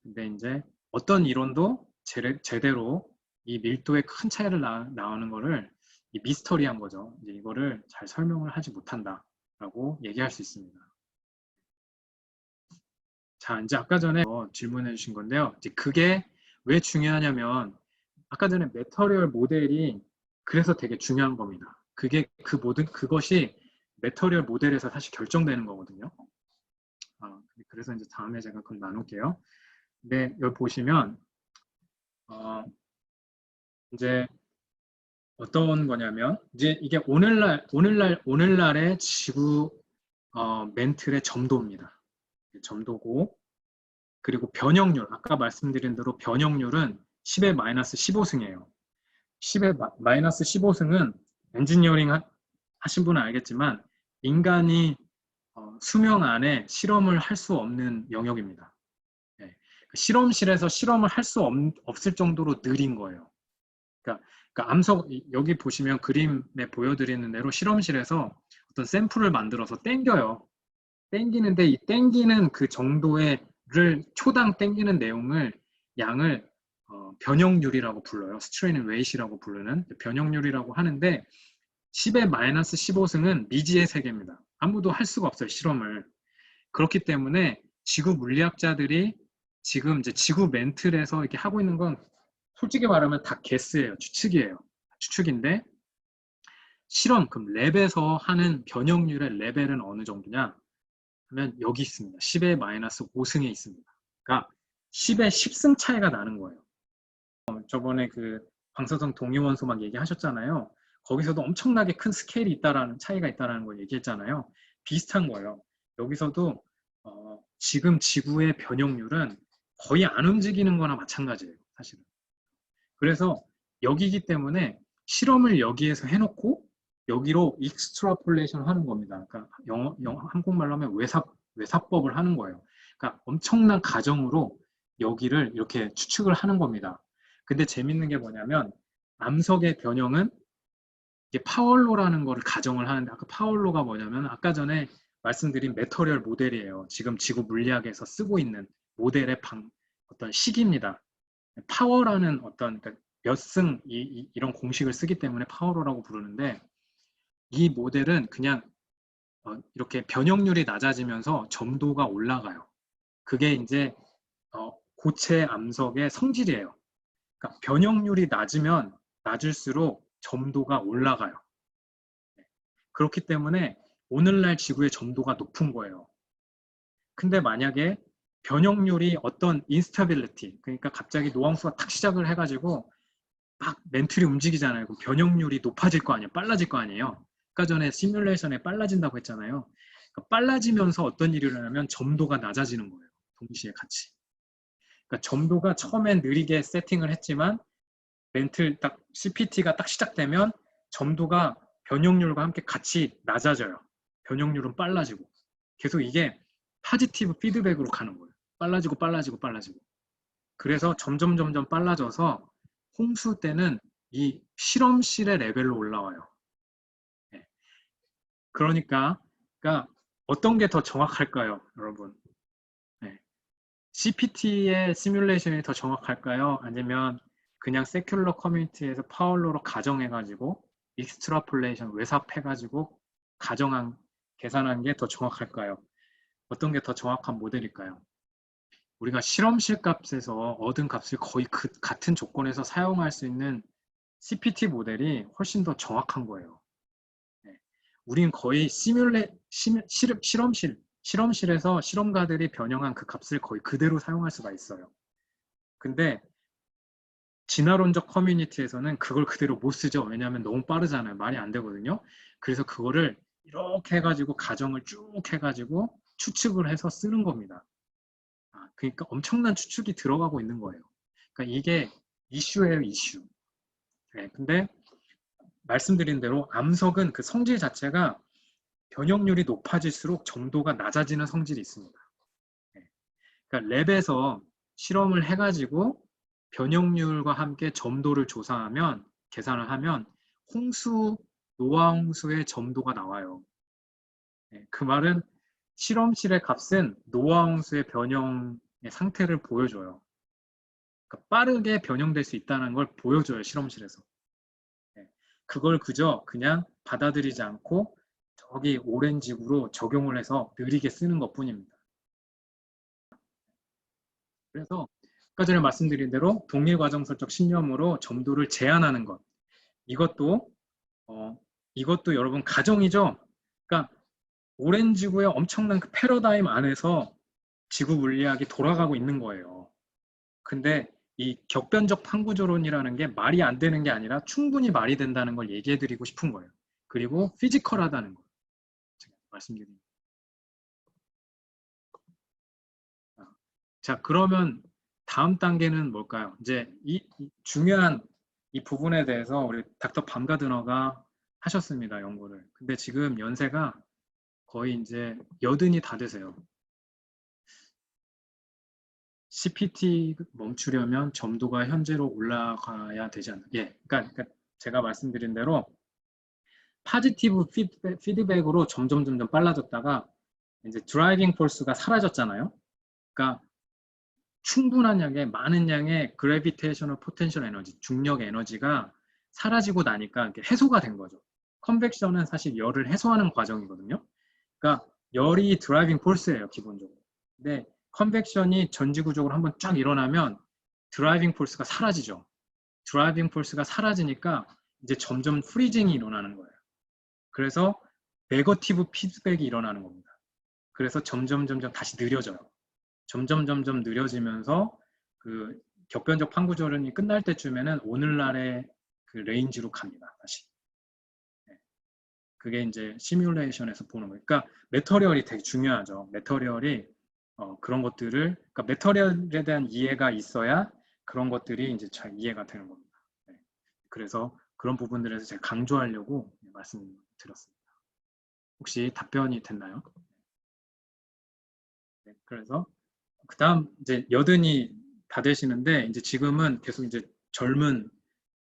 근데 이제 어떤 이론도 제대로 이 밀도의 큰 차이를 나오는 거를 이 미스터리한 거죠. 이제 이거를 잘 설명을 하지 못한다라고 얘기할 수 있습니다. 자, 이제 아까 전에 질문해 주신 건데요. 이제 그게 왜 중요하냐면 아까 전에 메터리얼 모델이 그래서 되게 중요한 겁니다. 그것이 메터리얼 모델에서 사실 결정되는 거거든요. 그래서 이제 다음에 제가 그걸 나눌게요. 근데 여기 보시면 이제 어떤 거냐면 이제 이게 오늘날의 지구 멘틀의 점도입니다. 점도고 그리고 변형률 아까 말씀드린 대로 변형률은 10의 마이너스 15승이에요. 10의 마이너스 15승은 엔지니어링 하신 분은 알겠지만 인간이 수명 안에 실험을 할 수 없는 영역입니다. 네. 실험실에서 실험을 할 수 없을 정도로 느린 거예요. 그러니까 여기 보시면 그림에 보여드리는 대로 실험실에서 어떤 샘플을 만들어서 땡겨요. 땡기는데 이 땡기는 그 정도의 초당 땡기는 양을 변형률이라고 불러요. 스트레인 웨이시라고 부르는 변형률이라고 하는데 10의 마이너스 15승은 미지의 세계입니다. 아무도 할 수가 없어요. 실험을. 그렇기 때문에 지구 물리학자들이 지금 이제 지구 멘틀에서 이렇게 하고 있는 건 솔직히 말하면 다 게스예요. 추측이에요. 추측인데 실험, 그럼 랩에서 하는 변형률의 레벨은 어느 정도냐 하면 여기 있습니다. 10의 마이너스 5승에 있습니다. 그러니까 10의 10승 차이가 나는 거예요. 저번에 그 방사성 동위원소 막 얘기하셨잖아요. 거기서도 엄청나게 큰 스케일이 있다라는 차이가 있다라는 걸 얘기했잖아요. 비슷한 거예요. 여기서도 지금 지구의 변형률은 거의 안 움직이는 거나 마찬가지예요, 사실은. 그래서 여기기 때문에 실험을 여기에서 해놓고 여기로 익스트라폴레이션 하는 겁니다. 그러니까 한국말로 하면 외사법을 하는 거예요. 그러니까 엄청난 가정으로 여기를 이렇게 추측을 하는 겁니다. 근데 재밌는 게 뭐냐면 암석의 변형은 이게 파월로라는 거를 가정을 하는데, 아까 파월로가 뭐냐면 아까 전에 말씀드린 메터리얼 모델이에요. 지금 지구 물리학에서 쓰고 있는 모델의 어떤 식입니다. 파워라는 어떤 그러니까 몇 승 이런 공식을 쓰기 때문에 파워로라고 부르는데, 이 모델은 그냥 이렇게 변형률이 낮아지면서 점도가 올라가요. 그게 이제 고체 암석의 성질이에요. 그러니까 변형률이 낮으면 낮을수록 점도가 올라가요. 그렇기 때문에 오늘날 지구의 점도가 높은 거예요. 근데 만약에 변형률이 어떤 인스타빌리티, 그러니까 갑자기 노항수가 탁 시작을 해가지고 막 멘틀이 움직이잖아요. 그럼 변형률이 높아질 거 아니에요. 빨라질 거 아니에요. 아까 전에 시뮬레이션에 빨라진다고 했잖아요. 그러니까 빨라지면서 어떤 일이 일어나면 점도가 낮아지는 거예요. 동시에 같이. 그러니까 점도가 처음엔 느리게 세팅을 했지만 멘틀 딱 CPT가 딱 시작되면 점도가 변형률과 함께 같이 낮아져요. 변형률은 빨라지고. 계속 이게 파지티브 피드백으로 가는 거예요. 빨라지고 빨라지고 빨라지고. 그래서 점점 빨라져서 홍수 때는 이 실험실의 레벨로 올라와요. 네. 그러니까 어떤 게 더 정확할까요, 여러분? 네. CPT의 시뮬레이션이 더 정확할까요? 아니면 그냥 세큘러 커뮤니티에서 파월로로 가정해가지고 익스트라폴레이션 외삽해가지고 계산한 게 더 정확할까요? 어떤 게 더 정확한 모델일까요? 우리가 실험실 값에서 얻은 값을 거의 같은 조건에서 사용할 수 있는 CPT 모델이 훨씬 더 정확한 거예요. 네. 우린 거의 실험실에서 실험가들이 변형한 그 값을 거의 그대로 사용할 수가 있어요. 근데 진화론적 커뮤니티에서는 그걸 그대로 못 쓰죠. 왜냐하면 너무 빠르잖아요. 말이 안 되거든요. 그래서 그거를 이렇게 해가지고 가정을 쭉 해가지고 추측을 해서 쓰는 겁니다. 그러니까 엄청난 추측이 들어가고 있는 거예요. 그러니까 이게 이슈예요, 이슈. 네, 근데 말씀드린 대로 암석은 그 성질 자체가 변형률이 높아질수록 점도가 낮아지는 성질이 있습니다. 네. 그러니까 랩에서 실험을 해가지고 변형률과 함께 점도를 조사하면, 계산을 하면 노화 홍수의 점도가 나와요. 네, 그 말은 실험실의 값은 노화 홍수의 변형의 상태를 보여줘요. 그러니까 빠르게 변형될 수 있다는 걸 보여줘요, 실험실에서. 네, 그걸 그냥 받아들이지 않고 저기 오랜 지구로 적용을 해서 느리게 쓰는 것 뿐입니다. 그래서 아까 전에 말씀드린 대로 동일과정설적 신념으로 점도를 제한하는 것. 이것도 여러분 가정이죠. 그러니까 오랜 지구의 엄청난 그 패러다임 안에서 지구 물리학이 돌아가고 있는 거예요. 근데 이 격변적 판구조론이라는 게 말이 안 되는 게 아니라 충분히 말이 된다는 걸 얘기해 드리고 싶은 거예요. 그리고 피지컬하다는 거. 제가 말씀드립니다. 자, 그러면 다음 단계는 뭘까요? 이제 이 중요한 이 부분에 대해서 우리 닥터 밤가드너가 하셨습니다, 연구를. 근데 지금 연세가 거의 이제 80이 다 되세요. CPT 멈추려면 점도가 현재로 올라가야 되지 않나. 예, 그러니까 제가 말씀드린 대로 파지티브 피드백으로 점점 빨라졌다가 이제 드라이빙 폴스가 사라졌잖아요. 그러니까 충분한 양의 많은 양의 그래비테이셔널 포텐셜 에너지, 중력 에너지가 사라지고 나니까 해소가 된 거죠. 컨벡션은 사실 열을 해소하는 과정이거든요. 그러니까 열이 드라이빙 폴스예요, 기본적으로. 근데 컨벡션이 전지구적으로 한번 쫙 일어나면 드라이빙 폴스가 사라지죠. 드라이빙 폴스가 사라지니까 이제 점점 프리징이 일어나는 거예요. 그래서 네거티브 피드백이 일어나는 겁니다. 그래서 점점 다시 느려져요. 점점 느려지면서 그 격변적 판구조론이 끝날 때쯤에는 오늘날의 그 레인지로 갑니다. 다시. 네. 그게 이제 시뮬레이션에서 보는 거예요. 그러니까 매터리얼이 되게 중요하죠. 매터리얼이 그런 것들을, 그러니까 매터리얼에 대한 이해가 있어야 그런 것들이 이제 잘 이해가 되는 겁니다. 네. 그래서 그런 부분들에서 제가 강조하려고 말씀드렸습니다. 혹시 답변이 됐나요? 네. 그래서 그 다음 이제 여든이 다 되시는데 이제 지금은 계속 이제 젊은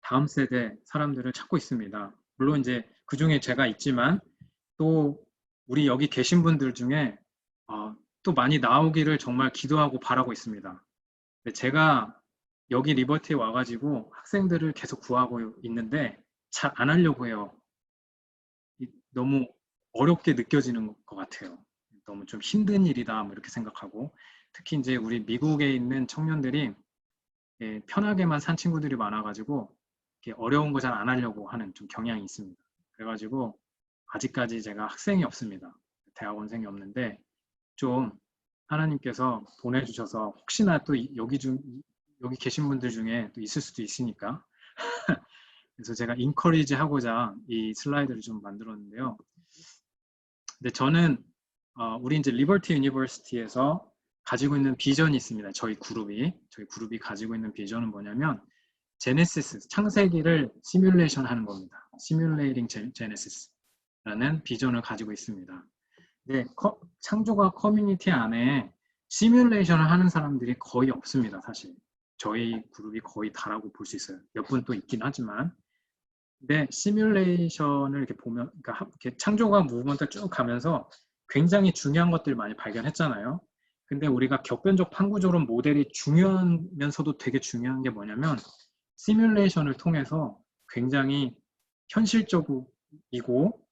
다음 세대 사람들을 찾고 있습니다. 물론 이제 그 중에 제가 있지만 또 우리 여기 계신 분들 중에 또 많이 나오기를 정말 기도하고 바라고 있습니다. 제가 여기 리버티에 와가지고 학생들을 계속 구하고 있는데 잘 안 하려고 해요. 너무 어렵게 느껴지는 것 같아요. 너무 좀 힘든 일이다 뭐 이렇게 생각하고 특히 이제 우리 미국에 있는 청년들이 편하게만 산 친구들이 많아가지고 어려운 거 잘 안 하려고 하는 좀 경향이 있습니다. 그래가지고 아직까지 제가 학생이 없습니다. 대학원생이 없는데 좀 하나님께서 보내주셔서 혹시나 또 여기 계신 분들 중에 또 있을 수도 있으니까 그래서 제가 인커리지 하고자 이 슬라이드를 좀 만들었는데요. 근데 저는 우리 이제 리버티 유니버시티에서 가지고 있는 비전이 있습니다. 저희 그룹이 가지고 있는 비전은 뭐냐면 제네시스, 창세기를 시뮬레이션 하는 겁니다. 시뮬레이팅 제네시스라는 비전을 가지고 있습니다. 근데 창조과 커뮤니티 안에 시뮬레이션을 하는 사람들이 거의 없습니다. 사실 저희 그룹이 거의 다라고 볼 수 있어요. 몇 분 또 있긴 하지만 근데 시뮬레이션을 이렇게 보면 그러니까 이렇게 창조과 무브먼트 쭉 가면서 굉장히 중요한 것들을 많이 발견했잖아요. 근데 우리가 격변적 판구적으로 모델이 중요하면서도 되게 중요한 게 뭐냐면 시뮬레이션을 통해서 굉장히 현실적이고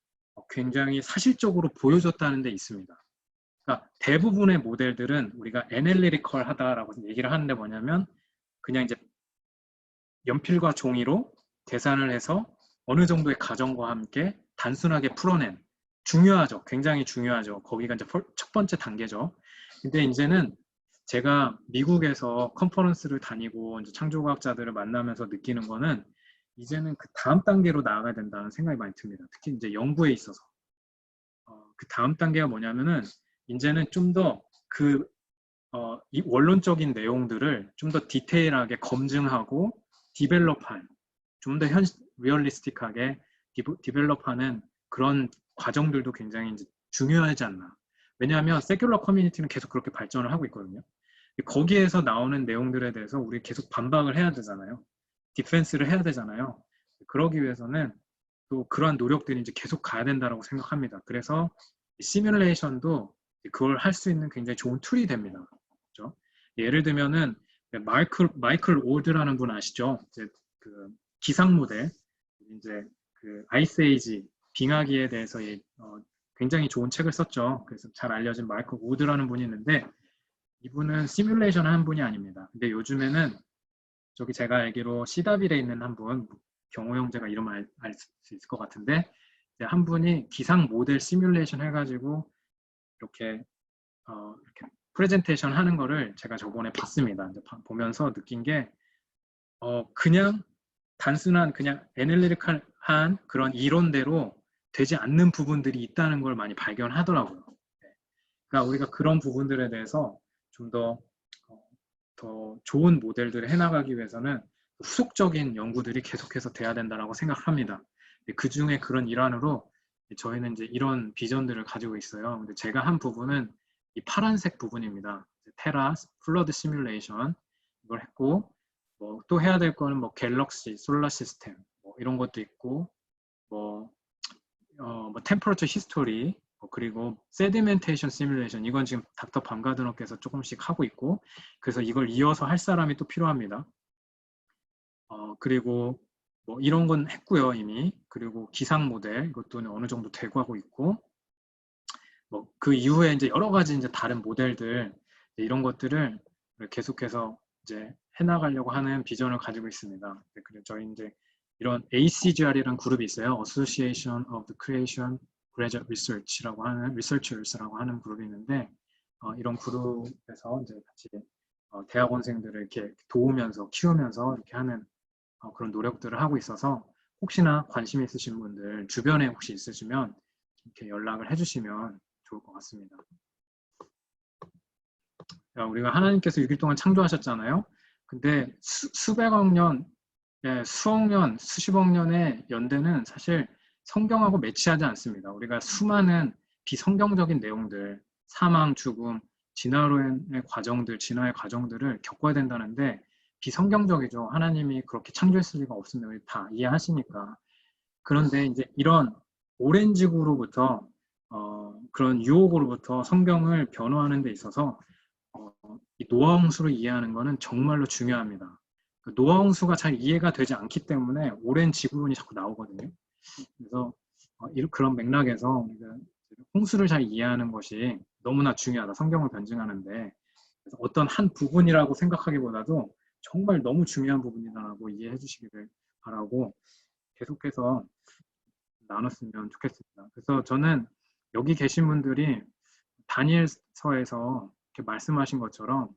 굉장히 사실적으로 보여줬다는 데 있습니다. 그러니까 대부분의 모델들은 우리가 애널리티컬 하다라고 얘기를 하는데 뭐냐면 그냥 이제 연필과 종이로 계산을 해서 어느 정도의 가정과 함께 단순하게 풀어낸 중요하죠. 굉장히 중요하죠. 거기가 이제 첫 번째 단계죠. 근데 이제는 제가 미국에서 컨퍼런스를 다니고 이제 창조과학자들을 만나면서 느끼는 거는 이제는 그 다음 단계로 나아가야 된다는 생각이 많이 듭니다. 특히 이제 연구에 있어서. 그 다음 단계가 뭐냐면은 이제는 좀 더 이 원론적인 내용들을 좀 더 디테일하게 검증하고 디벨롭한 좀 더 리얼리스틱하게 디벨롭하는 그런 과정들도 굉장히 이제 중요하지 않나. 왜냐하면 세큘러 커뮤니티는 계속 그렇게 발전을 하고 있거든요. 거기에서 나오는 내용들에 대해서 우리 계속 반박을 해야 되잖아요. 디펜스를 해야 되잖아요. 그러기 위해서는 또 그러한 노력들이 이제 계속 가야 된다고 생각합니다. 그래서 시뮬레이션도 그걸 할 수 있는 굉장히 좋은 툴이 됩니다. 그렇죠? 예를 들면은 마이클 오드라는 분 아시죠? 이제 그 기상 모델, 이제 그 아이스 에이지 빙하기에 대해서 굉장히 좋은 책을 썼죠. 그래서 잘 알려진 마이클 오드라는 분이 있는데 이분은 시뮬레이션 하는 분이 아닙니다. 근데 요즘에는 저기 제가 알기로 시다빌에 있는 한 분, 경호 형제가 이름 알 수 있을 것 같은데 한 분이 기상 모델 시뮬레이션 해가지고 이렇게 프레젠테이션 하는 거를 제가 저번에 봤습니다. 이제 보면서 느낀 게 그냥 단순한 그냥 애널리틱한 그런 이론대로 되지 않는 부분들이 있다는 걸 많이 발견하더라고요. 그러니까 우리가 그런 부분들에 대해서 좀 더 좋은 모델들을 해나가기 위해서는 후속적인 연구들이 계속해서 돼야 된다고 생각합니다. 그 중에 그런 일환으로 저희는 이제 이런 비전들을 가지고 있어요. 근데 제가 한 부분은 이 파란색 부분입니다. 테라, 플러드 시뮬레이션 이걸 했고 또 해야 될 거는 갤럭시, 솔라 시스템 이런 것도 있고 템퍼러처 히스토리 그리고 세디멘테이션 시뮬레이션 이건 지금 닥터 밤가드너께서 조금씩 하고 있고 그래서 이걸 이어서 할 사람이 또 필요합니다. 그리고 이런 건 했고요 이미. 그리고 기상 모델 이것도 어느 정도 되고 하고 있고 그 이후에 이제 여러 가지 이제 다른 모델들 이런 것들을 계속해서 이제 해나가려고 하는 비전을 가지고 있습니다. 그래서 저희 이제 이런 ACGR이라는 그룹이 있어요. Association of the Creation Graduate Research라고 하는 Researchers라고 하는 그룹이 있는데 이런 그룹에서 이제 같이 대학원생들을 이렇게 도우면서 키우면서 이렇게 하는 그런 노력들을 하고 있어서 혹시나 관심 있으신 분들 주변에 혹시 있으시면 이렇게 연락을 해주시면 좋을 것 같습니다. 우리가 하나님께서 6일 동안 창조하셨잖아요. 근데 수백억 년, 수억 년, 수십억 년의 연대는 사실 성경하고 매치하지 않습니다. 우리가 수많은 비성경적인 내용들, 사망, 죽음, 진화의 과정들, 진화의 과정들을 겪어야 된다는데 비성경적이죠. 하나님이 그렇게 창조했을 리가 없습니다. 다 이해하시니까. 그런데 이제 이런 오렌지구로부터 그런 유혹으로부터 성경을 변호하는 데 있어서 이 노아 홍수를 이해하는 것은 정말로 중요합니다. 그 노아 홍수가 잘 이해가 되지 않기 때문에 오랜 지구론이 자꾸 나오거든요. 그래서 그런 맥락에서 우리가 홍수를 잘 이해하는 것이 너무나 중요하다. 성경을 변증하는데 어떤 한 부분이라고 생각하기보다도 정말 너무 중요한 부분이다라고 이해해 주시기를 바라고 계속해서 나눴으면 좋겠습니다. 그래서 저는 여기 계신 분들이 다니엘서에서 이렇게 말씀하신 것처럼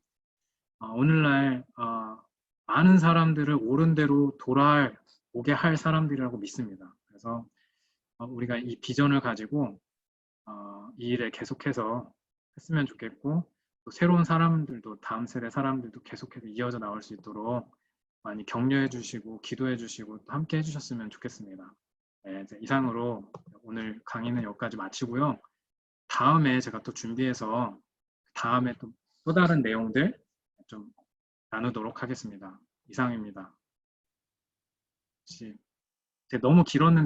오늘날 많은 사람들을 옳은 대로 돌아오게 할 사람들이라고 믿습니다. 그래서 우리가 이 비전을 가지고 이 일에 계속해서 했으면 좋겠고 또 새로운 사람들도 다음 세대 사람들도 계속해서 이어져 나올 수 있도록 많이 격려해 주시고 기도해 주시고 또 함께 해주셨으면 좋겠습니다. 네, 이제 이상으로 오늘 강의는 여기까지 마치고요. 다음에 제가 또 준비해서 다음에 또 다른 내용들 좀 나누도록 하겠습니다. 이상입니다. 너무 길었는데